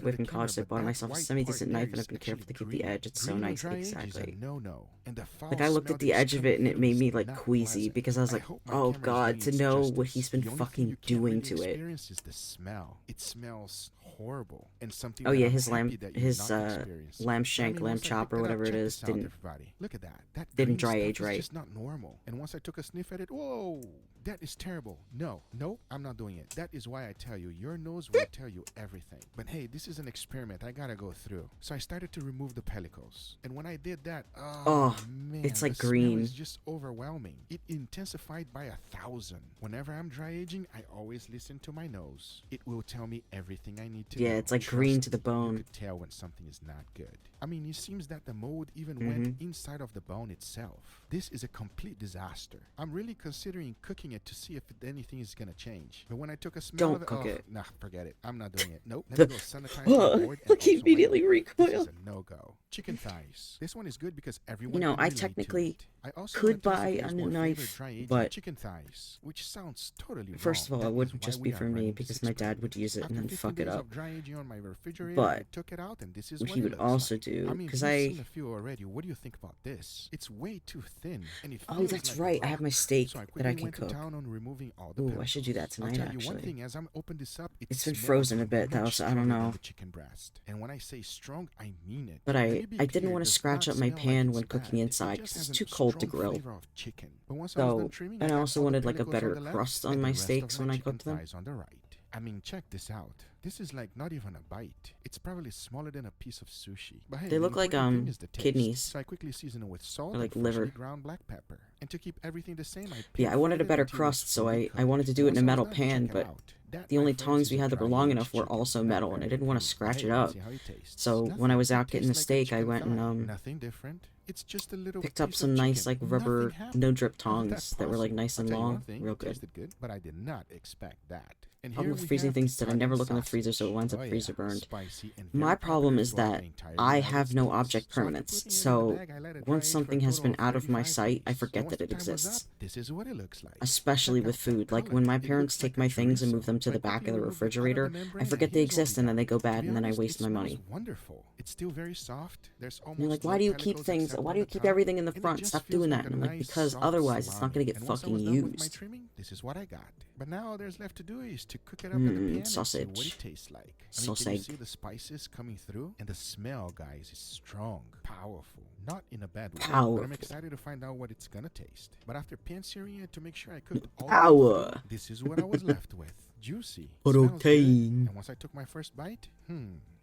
away from college, so I bought myself a semi-decent knife, and I've been careful to keep the edge. It's so nice. Exactly. No. And the foul Like, I looked smell at that the is edge of coming it and it through made is me, like, not queasy pleasant. because I was I like, hope my oh camera is god, doing to its know what justice. he's been The only thing fucking you can't doing really to it. experience is the smell. It smells horrible, and something Oh that yeah, I'm his happy that you've not experienced. lamb But I shank, mean, lamb once I chop, picked or it up, whatever it check is, this out, everybody. Look at that. That didn't green dry stuff age is right. just not normal. And once I took a sniff at it, whoa, that is terrible. No, I'm not doing it. That is why I tell you, your nose will tell you everything. But hey, this is an experiment I gotta go through. So I started to remove the pellicles. And when I did that, Oh, man, it's like the smell green. is just overwhelming. It intensified by 1,000. Whenever I'm dry aging, I always listen to my nose. It will tell me everything I need to know. Yeah, it's like Trust green to me, the bone. You could tell when something is not good. I mean, it seems that the mold even Mm-hmm. went inside of the bone itself. This is a complete disaster. I'm really considering cooking it to see if anything is gonna change. But when I took a smell Don't of it, cook it. nah, forget it. I'm not doing it. Nope. Let me go sanitize my board and Look, he also my immediately knife. This is recoiled. a no-go. Chicken thighs. This one is good because everyone You know, can I relate to technically it. I also could went to buy videos a new or favorite knife, dry aging but chicken thighs, which sounds totally first wrong. of all, it That is wouldn't why just we be are for me running this because my dad would experiment. use it and After then 15 fuck it days up. of dry aging on my refrigerator, But I took it out and this is what what he it would looks also like. do, I mean, because you've I... seen a few already. What do you think about this? It's way too thin and it Oh, feels that's like right. a I have rock. my steak So I that quickly I can went to cook. town on removing all the Ooh, I should do that pellicles. I'll tonight, tell you one actually. thing, as I'm open this up, it It's been smells frozen a bit, though, much so I don't stronger know. than the chicken breast. And when I say strong, I mean it. But Let I me be didn't clear, want it to does scratch not up my smell like pan it's when cooking bad. It inside just because has it's a too cold to strong grill. flavor of chicken. But once I was done So, trimming, and I got also all the wanted like a pellicles better on the left crust on and my the rest steaks of when my I chicken cooked them. thighs on the right. I mean, check this out. This is like not even a bite. It's probably smaller than a piece of sushi. But hey, They the look like important thing is the taste. kidneys So I quickly season it with salt or like and freshly liver. ground black pepper. And to keep everything the same, I Yeah, I wanted a pan-fried it better until it was crust, so fully I cooked. wanted to do it in Once a I was metal done, pan, check it but out. That, the my only friends, tongs is we a had that were long dry-aged enough were chicken. also Not metal, and I rare. didn't want to But scratch hey, it let's up. see how it tastes. So when I Nothing. was It out getting the tastes like a steak, I chicken went and thigh. Nothing different. It's just a little picked up piece some of nice chicken. like rubber Nothing happened. no drip How is that tongs that were like possible? nice I'll and tell you one long, thing, real it good. tasted good, but I did not expect that. And Problem here with we freezing have things is that I never Italian look in the freezer, so it winds up sausage. freezer Oh yeah, burned. spicy and very My problem popular is throughout that the entire I United have no States. object So after permanence, putting it in the so bag, I let it dry once age for a something has total been of out of my 35 sight, I days. forget And once that the it time was up, exists. this is what it looks like. Especially Check with out that food. Like pellet. when my It parents looks like take a my things and move chorizo. them to So I the back quickly of the removed the part of the refrigerator, I membrane, and forget they here's what we exist and then got. they go To bad be and then I honest, waste it my smells money. wonderful. It's still very soft. There's And you're like, almost why no do you keep pellicles things, except why on do you the keep top, everything in the and it front? just Stop feels doing like that. a And I'm like, nice because soft otherwise it's not gonna salami. get And once I fucking was done with my used. trimming, this is what I got. But now all there's left to do is to cook it up in the pan and see what Sausage. it tastes like. I mean, can you Sausage. see the spices coming through? And the smell, guys, is strong, powerful. Not in a bad way. But Powerful. I'm excited to find out what it's gonna taste. But after pan searing it to make sure I cooked all the way Power. through, this is what I was left with. Juicy. Protein. Smells good. And once I took my first bite,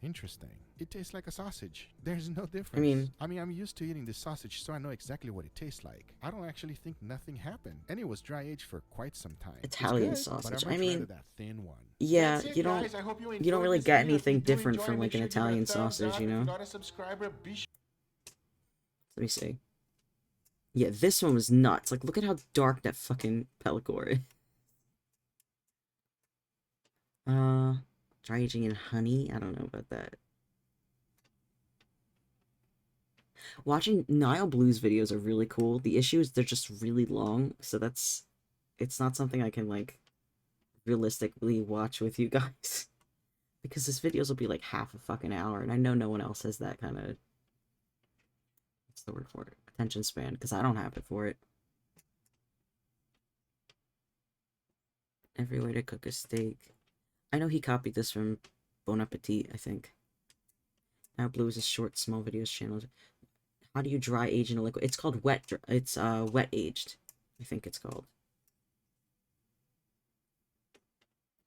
interesting. It tastes like a sausage. There's no difference. I mean, I'm used to eating this sausage, so I know exactly what it tases like. I don't actually think nothing happened. And it was dry aged for quite some time. Italian It's good, sausage. But I I mean, much rather that thin one. yeah, That's it, you don't guys. I hope you don't enjoyed really this get video. If anything you do different enjoy, from make like an sure you give it a Italian thumbs sausage, up. you If know? you're not a subscriber, be sure. Let me see. Yeah, this one was nuts. Like, look at how dark that fucking pellicle is. Dry aging in honey? I don't know about that. Watching Nile Blues videos are really cool. The issue is they're just really long, so it's not something I can, like, realistically watch with you guys. Because his videos will be, like, half a fucking hour, and I know no one else has that kind of... What's the word for it? Attention span, because I don't have it for it. Every way to cook a steak. I know he copied this from Bon Appetit, I think. Now Blue is a short, small videos channel. How do you dry age in a liquid? It's called wet aged. I think it's called.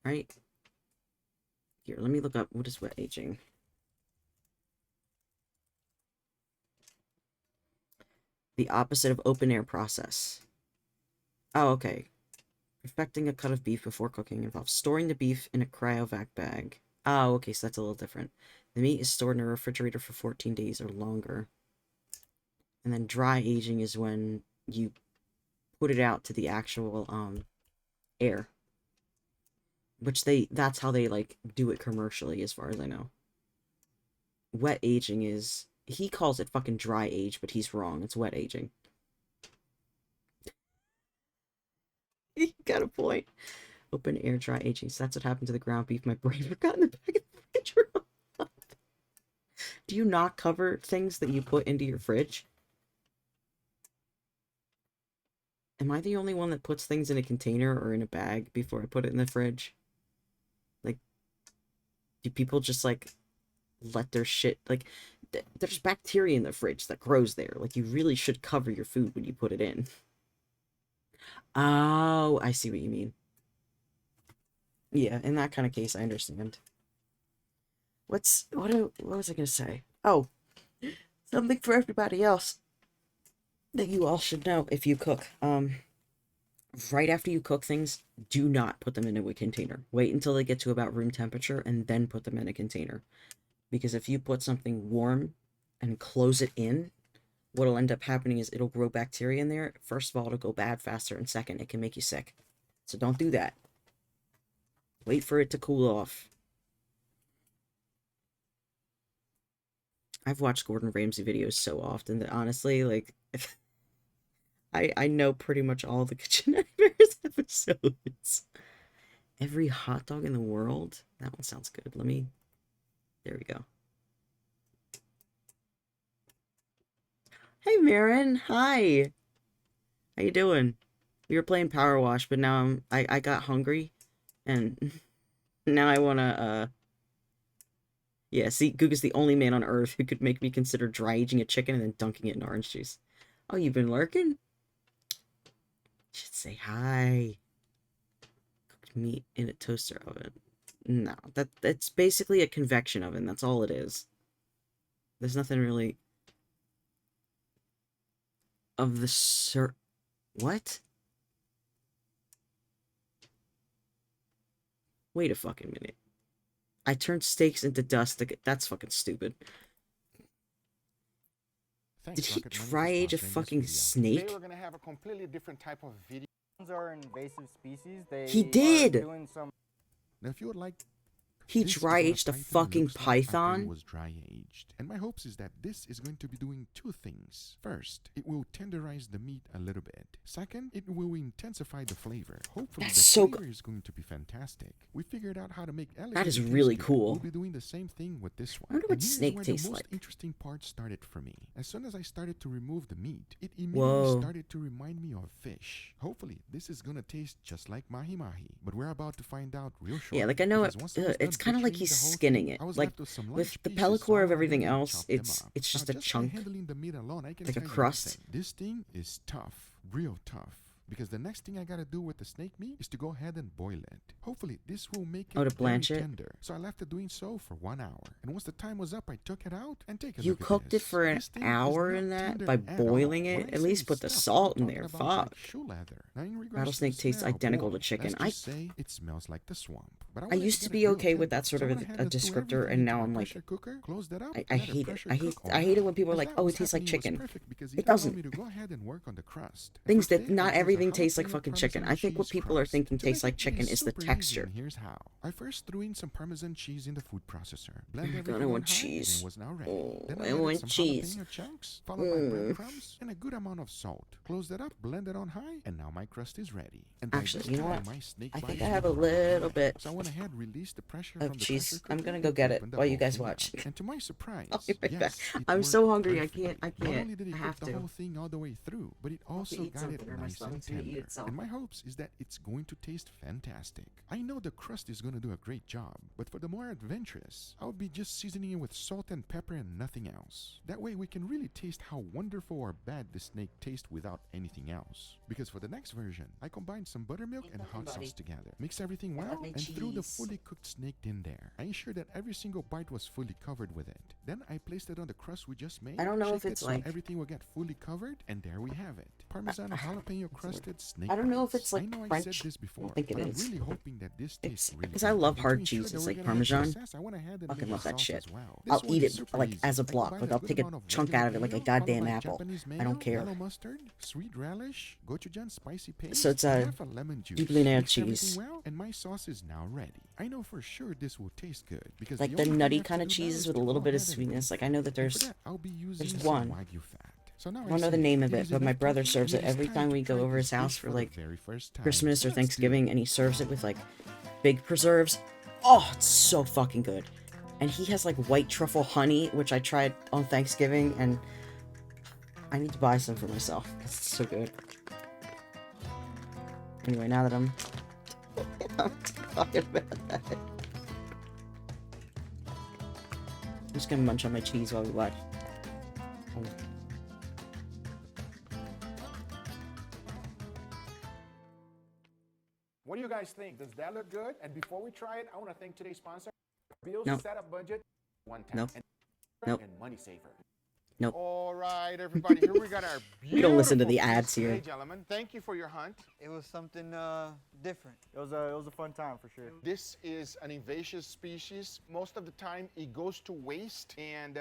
Right? Here, let me look up what is wet aging. The opposite of open air process. Oh, okay. Perfecting a cut of beef before cooking involves storing the beef in a cryovac bag. Oh, okay, so that's a little different. The meat is stored in a refrigerator for 14 days or longer. And then dry aging is when you put it out to the actual, air. Which that's how they, like, do it commercially, as far as I know. Wet aging is... He calls it fucking dry age, but he's wrong. It's wet aging. You got a point. Open air dry aging. So that's what happened to the ground beef. My brain forgot in the back of the fridge. Do you not cover things that you put into your fridge? Am I the only one that puts things in a container or in a bag before I put it in the fridge? Like, do people just, like, let their shit, like, there's bacteria in the fridge that grows there. Like, you really should cover your food when you put it in. Oh, I see what you mean. Yeah, in that kind of case, I understand. What was I gonna say? Oh, something for everybody else that you all should know if you cook. Right after you cook things, do not put them into a container. Wait until they get to about room temperature and then put them in a container. Because if you put something warm and close it in, what'll end up happening is it'll grow bacteria in there. First of all, it'll go bad faster, and second, it can make you sick. So don't do that. Wait for it to cool off. I've watched Gordon Ramsay videos so often that honestly, like, I know pretty much all the Kitchen Nightmares episodes. Every hot dog in the world? That one sounds good. There we go. Hey, Marin. Hi. How you doing? We were playing Powerwash, but now I got hungry, and now I wanna, yeah, see, Google's the only man on Earth who could make me consider dry aging a chicken and then dunking it in orange juice. Oh, you've been lurking? Should say hi. Cooked meat in a toaster oven. No, that's basically a convection oven. That's all it is. There's nothing really of the what? Wait a fucking minute. I turned steaks into dust. That's fucking stupid. Did he dry age a fucking snake? Today we're gonna have a completely different type of video. Are invasive species. He did! Now, if you would like, He dry aged a fucking python? Was dry aged, and my hopes is that this is going to be doing two things. First, it will tenderize the meat a little bit. Second, it will intensify the flavor. Hopefully, That's the so flavor is going to be fantastic. We figured out how to make That is really cool. We'll be doing the same thing with this one. I wonder what snake tastes the most like. interesting part started for me. As soon as I started to remove the meat, it immediately started to remind me of fish. Hopefully, this is gonna taste just like mahi mahi, but we're about to find out real short. Yeah, like I know it's kind of like he's skinning it. Like with the pellicle of everything else, it's just a chunk, like a crust. This thing is tough, real tough. Because the next thing I gotta do with the snake meat is to go ahead and boil it. Hopefully, this will make it to blanch very it? tender. So I left it doing so for 1 hour. And once the time was up, I took it out and take a You look at cooked it this. for an This thing is hour not in that tender by at boiling all. it? When I At say least put the stuff, salt I'm in there. talking about like Fuck. shoe leather. Now, in regards to Rattlesnake the tastes smell, identical boy, to chicken. let's just say it smells like the swamp. But I wanted used get to it be real okay with tender. that sort So of I went a ahead and threw descriptor, everything and into now a I'm like, pressure cooker, closed it up, I let hate it. pressure I cook all hate it night. when people are As like, that oh, was it tastes like happening, was chicken. perfect because It allowed doesn't. me to go ahead and work on the crust. The Things first that thing not was a everything tastes like jalapeno fucking chicken. Parmesan I think what cheese people are crust. thinking To make tastes like it chicken taste is the super easy, texture. and here's how. I first threw in some Parmesan cheese in the food processor. Blend God, I everything on want high, and cheese. it was now ready. Oh, Then I added want some cheese. jalapeno chunks, followed by breadcrumbs and a good amount of salt. Closed it up, blend it on high, and now my crust is ready. And by Actually, this you know time, what? my snake I think bites I have a were running little high. bit So I went ahead, released the pressure of from the cheese. pressure I'm cooker, gonna go and get it opened the while you whole guys thing watch. up. And to my surprise, I'll be right back. yes, it I'm so worked hungry. perfectly. I Not can't. only did it I cook have the to. whole thing all the way through, but it also eat got it something or my nice and stomach's gonna eat tender. itself. And my hopes is that it's going to taste fantastic. I know the crust is going to do a great job, but for the more adventurous, I would be just seasoning it with salt and pepper and nothing else. That way we can really taste how wonderful or bad the snake tastes without anything else. Because for the next version, I combined some buttermilk and hot sauce together. Mix everything well and threw the fully cooked snake in there. I ensured that every single bite was fully covered with it. Then I placed it on the crust we just made. I don't know if shaked it's it like- so everything will get fully covered, and there we have it. Parmesan jalapeno crusted snake. I don't know if bites. it's like I know I French. said this before, I think it but is. I'm really hoping that this tastes really Because I good. love And to hard ensure cheeses that we're like gonna have Parmesan. success, I went ahead and Fucking made love the that sauce shit. as well. I'll This eat one is it super like easy. as a I block. combined Like a I'll good take a amount of chunk regular out of it like a mayo, goddamn followed by apple. Japanese I mayo, don't care. yellow mustard, sweet relish, gochujang spicy paste, So it's and a half a lemon juice. double layer Mixed everything cheese. well, and my sauce is now ready. I know for sure this will taste good because Like the the only thing nutty I have to kind of do now cheeses is with a to little go bit of ahead and sweetness. cook. Like I know that And for there's that, I'll be using there's some one. Wagyu fat. So now I don't know the say name of it it, is but my enough brother cooking, serves and it is every time time to we go try over his this house dish for the like very first time. Christmas or Let's do Thanksgiving, it. and he serves it with like big preserves. Oh, it's so fucking good. And he has like white truffle honey, which I tried on Thanksgiving, and I need to buy some for myself because it's so good. Anyway, now that I'm talking about that, I'm just gonna munch on my cheese while we watch. Oh. What do you guys think? Does that look good? And before we try it, I want to thank today's sponsor, Bill's Nope. Setup Budget, one tap. Nope. And, Nope. and Money Saver. Nope. All right, everybody, here we got our We don't listen to the beautiful ads piece. here. Hey, gentlemen, thank you for your hunt. It was something different. It was a fun time for sure. This is an invasive species. Most of the time, it goes to waste, and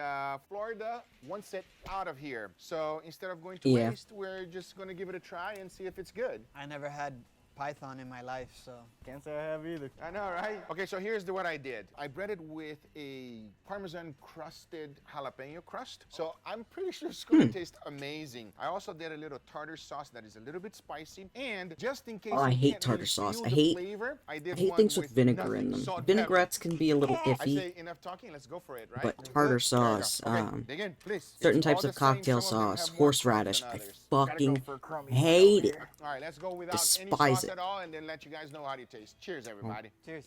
Florida wants it out of here. So instead of going to Yeah. waste, we're just going to give it a try and see if it's good. I never had python in my life, so can't say I have either. I know, right? Okay, so here's what I did. I breaded with a Parmesan crusted jalapeno crust. So I'm pretty sure it's gonna taste amazing. I also did a little tartar sauce that is a little bit spicy. And just in case Oh, I you hate can't tartar really sauce. feel I the hate- flavor, I did I hate one things with vinegar nothing, in them. salt, Vinaigrettes can be a little pepper. I iffy, say enough talking, let's go for it, right? but Good? tartar There you go. sauce, Okay, dig in, please. certain It's all types the of same. cocktail Some of them sauce, have more horseradish, crumbs I than others. fucking for crummy hate it. All right, let's go without any Despise sauce it. at all and then let you guys know how it tastes. Cheers, everybody. Cheers.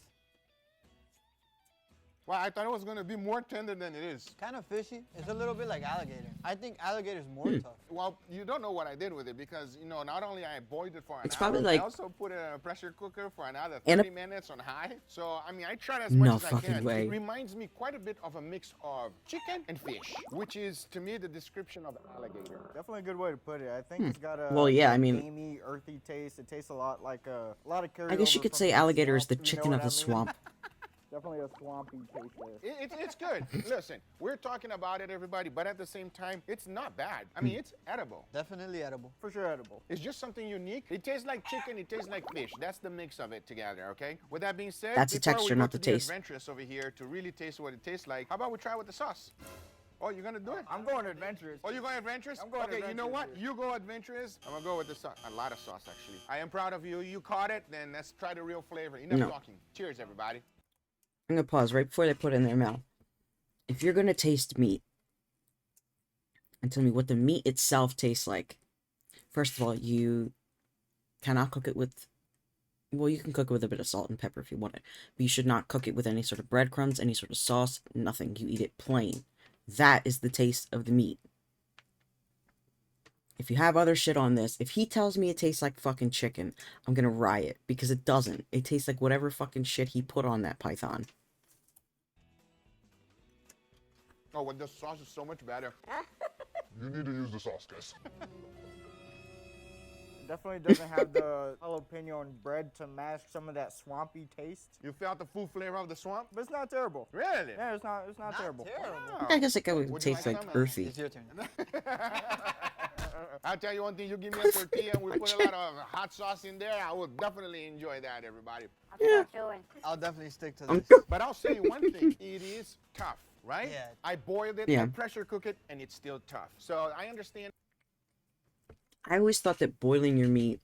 Well, I thought it was going to be more tender than it is. Kind of fishy. It's a little bit like alligator. I think alligator's more tough. Well, you don't know what I did with it because, you know, not only I boiled it for an It's hour, probably I like- also put it in a pressure cooker for another And a- 30 minutes on high. So, I mean, I tried as much No as I fucking can. way. It reminds me quite a bit of a mix of chicken and fish, which is, to me, the description of alligator. Definitely a good way to put it. I think it's got a Well, yeah, I mean- gamey, earthy taste. It tastes a lot like a lot of carryover. I guess you could from say the alligator is swamp, the you know chicken what of I the mean? swamp. Definitely a swampy taste there. It's good. Listen, we're talking about it, everybody, but at the same time, it's not bad. I mean, it's edible. Definitely edible. For sure edible. It's just something unique. It tastes like chicken, it tastes like fish. That's the mix of it together, okay? With that being said, That's the before texture, we go not to the be taste. adventurous over here to really taste what it tastes like, how about we try with the sauce? Oh, you're gonna do it? I'm going adventurous. Oh, you're going adventurous? I'm going okay, you know what? adventurous. You go adventurous. I'm gonna go with the sauce. A lot of sauce, actually. I am proud of you. You caught it. Then let's try the real flavor. Enough No. talking. Cheers, everybody. I'm gonna pause right before they put it in their mouth. If you're gonna taste meat, and tell me what the meat itself tastes like, first of all, you cannot cook it with. Well, you can cook it with a bit of salt and pepper if you want it, but you should not cook it with any sort of breadcrumbs, any sort of sauce, nothing. You eat it plain. That is the taste of the meat. If you have other shit on this, if he tells me it tastes like fucking chicken, I'm gonna riot, because it doesn't. It tastes like whatever fucking shit he put on that python. Oh, well, the sauce is so much better. You need to use the sauce, guys. Definitely doesn't have the jalapeno and bread to mask some of that swampy taste. You felt the full flavor of the swamp? But it's not terrible. Really? Yeah, it's not terrible. Wow. I guess it would Would you taste like like some? earthy. It's your turn. I'll tell you one thing, you give me a tortilla and we put a lot of hot sauce in there, I would definitely enjoy that, everybody. I'll definitely stick to I'm this. But I'll say you one thing, it is tough, right? Yeah. I boiled it, Yeah. I pressure cook it, and it's still tough. So I understand. I always thought that boiling your meat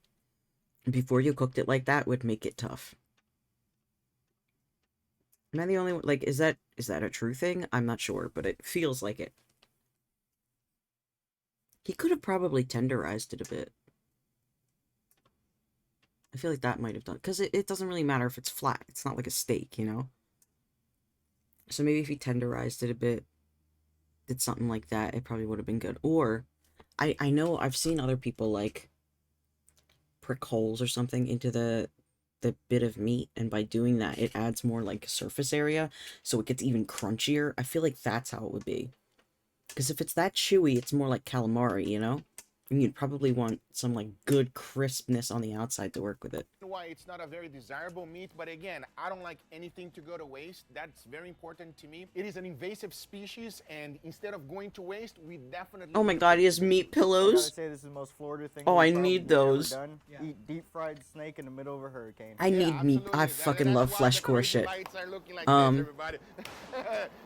before you cooked it like that would make it tough. Am I the only one? Like, is that a true thing? I'm not sure, but it feels like it. He could have probably tenderized it a bit. I feel like that might have done, because it doesn't really matter if it's flat. It's not like a steak, you know? So maybe if he tenderized it a bit, did something like that, it probably would have been good. Or, I know I've seen other people, like, prick holes or something into the bit of meat, and by doing that, it adds more, like, surface area, so it gets even crunchier. I feel like that's how it would be. Because if it's that chewy, it's more like calamari, you know? And you'd probably want some, like, good crispness on the outside to work with it. Why it's not a very desirable meat, but again, I don't like anything to go to waste. That's very important to me. It is an invasive species, and instead of going to waste, we definitely... Oh my god, he has meat I gotta pillows? say this is the most Florida thing. Oh, we've I probably need ever those. done. Eat deep fried snake in the middle of a hurricane. I need meat. absolutely. I fucking That's love why flesh the core crazy shit. lights are looking like this, everybody.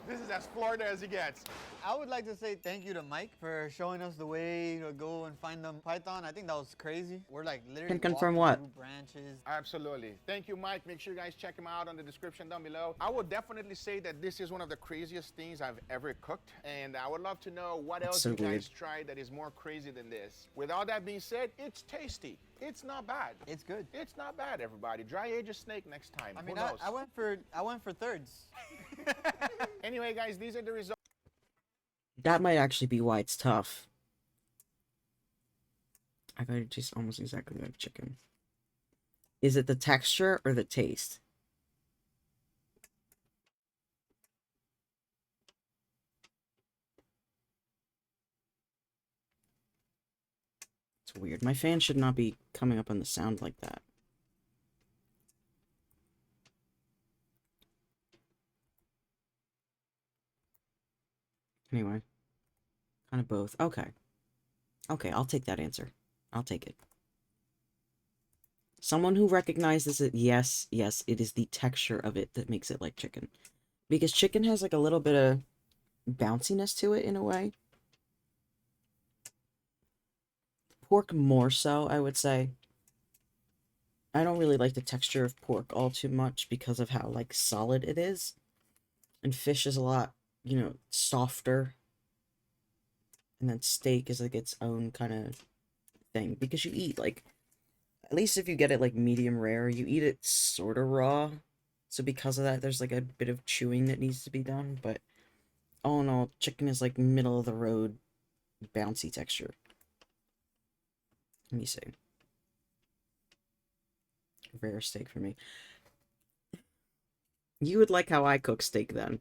This is as Florida as it gets. I would like to say thank you to Mike for showing us the way to go and find the python. I think that was crazy. We're like literally Can confirm walking what? through branches Absolutely. Thank you, Mike. Make sure you guys check him out on the description down below. I would definitely say that this is one of the craziest things I've ever cooked, and I would love to know what That's else so you weird. guys tried that is more crazy than this. With all that being said, it's tasty. It's not bad. It's good. It's not bad, everybody. Dry age a snake next time. I mean, Who knows? I went for thirds. Anyway, guys, these are the results. That might actually be why it's tough. I got it tastes almost exactly like chicken. Is it the texture or the taste? It's weird. My fan should not be coming up on the sound like that. Anyway. Kind of both. Okay. Okay, I'll take that answer. I'll take it. Someone who recognizes it, yes, it is the texture of it that makes it like chicken. Because chicken has like a little bit of bounciness to it in a way. Pork more so, I would say. I don't really like the texture of pork all too much because of how like solid it is. And fish is a lot, you know, softer. And then steak is like its own kind of thing. Because you eat like, at least if you get it like medium rare, you eat it sort of raw. So because of that, there's like a bit of chewing that needs to be done. But all in all, chicken is like middle of the road bouncy texture. Let me see. Rare steak for me. You would like how I cook steak then.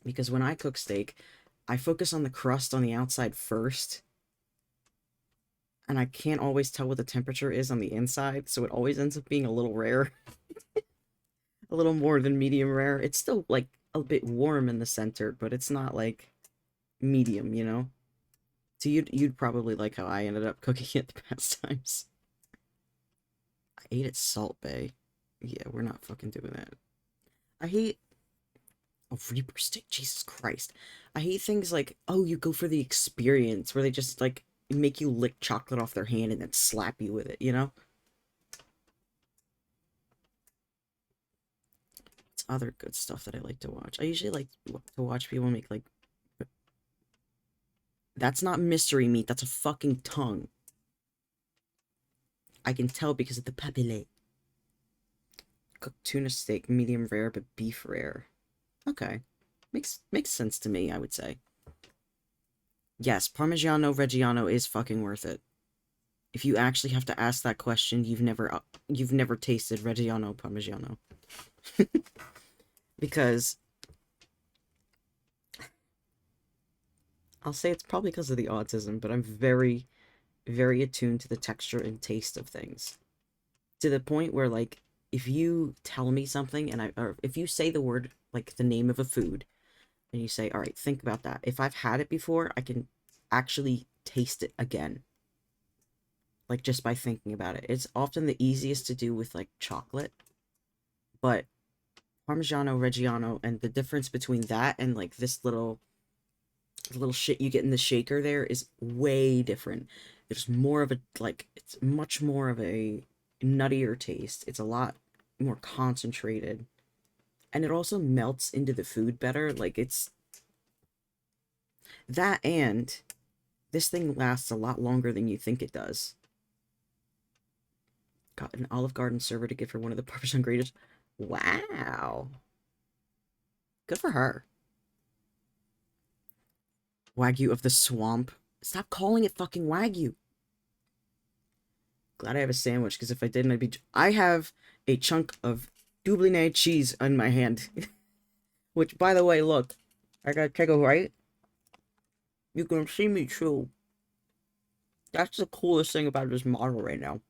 Because when I cook steak, I focus on the crust on the outside first. And I can't always tell what the temperature is on the inside, so it always ends up being a little rare. A little more than medium rare. It's still, like, a bit warm in the center, but it's not, like, medium, you know? So you'd probably like how I ended up cooking it the past times. I ate at Salt Bay. Yeah, we're not fucking doing that. I hate... Oh, Reaper steak, Jesus Christ. I hate things like, oh, you go for the experience, where they just, like, make you lick chocolate off their hand and then slap you with it, you know? What's other good stuff that I like to watch? I usually like to watch people make, like... That's not mystery meat, that's a fucking tongue. I can tell because of the papille. Cooked tuna steak, medium rare, but beef rare. Okay. Makes sense to me, I would say. Yes, Parmigiano Reggiano is fucking worth it. If you actually have to ask that question, you've never tasted Reggiano Parmigiano. Because I'll say it's probably because of the autism, but I'm very, very attuned to the texture and taste of things. To the point where, like, if you tell me something, or if you say the word, like, the name of a food, and you say, alright, think about that. If I've had it before, I can actually taste it again. Like, just by thinking about it. It's often the easiest to do with, like, chocolate. But Parmigiano Reggiano, and the difference between that and, like, this little shit you get in the shaker there is way different. There's more of a, like, it's much more of a nuttier taste. It's a lot more concentrated. And it also melts into the food better. Like, it's... That, and this thing lasts a lot longer than you think it does. Got an Olive Garden server to give her one of the Parmesan graters. Wow. Good for her. Wagyu of the swamp. Stop calling it fucking Wagyu. Glad I have a sandwich, because if I didn't, I'd be... I have a chunk of Dubliné cheese in my hand. Which, by the way, look. I got Kegel, right? You can see me too. That's the coolest thing about this model right now.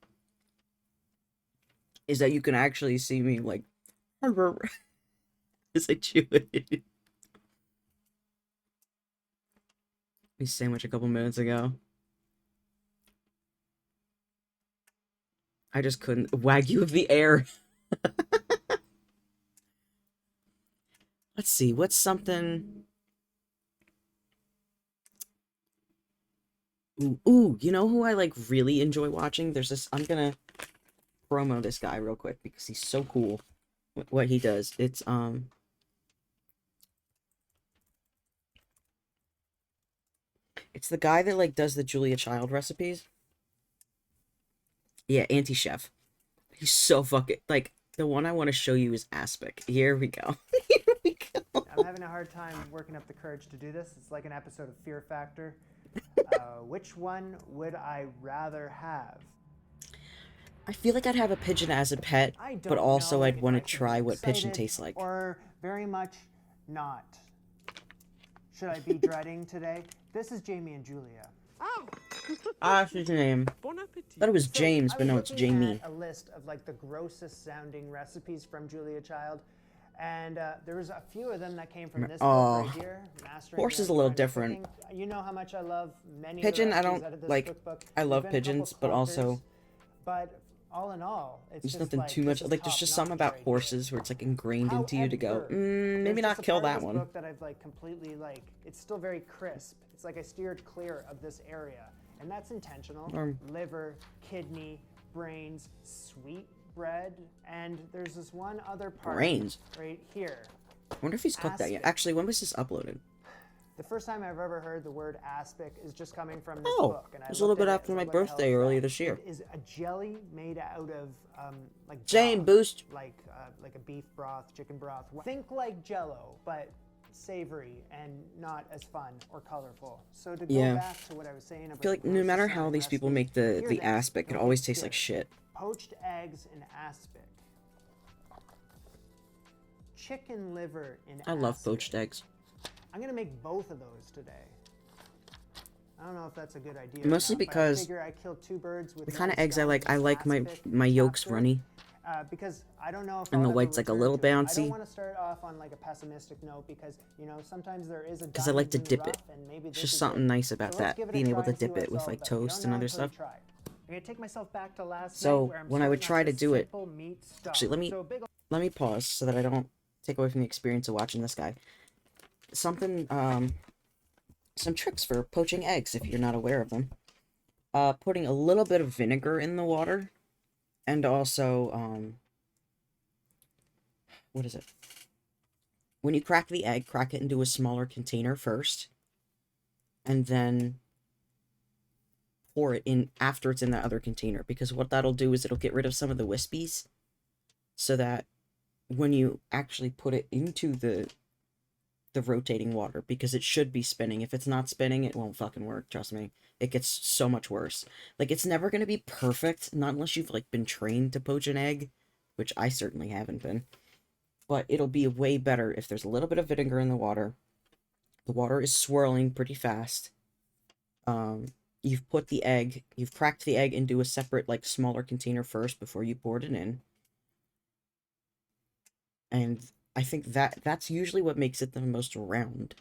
Is that you can actually see me, like... as I chew it. We sandwich a couple minutes ago. I just couldn't. Wagyu of the air. Let's see, what's something... Ooh, you know who I, like, really enjoy watching? There's this... I'm gonna promo this guy real quick because he's so cool. What he does, it's the guy that like does the Julia Child recipes. Yeah, anti-chef. He's so fucking like the one I want to show you is Aspic. Here we go. Here we go. I'm having a hard time working up the courage to do this. It's like an episode of Fear Factor. Which one would I rather have? I feel like I'd have a pigeon as a pet, I don't but also know I'd if want I to should try be what pigeon excited tastes like. Or very much not. Should I be dreading today? This is Jamie and Julia. That's his name. Thought it was James, but no, it's Jamie. A list of like the grossest sounding recipes from Julia Child, and there was a few of them that came from this book right here. Mastering Horse the is a little Art of different. Cooking. You know how much I love many Pigeon, of the I recipes don't out of this like. cookbook. I love There's been a couple pigeons, but also sculptors, but all in all, it's there's just nothing like, too this much. is Like there's just something top-notch about right horses where it's like ingrained into you to go. However, Maybe there's not just a kill part that of this one. book that I've like completely like. It's still very crisp. It's like I steered clear of this area, and that's intentional. Liver, kidney, brains, sweet bread, and there's this one other part Brains. right here. I wonder if he's cooked that yet. Aspic. Actually, when was this uploaded? The first time I've ever heard the word aspic is just coming from this Oh, book. And it was a little looked bit at after and my I was like, what the birthday hell is earlier that? this year. It is a jelly made out of like Jane, broth, boost. like a beef broth, chicken broth. Think like Jello, but savory and not as fun or colorful. So to go Yeah. back to what I was saying about I feel like the no grossest matter how sounding these people recipes, make here the it is. aspic, it Okay, always tastes here. like shit. Poached eggs in aspic. Chicken liver in I love aspic. poached eggs. I'm gonna make both of those today. I don't know if that's a good idea. or Mostly not, but I because figure I killed two birds with The kind of one eggs I stone like, with I this like my aspic yolks chapter, runny. Because I don't know if And I'll the ever white's like a return little to it. I bouncy. don't want to start off on like a pessimistic note because you know sometimes there is a. 'Cause I like to diamond in the dip it. rough, and maybe It's this just is something it. nice about So let's that, give it a being able try to and see dip what it it's with all like about. You toast don't and know other until you stuff. try. I'm gonna take myself back to last So, night where I'm when I would serving try up to this do it- simple meat stock. Actually, So a big let me pause so that I don't take away from the experience of watching this guy. Something, some tricks for poaching eggs if you're not aware of them. Putting a little bit of vinegar in the water, and also, what is it? When you crack the egg, crack it into a smaller container first, and then pour it in after it's in that other container, because what that'll do is it'll get rid of some of the wispies, so that when you actually put it into the rotating water, because it should be spinning. If it's not spinning, it won't fucking work, trust me. It gets so much worse. Like, it's never gonna be perfect, not unless you've, like, been trained to poach an egg, which I certainly haven't been. But it'll be way better if there's a little bit of vinegar in the water. The water is swirling pretty fast. You've put the egg, you've cracked the egg into a separate, like, smaller container first before you poured it in. And I think that's usually what makes it the most round.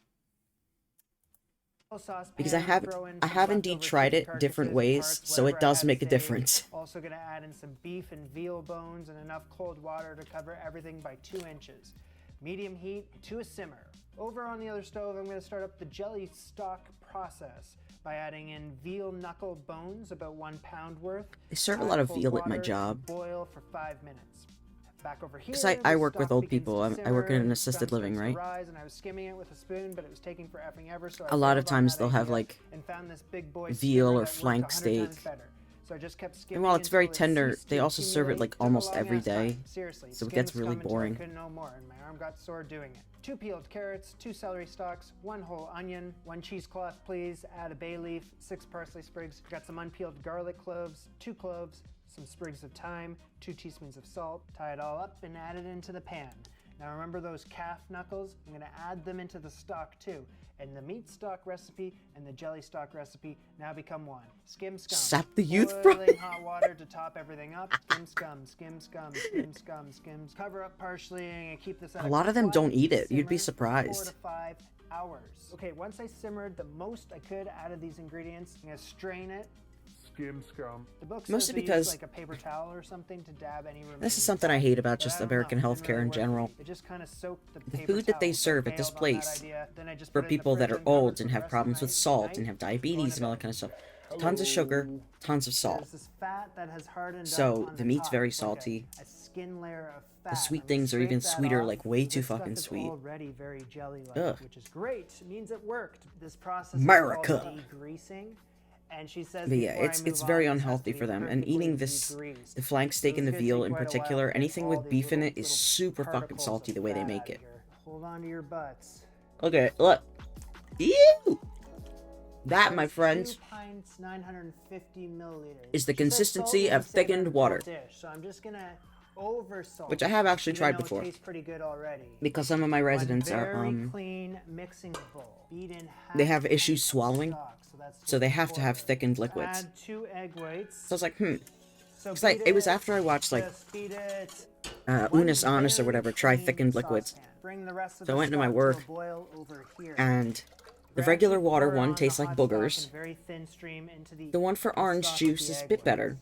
Because I have indeed tried it different ways, so it does make a difference. Also gonna add in some beef and veal bones and enough cold water to cover everything by 2 inches. Medium heat to a simmer. Over on the other stove, I'm gonna start up the jelly stock process by adding in veal knuckle bones, about 1 pound worth. They serve a Add lot of cold veal at my water, job. Boil for 5 minutes. Back over here, Because I the work with stock old begins people. to I work in an simmer, assisted sun living, starts to right? rise, and I was skimming it with a spoon, but it was taking for effing ever, so I A lot of settled on times that they'll have, idea like, and found this big boy veal skimmer or that worked flank 100 times steak. better. So I just kept skimming And while it's very until it tender, ceased they to also serve it, accumulate. like, Took a almost long every ass time. day, Seriously, so it skim gets scum really until boring. I couldn't no more, and my arm got sore doing it. 2 peeled carrots, 2 celery stalks, 1 whole onion, 1 cheesecloth, please. Add a bay leaf, 6 parsley sprigs. Got some unpeeled garlic cloves, 2 cloves, some sprigs of thyme, 2 teaspoons of salt. Tie it all up and add it into the pan. Now remember those calf knuckles? I'm gonna add them into the stock too. And the meat stock recipe and the jelly stock recipe now become one. Skim scum. Sap the youth from Boiling hot water to top everything up. Skim scum, skim scum, skim scum, skim. Cover up partially and keep this at A lot of them don't quiet eat it. You'd be simmer for 4 surprised. to 5 hours. Okay, once I simmered the most I could out of these ingredients, I'm gonna strain it. Skim scum. The book Mostly says to because use like a paper towel or something to dab any remaining This is something I fat, hate about but just I don't American know, it didn't healthcare in really work for general. me. It just kind of soaked the The paper food that they towel, so I serve at this bailed on that place idea. Then I just for put it in the people that fridge are and covered old for and the have rest of the problems with night. salt Night, and have going diabetes to and all bed. that kind of stuff. tons of sugar, Hello. tons of salt. There's this fat that has hardened So, up on the meat's top, very like salty. a skin layer of fat. The sweet And we things are even scrape that sweeter, off. like way This too stuff fucking is sweet. already very jelly-like, Ugh. which is great. It means it worked. This process America. is called degreasing. And she says, But yeah, before I it's move very on, this has unhealthy to for be them. And perfectly eating this, degreased. the flank steak So and the it's gonna veal take in quite a while particular, to get anything all with these beef in little- it is little super fucking particles salty of the way they fat make out it. of here. Hold on to your butts. Okay, look. Ew! That, So my it's friends, 2 pints, 950 milliliters. is the She says consistency salt of is the center thickened of the water. dish, so I'm just gonna over salt, Which I have actually even tried though before. It tastes pretty good already. Because some of my residents One are, very clean mixing bowl. Beat in they half have a issues pint of swallowing, stock, that's so they just a have to have quarter. thickened liquids. Add 2 egg whites. So I was like, So It's like, beat it was after I watched, like, just beat it. Unis One Honest or very whather, try clean thickened liquids. saucepan. Bring the rest of So I the went into my stock to work, a boil over here. and the Gradually regular water pour one on tastes the like hot stock in boogers. a very thin stream into The one for the orange stock with juice the is a egg bit whites. better.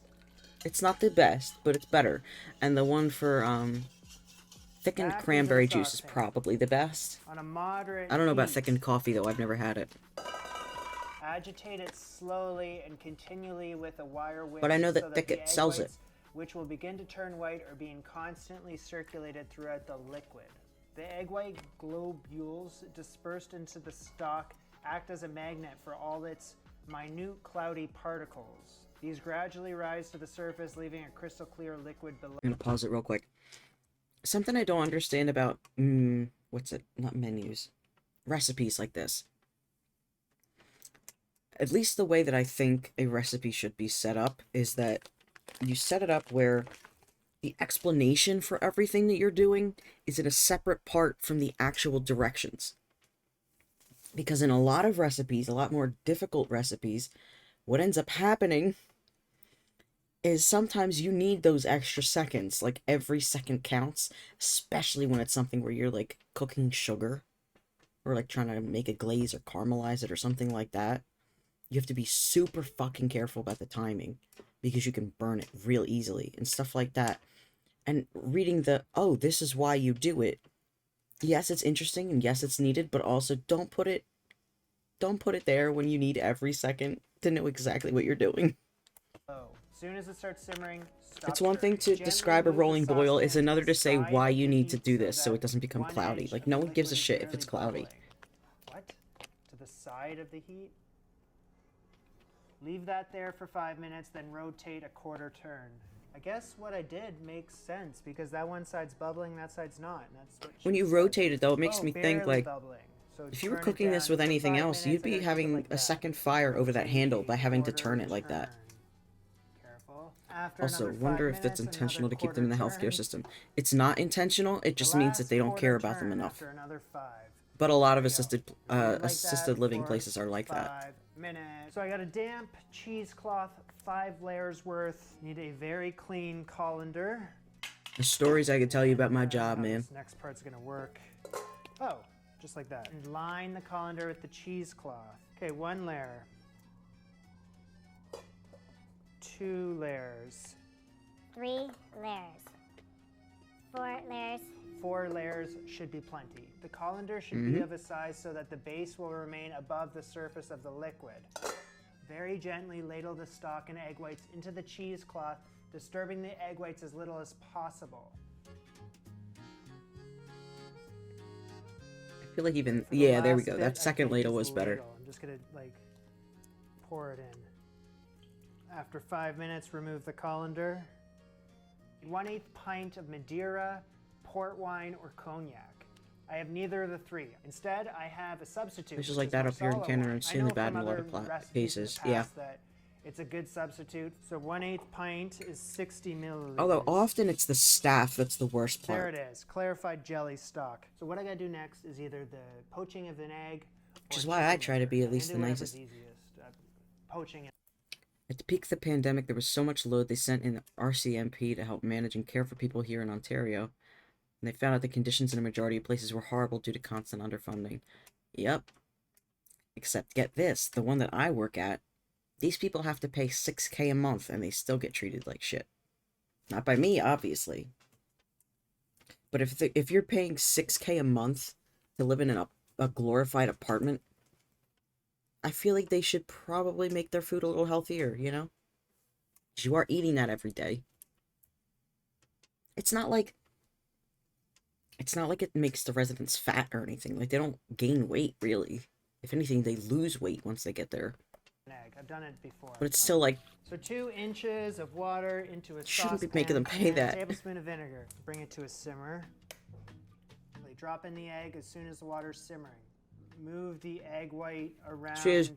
It's not the best, but it's better. And the one for, thickened Back into cranberry the juice is saucepan. probably the best. On a moderate I don't know about heat, thickened coffee, though. I've never had it. agitate it slowly and continually with a wire whisk. But I know that so the Thicket egg sells it. whites, which will begin to turn white, are being constantly circulated throughout the liquid. The egg white globules dispersed into the stock act as a magnet for all its minute cloudy particles. These gradually rise to the surface, leaving a crystal clear liquid below. I'm gonna pause it real quick. Something I don't understand about, what's it? Not menus. Recipes like this. At least the way that I think a recipe should be set up is that you set it up where the explanation for everything that you're doing is in a separate part from the actual directions. Because in a lot of recipes, a lot more difficult recipes, what ends up happening is sometimes you need those extra seconds. Like, every second counts, especially when it's something where you're, like, cooking sugar, or, like, trying to make a glaze or caramelize it or something like that. You have to be super fucking careful about the timing, because you can burn it real easily, and stuff like that. And reading oh, this is why you do it. Yes, it's interesting, and yes, it's needed, but also don't put it there when you need every second to know exactly what you're doing. As soon as it starts simmering, stop It's one thing stirring. to Gently describe a move the rolling boil, saucepan it's another to say side why of you the need to heat do this so that it doesn't become one cloudy. edge Like, of no the one gives a liquid is shit if it's barely cloudy. bubbling. What? To the side of the heat? Leave that there for 5 minutes, then rotate a quarter turn. I guess what I did makes sense, because that one side's bubbling, that side's not. And that's what When she you said. rotate it, though, it makes Oh, me think, barely like, bubbling. So if you were turn it cooking this down. with For anything 5 else, minutes, you'd I be gotta keep it having like a that. second fire over that Rotate handle a by having to quarter turn it like that. turn. Careful. After Also, another wonder 5 if that's minutes, intentional to another keep them in the quarter healthcare turn. system. It's not intentional, it just The means that last they don't quarter care about them turn enough. After another 5. But a lot of There you go. Leave it like assisted that living for places are like that. 5 minutes. So I got a damp cheesecloth, 5 layers worth. Need a very clean colander. The stories I could tell you about my I don't know job, how man. This next part's gonna work. Oh, just like that. And line the colander with the cheesecloth. Okay, 1 layer. 2 layers. 3 layers. 4 layers. 4 layers should be plenty. The colander should be of a size so that the base will remain above the surface of the liquid. Very gently ladle the stock and egg whites into the cheesecloth, disturbing the egg whites as little as possible. I feel like even, For the yeah, there we last go. bit, That I second think ladle it's was better. ladle. I'm just gonna like pour it in. After 5 minutes, remove the colander. 1/8 pint of Madeira, port wine, or cognac. I have neither of the three. Instead, I have a substitute. It's just which like is that up here in Marsala Canada, wine. it's I extremely know bad from in a lot other of recipes in cases, the yeah. past that it's a good substitute. So 1/8 pint is 60 milliliters. Although often it's the staff that's the worst There part. it is, clarified jelly stock. So what I gotta do next is either the poaching of an egg, Which or is why I chicken try to liver. be at I'm least gonna the do whatever's nicest. easiest. Poaching it. At the peak of the pandemic, there was so much load they sent in RCMP to help manage and care for people here in Ontario. And they found out the conditions in a majority of places were horrible due to constant underfunding. Yep. Except, get this, the one that I work at, these people have to pay $6K a month and they still get treated like shit. Not by me, obviously. But if you're paying $6K a month to live in a glorified apartment, I feel like they should probably make their food a little healthier, you know? 'Cause you are eating that every day. It's not like it makes the residents fat or anything. Like, they don't gain weight, really. If anything, they lose weight once they get there. An egg. I've done it before. But it's still like, So 2 inches of water into a shouldn't be saucepan making them pay and that. a tablespoon of vinegar. Bring it to a simmer. Drop in the egg as soon as the water's simmering. Move the egg white around Cheers.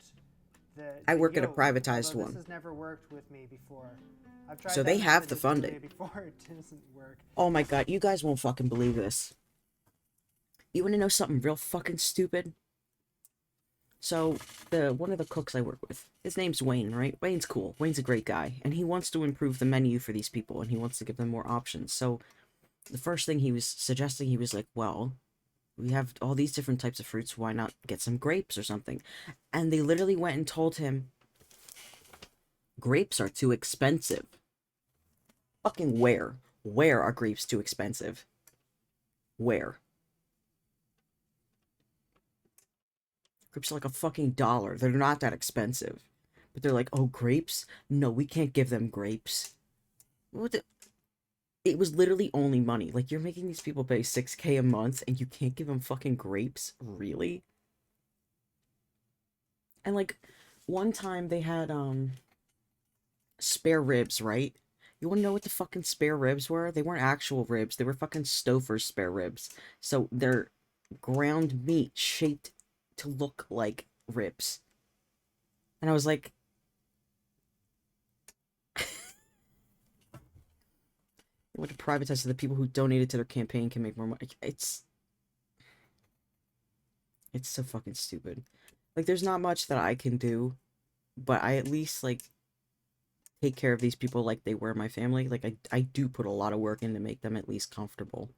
I work at a yolk, privatized although one. This has never worked with me before. I've tried So that they have method the with funding. Julia Before it doesn't work. Oh my god, you guys won't fucking believe this. You want to know something real fucking stupid? So, one of the cooks I work with, his name's Wayne, right? Wayne's cool. Wayne's a great guy. And he wants to improve the menu for these people, and he wants to give them more options. So, the first thing he was suggesting, he was like, well, we have all these different types of fruits, why not get some grapes or something? And they literally went and told him, grapes are too expensive. Fucking where? Where are grapes too expensive? Where? Grapes are like a fucking $1. They're not that expensive. But they're like, oh, grapes? No, we can't give them grapes. What the... It was literally only money. Like, you're making these people pay $6K a month, and you can't give them fucking grapes? Really? And, like, one time they had, spare ribs, right? You wanna know what the fucking spare ribs were? They weren't actual ribs. They were fucking Stouffer's spare ribs. So, they're ground meat shaped to look like ribs. And I was like... What to privatize so the people who donated to their campaign can make more money. It's so fucking stupid. Like, there's not much that I can do, but I at least, like, take care of these people like they were my family. Like, I do put a lot of work in to make them at least comfortable.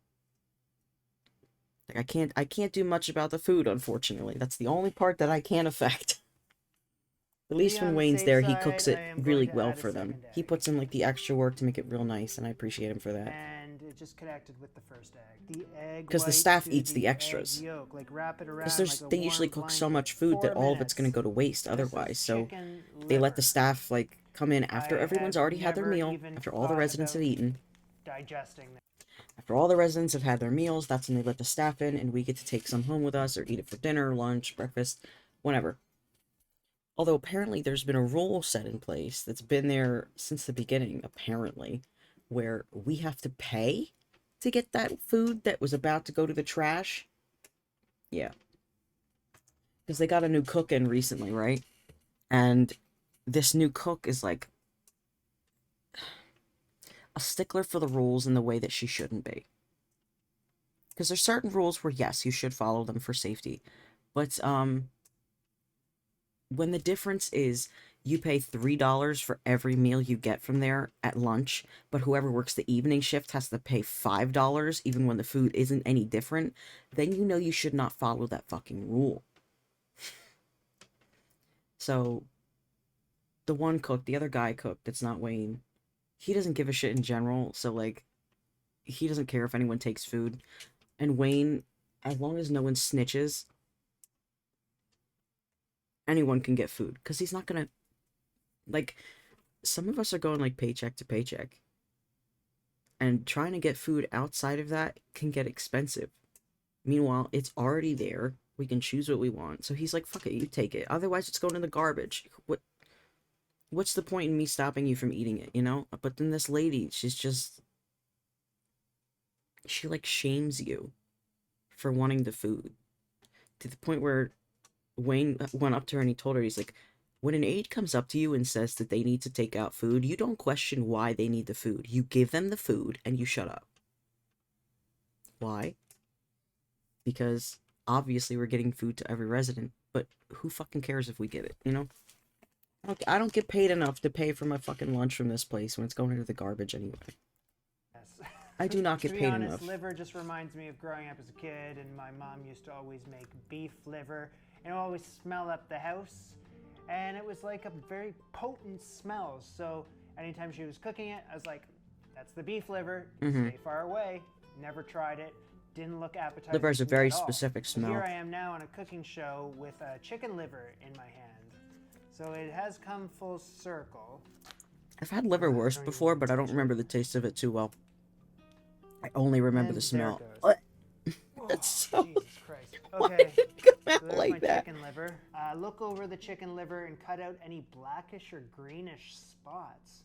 Like, I can't do much about the food, unfortunately. That's the only part that I can't affect. At least when Wayne's there, he cooks it really well for them. He puts in, like, the extra work to make it real nice, and I appreciate him for that. And it just connected with the first egg. The egg Because the white staff to eats the egg extras. yolk, like wrap it around Because like a they usually warm cook so blanket. much food that 4 all of it's going to minutes. go to waste This is otherwise. So chicken they let the liver. staff, like, come in after I everyone's have already had their never meal, even after all the thought residents have about eaten. Digesting that. After all the residents have had their meals, that's when they let the staff in, and we get to take some home with us, or eat it for dinner, lunch, breakfast, whatever. Although apparently there's been a rule set in place that's been there since the beginning, apparently, where we have to pay to get that food that was about to go to the trash. Yeah. Because they got a new cook in recently, right? And this new cook is like a stickler for the rules in the way that she shouldn't be. Because there's certain rules where, yes, you should follow them for safety. But, when the difference is you pay $3 for every meal you get from there at lunch, but whoever works the evening shift has to pay $5 even when the food isn't any different, then you know you should not follow that fucking rule. So, the one cook, the other guy cook that's not Wayne, he doesn't give a shit in general, so, like, he doesn't care if anyone takes food. And Wayne, as long as no one snitches, anyone can get food, because he's not gonna, like, some of us are going, like, paycheck to paycheck, and trying to get food outside of that can get expensive. Meanwhile, it's already there, we can choose what we want, so he's like, fuck it, you take it, otherwise it's going in the garbage. What's the point in me stopping you from eating it, you know? But then this lady, she's just, she, like, shames you for wanting the food, to the point where Wayne went up to her and he told her, he's like, when an aide comes up to you and says that they need to take out food, you don't question why they need the food. You give them the food and you shut up. Why? Because obviously we're getting food to every resident, but who fucking cares if we get it, you know? I don't get paid enough to pay for my fucking lunch from this place when it's going into the garbage anyway. Yes. I do not get To be paid honest, enough. liver just reminds me of growing up as a kid, and my mom used to always make beef liver, and it would always smell up the house, and it was like a very potent smell. So anytime she was cooking it, I was like, that's the beef liver, stay far away. Never tried it, didn't look appetizing. Liver has a to me very at all. specific So smell. here I am now on a cooking show with chicken liver in my hands. So it has come full circle. I've had liverwurst before, but I don't remember the taste of it too well. I only remember And the there smell. it goes. What? Whoa, That's so... Jesus Christ. Why Okay. did it So come out there's like my that? chicken liver. Look over the chicken liver and cut out any blackish or greenish spots.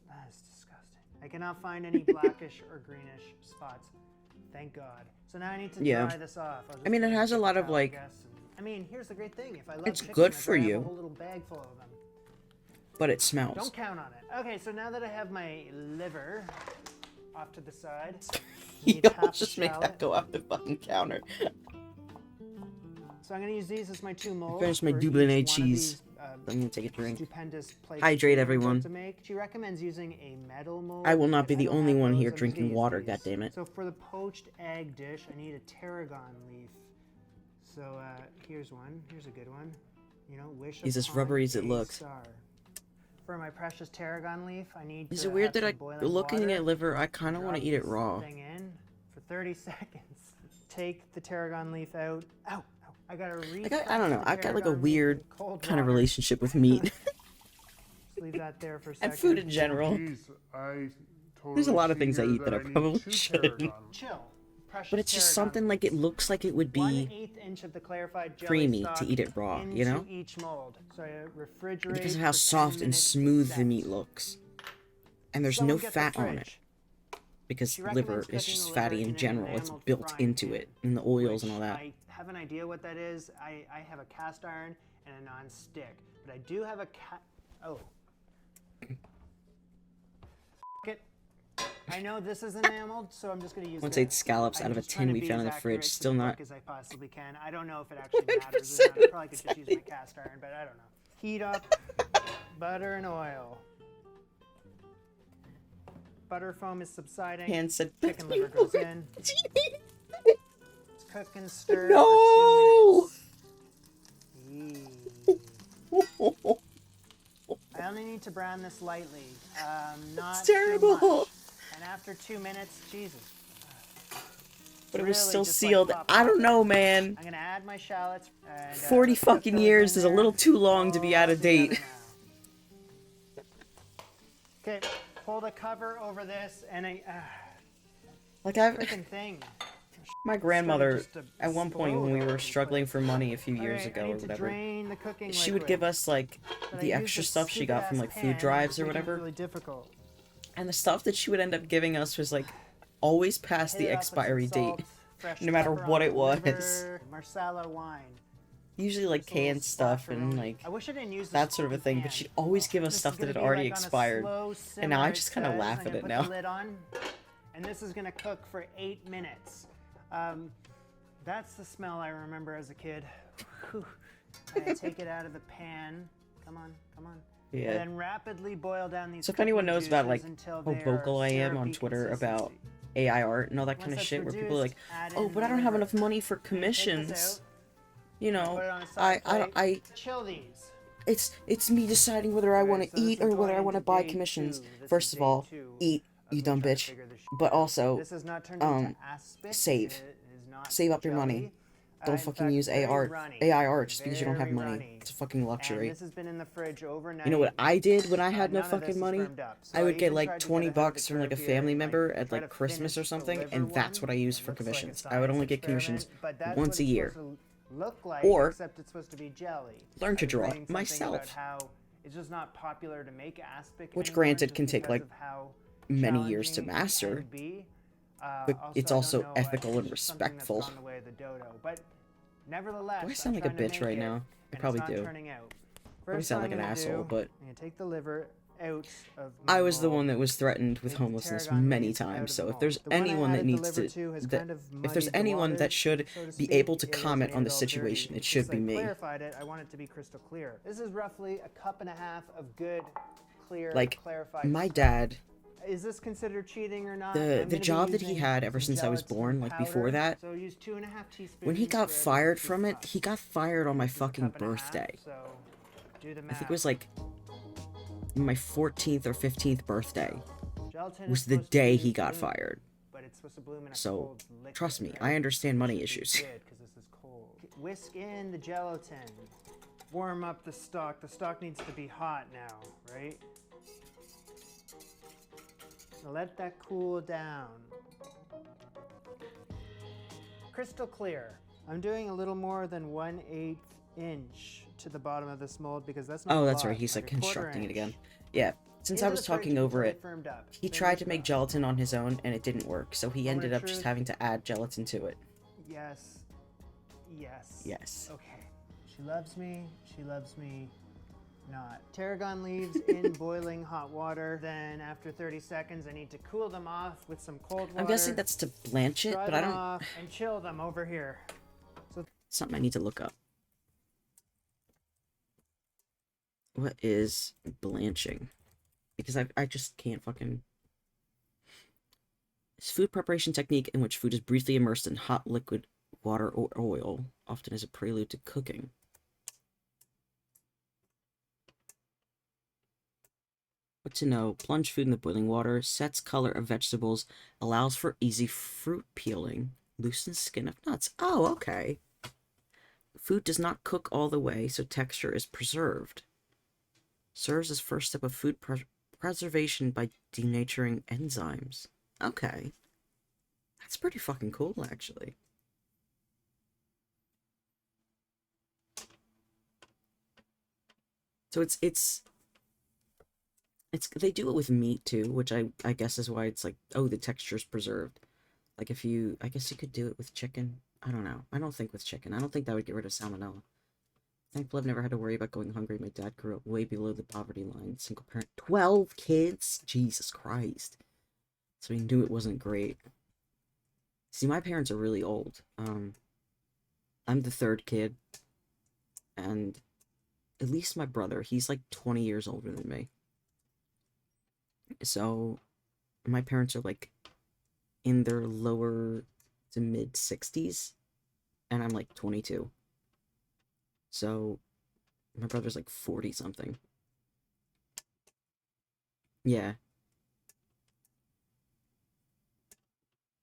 That is disgusting. I cannot find any blackish or greenish spots. Thank God. So now I need to dry this off. I mean, it has a lot of, like... I mean, here's the great thing. If I love It's chicken good liver, for I have you. a whole little bag full of them. But it smells. Don't count on it. Okay, so now that I have my liver off to the side, You need half almost a just make shallot. that go off the fucking counter. So I'm gonna use these as my two molds. Finished my for Dublin each one of cheese. these, I'm gonna take a drink. stupendous plates Hydrate, that I'm about everyone. to make. She recommends using a metal mold. I will not be If the don't only have one those, here I'm just gonna drinking use water, these. goddammit. So for the poached egg dish, I need a tarragon leaf. So here's one. Here's a good one. You know, wish He's as upon rubbery as it a looks. star. For my precious tarragon leaf, I need Is to it weird have that some boiling looking water. at liver, I kind of want to Drop eat it this raw. Thing in for 30 seconds. Take the tarragon leaf out. Ow! Ow! I gotta I don't know. I've got like a weird kind of water. relationship with meat Just leave that there for a second. and food in general. Jeez, I totally There's a lot of see things I here eat that I need probably 2 shouldn't. tarragon. Chill. Precious But it's just tarragon something like it looks like it would be 1/8 inch of the clarified jelly creamy stock to eat it raw, you know? into each mold. So I refrigerate Because of for how 10 soft and minutes smooth to the set. meat looks. And there's Someone no get the fat on it. fridge. Because She liver recommends is cooking just the fatty liver in an general. It's enameled built frying into pan, it. And the oils and all which that. I have an idea what that is. I have a cast iron and a non-stick. But I do have a oh. F- it. I know this is enameled, so I'm just going to use Once this. ate scallops I'm out of a just trying tin to we be found in as the fridge. accurate to Still the not. book as I possibly can. I don't know if it actually matters or not. I probably could just use my cast iron, but I don't know. Heat up butter and oil. Butter foam is subsiding. Hand said, Chicken liver goes in. Cook and stir No! for 2 minutes. Yee. I only need to brown this lightly, not It's terrible. too much. And after 2 minutes, Jesus. But it was Really still just like sealed. pop I don't pop. know, man. I'm gonna add my shallots. And, 40 let's cook fucking those years in is a there little too long to be out of all together date. now. Okay, hold a cover over this and a Like I've freaking thing. my grandmother just to at one point when we explode were struggling for money a few years Alright, ago I or need to whatever, drain the cooking she would liquid. give us like But I the used extra this stuff she got from like stupid-ass food pan, drives or making it whatever. Really difficult. And the stuff that she would end up giving us was like always past Hit the it up with some expiry salt, date. fresh no matter pepper what on it the was. liver, Marsala wine. Usually like Just a little canned stuff splash and around. like I wish I didn't use this that sort of a fucking thing, but pan. she'd always give us This is stuff that gonna had be, already like, on a expired. slow And now I simmer, just it kind of says. laugh I'm at gonna it put now. the lid on, and this is gonna cook for 8 minutes. That's the smell I remember as a kid. Whew. I take it out of the pan. Come on, come on. Yeah. And then rapidly boil down these. So if anyone cooking knows about like juices until how they are vocal I am on syrupy Twitter about consistency. AI art and all that kind Once of that's shit, where people are like, reduced, add "Oh, in but the I don't have liver. enough money for Take this commissions." out, You put know, it on a side plate, chill these. it's me deciding whether I Okay, want so to this eat is or whether going I want to into buy day commissions. 2. This First is of day all, 2 eat, of you me dumb trying to bitch. figure this shit But out. also, This is not turned um, into aspic. save. It is not Save up your jelly. money. Don't In fucking fact, use very AI runny. art just because you don't have Very money. runny. It's a fucking And luxury. this has been in the fridge overnight. You know what I did when I had no None of this fucking is money? firmed up. So I would get even like tried to 20 get ahead of bucks the from like a curve here family and, member at try like to Christmas or finish the something, liver and that's one. what I used It for looks like a commissions. I would only science get commissions experiment, but that's once what a it's year. supposed to look like, Or except it's supposed to be jelly. learn to I was draw reading something myself. about how it's just not popular to make aspic Which anymore granted just can take, because like, of how many years to challenging it master, can be. but it's I don't also know, ethical and it's just something that's respectful. gone the way of the dodo. But nevertheless, Do I sound I'm like a trying to bitch make right it, now? I and probably it's not do. turning out. Probably First sound thing like an I'm gonna asshole, do, but I'm gonna take the liver out of my I was the bowl. one that was threatened with Take the homelessness tarragon many leaves out times. of So the if there's mold. The one I anyone that added the needs liver to, to has that, kind of if there's muddied the anyone that waters, should so to be speak. able to It has comment made on the all situation, dirty. it should Since be I me. clarified it, I want it to be crystal clear. This is roughly a cup and a half of good, clear, Like, clarified my stock. dad, Is this considered cheating or not? I'm the gonna be job that he using had ever some since I was gelatin born, like before powder. that, So use 2.5 teaspoons when he got for every fired 2 from it, cups. he got fired on my This is a fucking cup and a half, birthday. so do the I math. think it was like my 14th or 15th birthday Gelatin is was the supposed to day be he got bloom, fired. but it's supposed to bloom in a So, cold liquid, trust me, right? I understand money Which should be issues. good, 'cause this is cold. Whisk in the gelatin. warm up the stock. The stock needs to be hot now, right? So let that cool down. Crystal clear. I'm doing a little more than 1/8 inch to the bottom of this mold because that's not Oh, a that's lot, right. He's like a quarter constructing it inch. again. Yeah. Since I Into was the fridge talking over until it, they firmed up. he tried to Fingers make crossed. gelatin on his own, and it didn't work. So he Moment ended of up just truth. having to add gelatin to it. Yes. Yes. Yes. Okay. She loves me. She loves me not. Tarragon leaves in boiling hot water. Then after 30 seconds, I need to cool them off with some cold water. I'm guessing that's to blanch it, dry but I them don't. off and chill them over here. Something I need to look up. What is blanching? Because I just can't fucking. It's a food preparation technique in which food is briefly immersed in hot liquid, water, or oil, often as a prelude to cooking. What to know? Plunge food in the boiling water, sets color of vegetables, allows for easy fruit peeling, loosens skin of nuts. Oh, okay. Food does not cook all the way, so texture is preserved. Serves as first step of food preservation by denaturing enzymes. Okay. That's pretty fucking cool, actually. So it's they do it with meat too, which I guess is why it's like, oh, the texture's preserved. Like if you, I guess you could do it with chicken. I don't know. I don't think with chicken. I don't think that would get rid of salmonella. Thankfully, I've never had to worry about going hungry. My dad grew up way below the poverty line. Single parent. 12 kids? Jesus Christ. So he knew it wasn't great. See, my parents are really old. I'm the third kid. And at least my brother, he's like 20 years older than me. So my parents are like in their lower to mid 60s. And I'm like 22. So my brother's like 40 something. Yeah.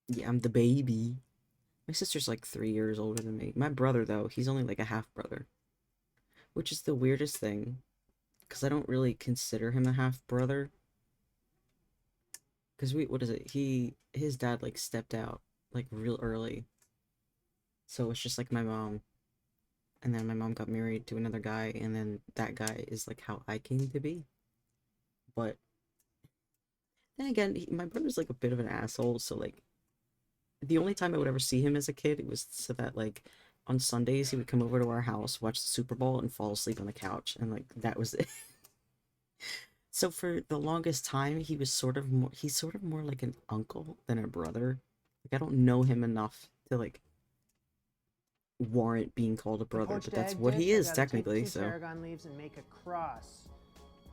Yeah, I'm the baby. My sister's like 3 years older than me. My brother, though, he's only like a half brother. Which is the weirdest thing. Because I don't really consider him a half brother. Because what is it? His dad like stepped out like real early. So it's just like my mom. And then my mom got married to another guy. And then that guy is like how I came to be. But then again, my brother's like a bit of an asshole. So like, the only time I would ever see him as a kid, it was so that like on Sundays he would come over to our house, watch the Super Bowl, and fall asleep on the couch, and like that was it. So for the longest time, he's sort of more like an uncle than a brother. Like I don't know him enough to like warrant being called a brother, Poached but that's egg what dish, he I is gotta technically. take 2 So tarragon leaves and make a cross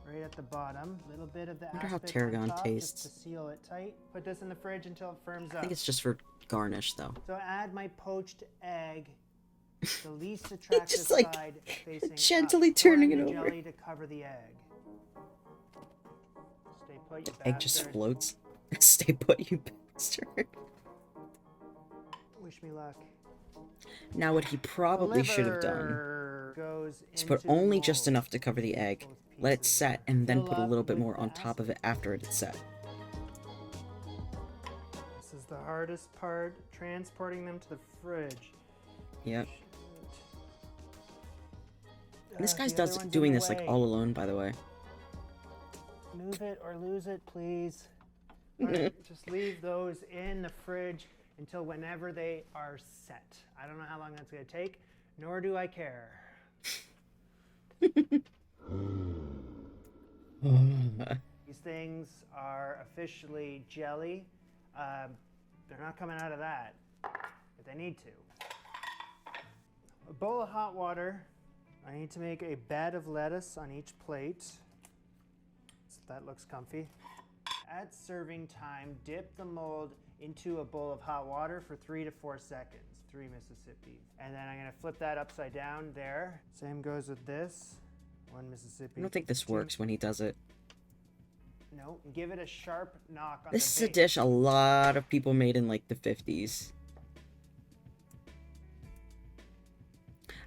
right at the bottom. A little bit of the wonder how aspic tarragon on top tastes. just to seal it tight. Put this in the fridge until it firms I up. think it's just for garnish, though. So add my poached egg, the least attractive Just, like, side facing gently up. turning Pour in it the over. jelly to cover the egg. Stay put, you Egg just bastard. floats. Stay put, you bastard. Wish me luck. Now what he probably should have done Liver goes is put into the only just mold. enough to cover the egg, Both let it pieces set, are and then filled put a up little bit with more on the top of it after it is set. This is the hardest part, transporting them to the fridge. Yep. Shoot. And this guy's The other doing one's in the this like way. all alone, by the way. Move it or lose it, please. Alright, just leave those in the fridge until whenever they are set. I don't know how long that's going to take, nor do I care. These things are officially jelly. They're not coming out of that, but they need to. A bowl of hot water. I need to make a bed of lettuce on each plate. So that looks comfy. At serving time, dip the mold into a bowl of hot water for 3 to 4 seconds. 3 Mississippi. And then I'm going to flip that upside down there. Same goes with this. 1 Mississippi. I don't think this works when he does it. No, give it a sharp knock on This is the a base. dish a lot of people made in like the 50s.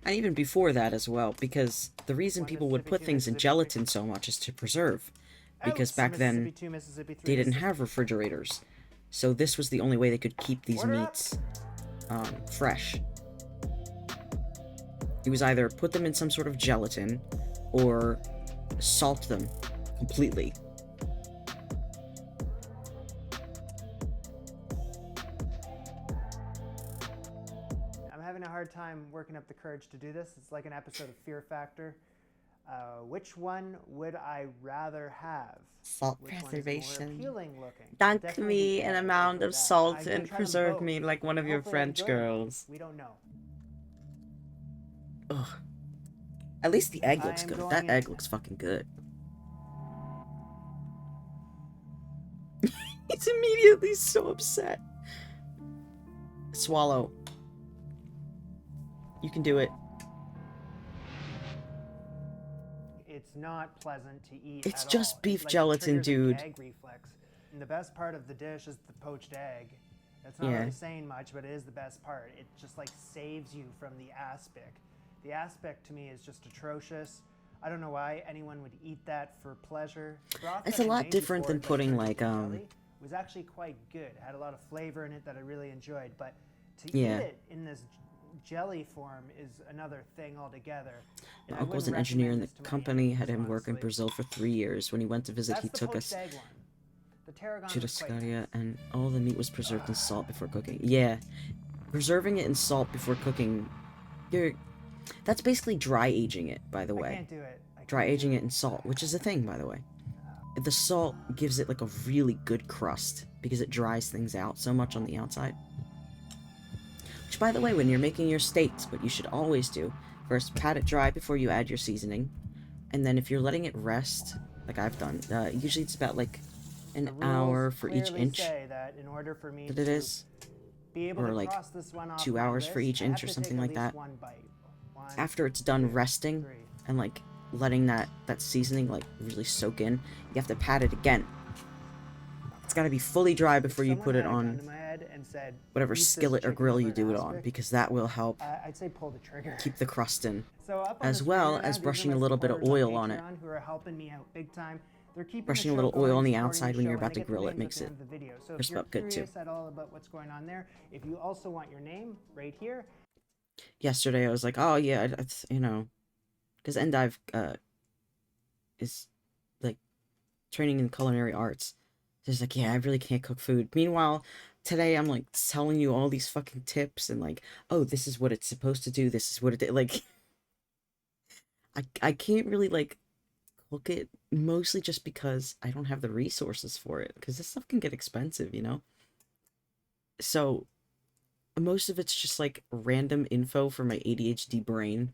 And even before that as well, because the reason One people would Mississippi, put two things in Mississippi, gelatin so much is to preserve. Because Outs, back then, Mississippi 2, Mississippi 3, they didn't Mississippi. have refrigerators. So this was the only way they could keep these Order up. meats fresh. It was either put them in some sort of gelatin or salt them completely. I'm having a hard time working up the courage to do this. It's like an episode of Fear Factor. Which one would I rather have? Salt Which one is more preservation. appealing looking? Dunk Definitely me the an egg, amount I'll go of that. salt I can and try them preserve both. me like one of your Hopefully I French enjoy them. girls. We don't know. Ugh. At least the egg I looks am good. going That in. egg looks fucking good. He's immediately so upset. Swallow. You can do it. It's not pleasant to eat. It's at just all. beef It, like, gelatin, triggers a dude. gag reflex. And the best part of the dish is the poached egg. That's not Yeah. really saying much, but it is the best part. It just like saves you from the aspic. The aspic to me is just atrocious. I don't know why anyone would eat that for pleasure. Broth It's that a I lot made different before than it got putting, turned like, into jelly was actually quite good. It had a lot of flavor in it that I really enjoyed, but to Yeah. eat it in this jelly form is another thing altogether. And My I uncle was an wouldn't engineer in recommend the this to my company, animals, had him work in honestly. Brazil for 3 years. When he went to visit, That's he the took poached us egg one. The tarragon to the was quite Scaria, nice. and all the meat was preserved in salt before cooking. Yeah, preserving it in salt before cooking, that's basically dry aging it, by the I way. can't do it. I Dry can't aging do it in salt, which is a thing, by the way. The salt gives it like a really good crust because it dries things out so much on the outside. Which, by the way, when you're making your steaks, what you should always do, first pat it dry before you add your seasoning, and then if you're letting it rest, like I've done, usually it's about like The an rules hour for each clearly inch say that in order for me that it to is, be able or to like cross this one off 2 my hours for list, each I inch have or to something take like at that. least one bite. One, After it's done two, resting three. and like letting that seasoning like really soak in, you have to pat it again. It's got to be fully dry If before you someone put it had a gun on to my head and said, whatever "Eat this skillet or chicken grill you liver do it on, aspic," because that will help I'd say pull the trigger. keep the crust in. So up on as the well screen right as now, these are brushing my a little bit of supporters on oil on it. Patreon who are helping me out big time. They're keeping Brushing a the show little oil on going, the supporting outside the when you're show, about and to I get the grill it names makes at the it end of the video. So if crisp you're up good too. curious at all about what's going on there, if you also want your name right here, Yesterday I was like, oh yeah, you know, because Endive is like training in culinary arts. So he's like, yeah, I really can't cook food. Meanwhile, today I'm like telling you all these fucking tips and like, oh, this is what it's supposed to do. This is what it did. Like, I can't really like cook it mostly just because I don't have the resources for it. Because this stuff can get expensive, you know. So most of it's just like random info for my ADHD brain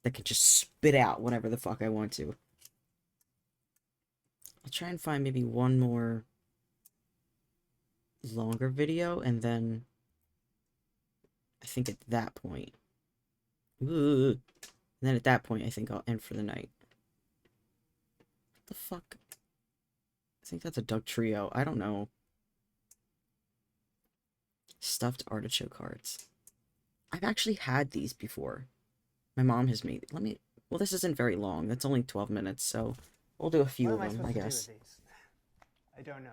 that can just spit out whatever the fuck I want to. I'll try and find maybe one more longer video, and then I think at that point, and then at that point I think I'll end for the night. What the fuck? I think that's a Doug Trio. I don't know. Stuffed artichoke hearts. I've actually had these before. My mom has made. Well, this isn't very long. That's only 12 minutes, so we'll do a few what of am I them, supposed I to guess. do with these? I don't know.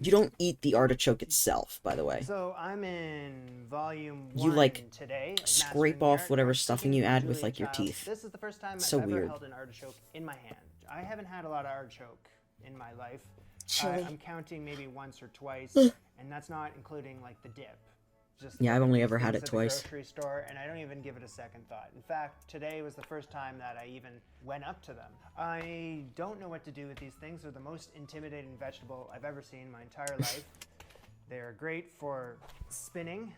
You don't eat the artichoke itself, by the way. So I'm in volume 1 You, like, today. of scrape Mastering the off Art whatever of stuffing Cooking you add from with, Julia like, your Childs. teeth. This is the first time So I've ever weird. held an artichoke in my hand. I haven't had a lot of artichoke in my life. Chili. I'm counting maybe once or twice, and that's not including like the dip. Just Yeah, I've looking only at ever these had things it at the twice. grocery store, and I don't even give it a second thought. In fact, today was the first time that I even went up to them. I don't know what to do with these things. They're the most intimidating vegetable I've ever seen in my entire life. They're great for spinning.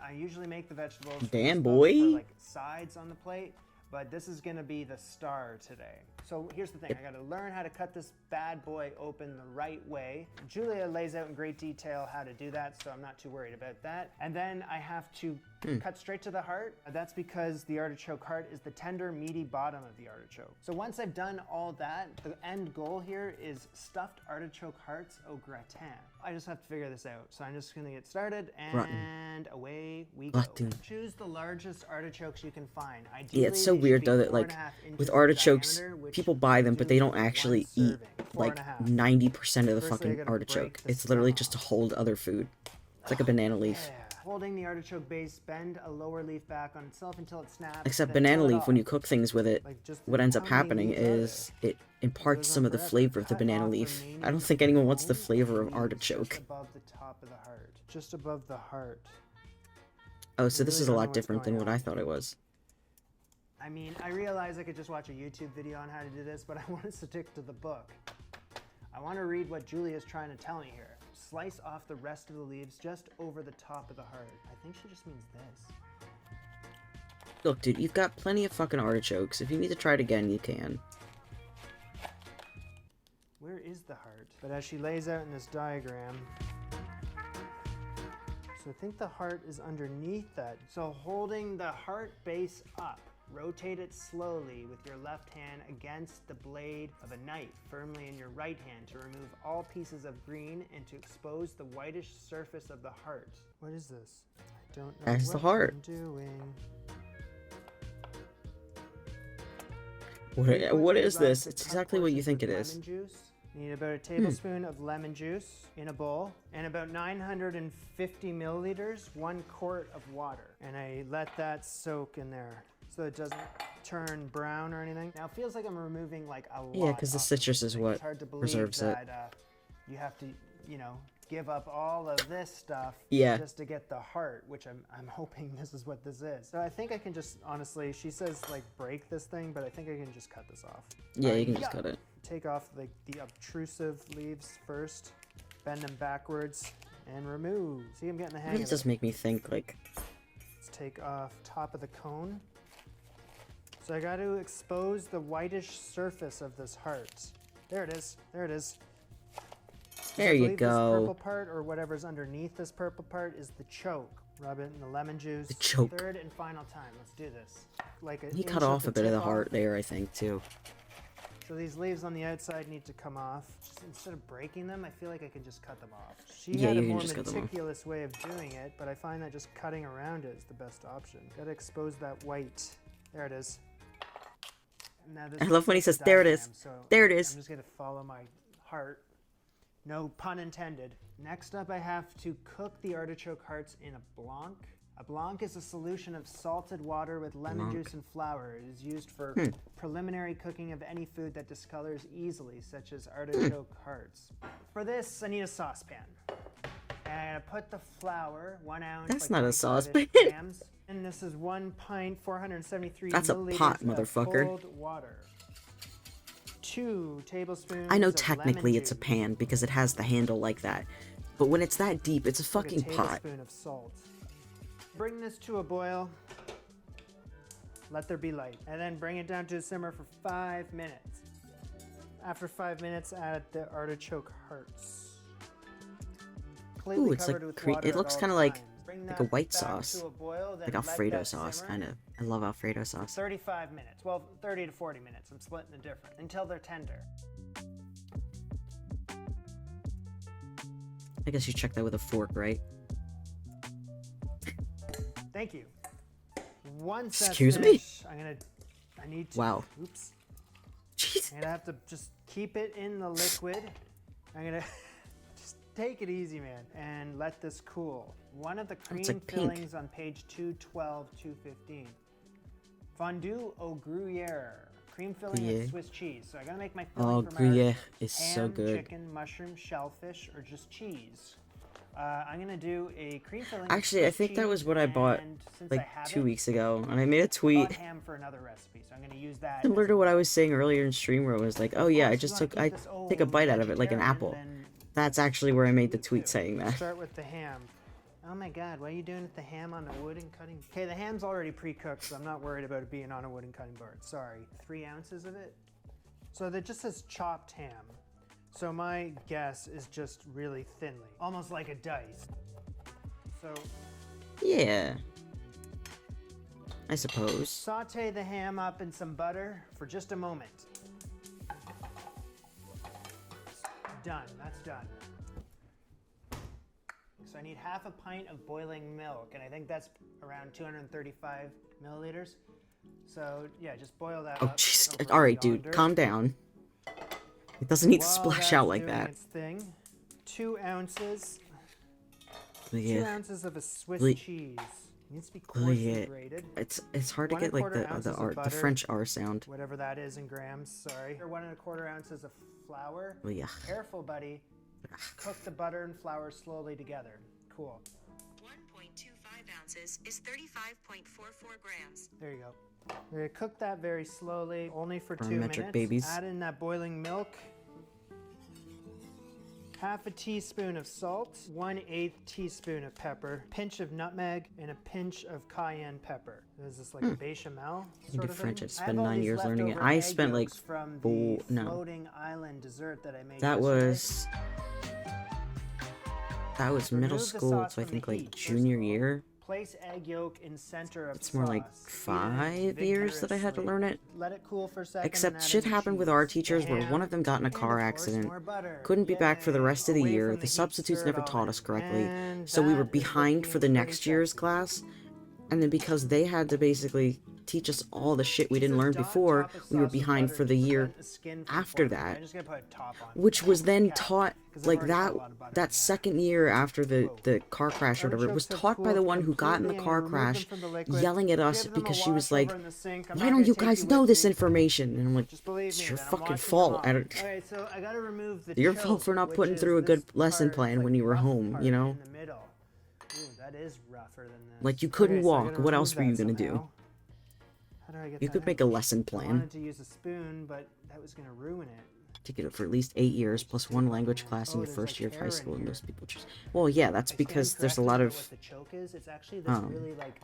I usually make the vegetables Damn, for boy. like sides on the plate, but this is gonna be the star today. So here's the thing, I gotta learn how to cut this bad boy open the right way. Julia lays out in great detail how to do that, so I'm not too worried about that. And then I have to cut straight to the heart. That's because the artichoke heart is the tender, meaty bottom of the artichoke. So once I've done all that, the end goal here is stuffed artichoke hearts au gratin. I just have to figure this out. So I'm just gonna get started, and away we go. Rotten. Choose the largest artichokes you can find. Ideally, Yeah, it's so they should weird be though that 4.5 like inches with in artichokes, diameter, which people buy them, but they don't one actually eat serving. like 4.5. 90% of the Firstly, I fucking gotta artichoke. break the It's literally stem just to off. hold other food. It's like a banana leaf. Yeah. Holding the artichoke base, bend a lower leaf back on itself until it snaps. Except then banana peel it leaf, when you off. cook things with it, Like, just what ends up how many happening leaves are is it imparts Goes some on of the forever. flavor of the Cut banana off leaf. remaining I don't think anyone wants the bone flavor of leaves artichoke. Just above the top of the heart. Just above the heart. Oh, so I this really is a don't know lot what's different than going what I on. thought it was. I mean, I realize I could just watch a YouTube video on how to do this, but I want to stick to the book. I want to read what Julia's trying to tell me here. Slice off the rest of the leaves just over the top of the heart. I think she just means this. Look, dude, you've got plenty of fucking artichokes. If you need to try it again, you can. Where is the heart? But as she lays out in this diagram, so I think the heart is underneath that. So holding the heart base up, rotate it slowly with your left hand against the blade of a knife firmly in your right hand to remove all pieces of green and to expose the whitish surface of the heart. What is this? I don't know That's what the heart. I'm doing. What is Rub this? the It's cut exactly what you portions think with it is. lemon juice. You need about a tablespoon of lemon juice in a bowl and about 950 milliliters, 1 quart of water. And I let that soak in there so it doesn't turn brown or anything. Now it feels like I'm removing like a lot. Yeah, 'cause the off of citrus this is thing. what It's hard to believe preserves it. that you have to, you know, give up all of this stuff Yeah. just to get the heart, which I'm hoping this is what this is. So I think I can just, honestly, she says like break this thing, but I think I can just cut this off. Yeah, you can just cut it. Take off like the obtrusive leaves first, bend them backwards, and remove. See, I'm getting the hang It of does it. make me think, like, Let's take off top of the cone. So I got to expose the whitish surface of this heart. There it is. There it is. there I you believe This purple go. part, or whatever's underneath this purple part, is the choke. Rub it in the lemon juice. The choke. Third and final time. Let's do this. Like He cut off a bit of the heart there, I think, too. So these leaves on the outside need to come off. Just instead of breaking them, I feel like I can just cut them off. She Yeah, had a you can more just cut them off. meticulous way of doing it, but I find that just cutting around it is the best option. Gotta expose that white. There it is. Now this I is love when he just a says, "There it is. diagram, so There it is." I'm just gonna follow my heart. No pun intended. Next up, I have to cook the artichoke hearts in a blanc. A blanc is a solution of salted water with lemon Blanc. juice and flour. It is used for preliminary cooking of any food that discolors easily, such as artichoke hearts. For this, I need a saucepan. And I put the flour, 1 ounce. That's like not a 25-ish saucepan. grams. And this is 1 pint, 473 That's a milliliters pot, of motherfucker. cold water. 2 tablespoons. I know of technically lemon it's a juice. pan because it has the handle like that. But when it's that deep, it's a Like fucking a pot. tablespoon of salt. Bring this to a boil. Let there be light. And then bring it down to a simmer for 5 minutes. After 5 minutes, add the artichoke hearts. Completely Ooh, it's like covered with cre- water it at looks all kinda like- times. Bring like a that white back sauce. to a boil, then Like let Alfredo that sauce, simmer. kind of. I love Alfredo sauce. 35 minutes. Well, 30 to 40 minutes. I'm splitting the difference. Until they're tender. I guess you check that with a fork, right? Thank you. Once that's Excuse me? finished, I need to. Wow. Oops. Jeez. I'm gonna have to just keep it in the liquid. I'm gonna just take it easy, man, and let this cool. One of the cream like pink. fillings on page 212, 215. Fondue au Gruyere. Cream filling Gruyere. with Swiss cheese. So I gotta make my filling Oh, for my Gruyere artichokes. is Ham, so good. chicken, mushroom, shellfish, or just cheese. I'm gonna do a cream filling. with Actually, I Swiss think that was cheese, what I bought and since I like have 2 it, weeks ago, and I made a I tweet bought ham for another recipe, so I'm gonna use that. similar as to a what I base. was saying earlier in stream where it was like, oh yeah, I course, just you wanna I keep this take a bite out of it like an vegetarian, apple. then That's actually where I made the me tweet too. saying that. Start with the ham. Oh my god, what are you doing with the ham on a wooden cutting? Okay, the ham's already pre-cooked, so I'm not worried about it being on a wooden cutting board. Sorry. 3 ounces of it. So that just says chopped ham. So my guess is just really thinly, almost like a dice. So Yeah. I suppose. saute the ham up in some butter for just a moment. Done, that's done. So I need half a pint of boiling milk, and I think that's around 235 milliliters. So yeah, just boil that Oh, up. jeez. over All right, yonder. dude. Calm down. It doesn't need to While splash that's out like doing that. Its thing, 2 ounces. Look 2 at ounces of a Swiss Look- cheese. Needs to be look coarsely at grated. it's hard to 1 get like 1/4 ounces of the butter. French R sound. Whatever that is in grams, sorry. 1 1/4 ounces of flour. Oh, yeah. Careful, buddy. Cook the butter and flour slowly together. Cool. 1.25 ounces is 35.44 grams. There you go. We're gonna cook that very slowly, only for 2 Barometric minutes. babies. Add in that boiling milk. Half a teaspoon of salt, 1/8 teaspoon of pepper, pinch of nutmeg, and a pinch of cayenne pepper. Is this like a bechamel I sort do of French. thing? I have spent all 9 these years learning it. leftover I egg spent like yolks from four- the no. floating island dessert that I made That yesterday. was middle Remove the school, sauce so I from think the like heat, first junior of all. year. Place egg yolk in center of It's more like sauce. 5 Beat it years that I had to vigorously. learn it. Let it cool for a second. Except and add shit in the happened with our cheese, teachers the where ham, one of them got in a and car of course, accident. more butter. Couldn't be back for the Yay. rest of the Away year. from The heat, substitutes stir it never all taught in. us correctly. And So we were that is what behind for the being next pretty year's sexy. class. And then because they had to basically teach us all the shit we didn't learn Dot before, top of we were sauce with behind butter for to the year prevent the skin from after forming. that, I'm just gonna put a top on. which was then Cap, taught 'cause I've like already got that a lot of butter in that there. second year after the car crash or whatever. It was Artichokes have taught by the cooled one who got in the completely, car and remove them crash, from the liquid. yelling at us Give them a because she was wash like, over in the sink. I'm "Why not don't gonna you take guys with know this me. information?" And I'm like, Just believe "It's me, your then I'm fucking washing fault. them I off. don't." Alright, so I gotta remove the Your fault choke, for not which putting is through a good this lesson part, plan like when you were rough home, part you know? In the middle. Ooh, that is rougher than this. Like, you couldn't Okay, so I walk. gotta What else remove were you that gonna do? somehow. How do I get You that could out? make a lesson I plan. wanted to use a spoon, but that was gonna ruin it. Took it for at least 8 years, plus 1 language class in Oh, your there's, first like, year of high hair in school, and here. most people just... Well, yeah, that's I stand because there's a corrected lot about of... what the choke is. It's actually this um, really like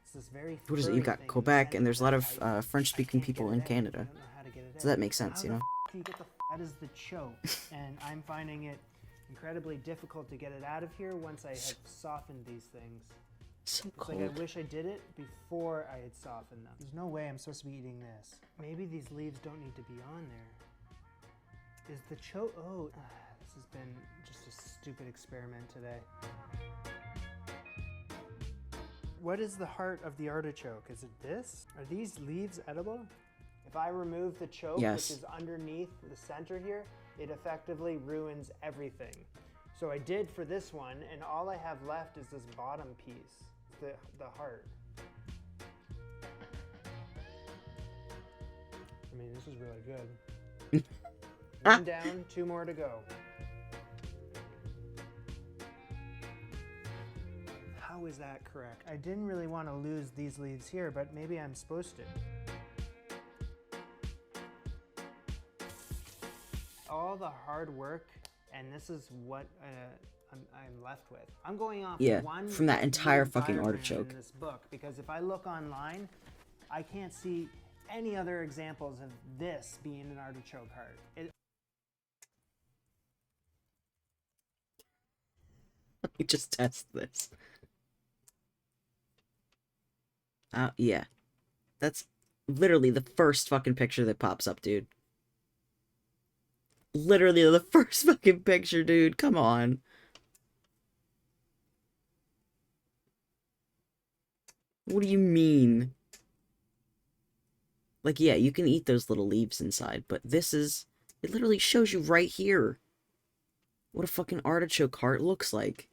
it's this very What is it? furry You've got thing in the Quebec, center and there's a lot that of I French-speaking can't get people it in out. I Canada. don't know how to get it So that out. makes sense, How you the know? do you get the that is the choke, and I'm finding it incredibly difficult to get it out of here once I have softened these things. So It's like I cold. wish I did it before I had softened them. There's no way I'm supposed to be eating this. Maybe these leaves don't need to be on there. Is the choke? Oh, this has been just a stupid experiment today. What is the heart of the artichoke? Is it this? Are these leaves edible? If I remove the choke, Yes. which is underneath the center here, it effectively ruins everything. So I did for this one, and all I have left is this bottom piece, the heart. I mean, this is really good. One down, 2 more to go. How is that correct? I didn't really want to lose these leaves here, but maybe I'm supposed to. All the hard work, and this is what I'm left with. I'm going off Yeah, one from that entire weird fucking diagram artichoke. in this book, because if I look online, I can't see any other examples of this being an artichoke heart. Let me just test this. Yeah. That's literally the first fucking picture that pops up, dude. Literally the first fucking picture, dude. Come on. What do you mean? Like, yeah, you can eat those little leaves inside, but this is... It literally shows you right here what a fucking artichoke heart looks like.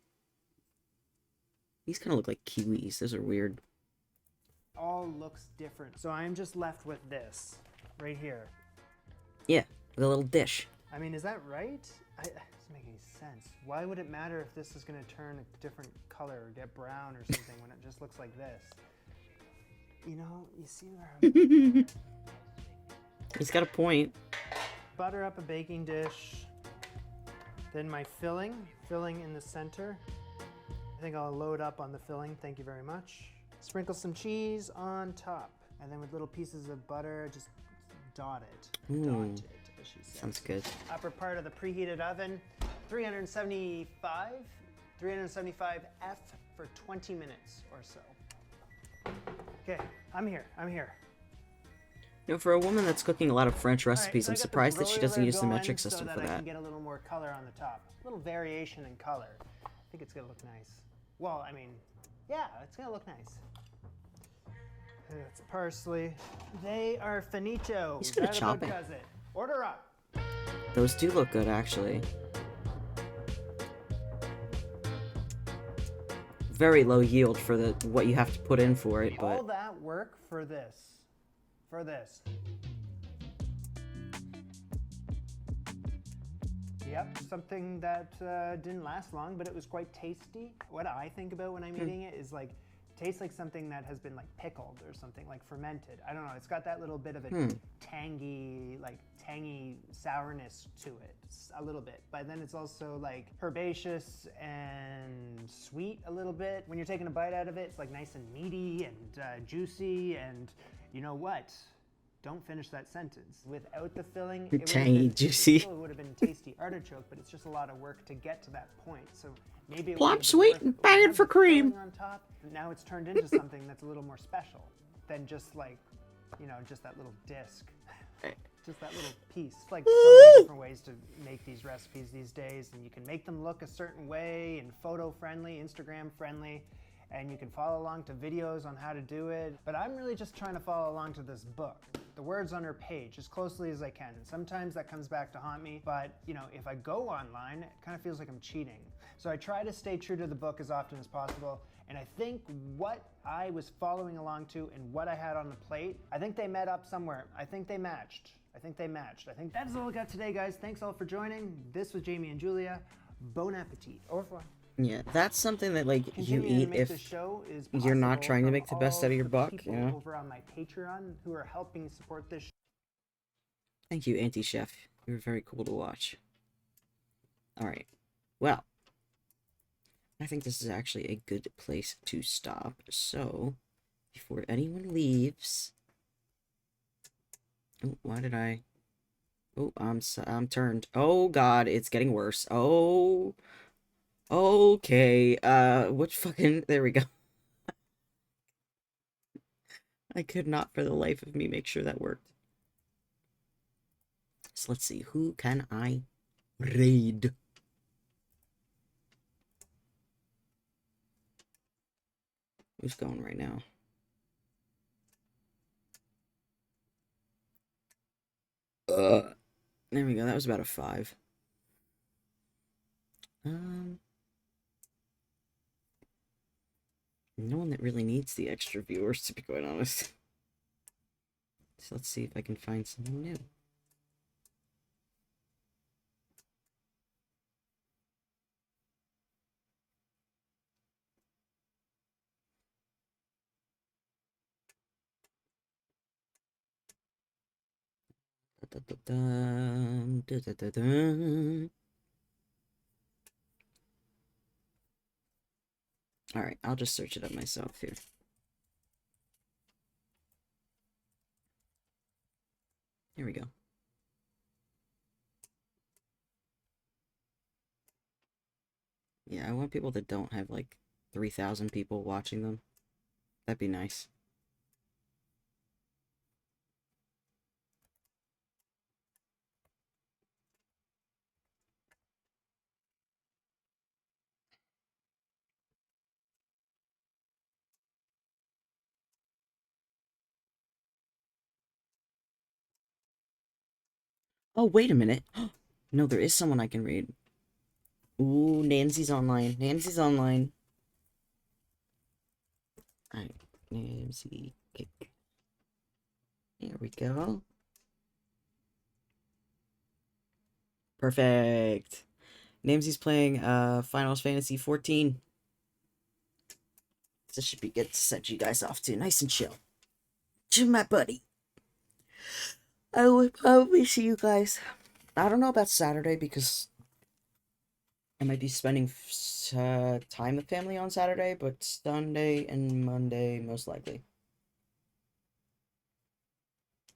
These kind of look like kiwis. Those are weird. All looks different. So I'm just left with this right here. Yeah, like a little dish. I mean, is that right? It doesn't make any sense. Why would it matter if this is going to turn a different color or get brown or something when it just looks like this? You know, you see where I'm... He's got a point. Butter up a baking dish. Then my filling in the center. I think I'll load up on the filling, thank you very much. Sprinkle some cheese on top. And then with little pieces of butter, just dot it. Dot Ooh. it. what she said. Sounds good. Upper part of the preheated oven, 375 F for 20 minutes or so. Okay, I'm here. You know, for a woman that's cooking a lot of French recipes, All I'm right, so I got the surprised that she doesn't broiler use the metric going system so for that I that. can get a little more color on the top. A little variation in color. I think it's gonna look nice. Well, I mean, yeah, it's gonna look nice. It's parsley. They are finito. He's good at That about chopping. does it. Order up. Those do look good, actually. Very low yield for the what you have to put in for it, All but that work for this. For this. Yep, something that didn't last long, but it was quite tasty. What I think about when I'm eating it is like, tastes like something that has been like pickled or something, like fermented. I don't know, it's got that little bit of a tangy sourness to it, a little bit. But then it's also like herbaceous and sweet a little bit. When you're taking a bite out of it, it's like nice and meaty and juicy, and you know what? Don't finish that sentence. Without the filling, it would have Tangy, been, juicy. It still would have been tasty artichoke, but it's just a lot of work to get to that point. So maybe it Plump, would have been sweet, worth and it, but we banging have for the cream. filling on top. Now it's turned into something that's a little more special than just like, you know, just that little disc. Just that little piece. It's like so many different ways to make these recipes these days, and you can make them look a certain way and photo friendly, Instagram friendly, and you can follow along to videos on how to do it. But I'm really just trying to follow along to this book, the words on her page, as closely as I can. And sometimes that comes back to haunt me, but you know, if I go online, it kind of feels like I'm cheating. So I try to stay true to the book as often as possible. And I think what I was following along to and what I had on the plate, I think they met up somewhere. I think they matched. I think that's all I got today, guys. Thanks all for joining. This was Jamie and Julia. Bon appetit. Au revoir. yeah, that's something that like you Continuing to eat make if this show is you're not possible trying to from make the best all out of your the buck, people you know? over on my Patreon who are helping support this show. Thank you, Auntie Chef. You were very cool to watch. Alright. Well, I think this is actually a good place to stop. So, before anyone leaves... Oh, why did I... Oh, I'm turned. Oh god, it's getting worse. Oh... Okay, which fucking... There we go. I could not for the life of me make sure that worked. So let's see, who can I raid? Who's going right now? There we go, that was about a 5. No one that really needs the extra viewers, to be quite honest. So let's see if I can find someone new. Alright, I'll just search it up myself here. Here we go. Yeah, I want people that don't have like 3,000 people watching them. That'd be nice. Oh, wait a minute. No, there is someone I can read. Ooh, Nancy's online. Nancy's online. Alright, Nancy. Kick. There we go. Perfect. Nancy's playing Final Fantasy 14. This should be good to send you guys off to. Nice and chill. To my buddy. I will probably see you guys. I don't know about Saturday because I might be spending time with family on Saturday, but Sunday and Monday most likely.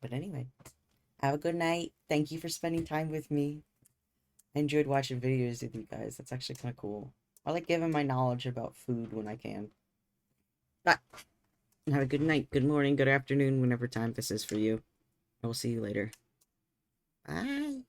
But anyway, Have a good night. Thank you for spending time with me. I enjoyed watching videos with you guys. That's actually kind of cool. I like giving my knowledge about food when I can. Bye. Have a good night, good morning, good afternoon, whenever time this is for you. I will see you later. Bye.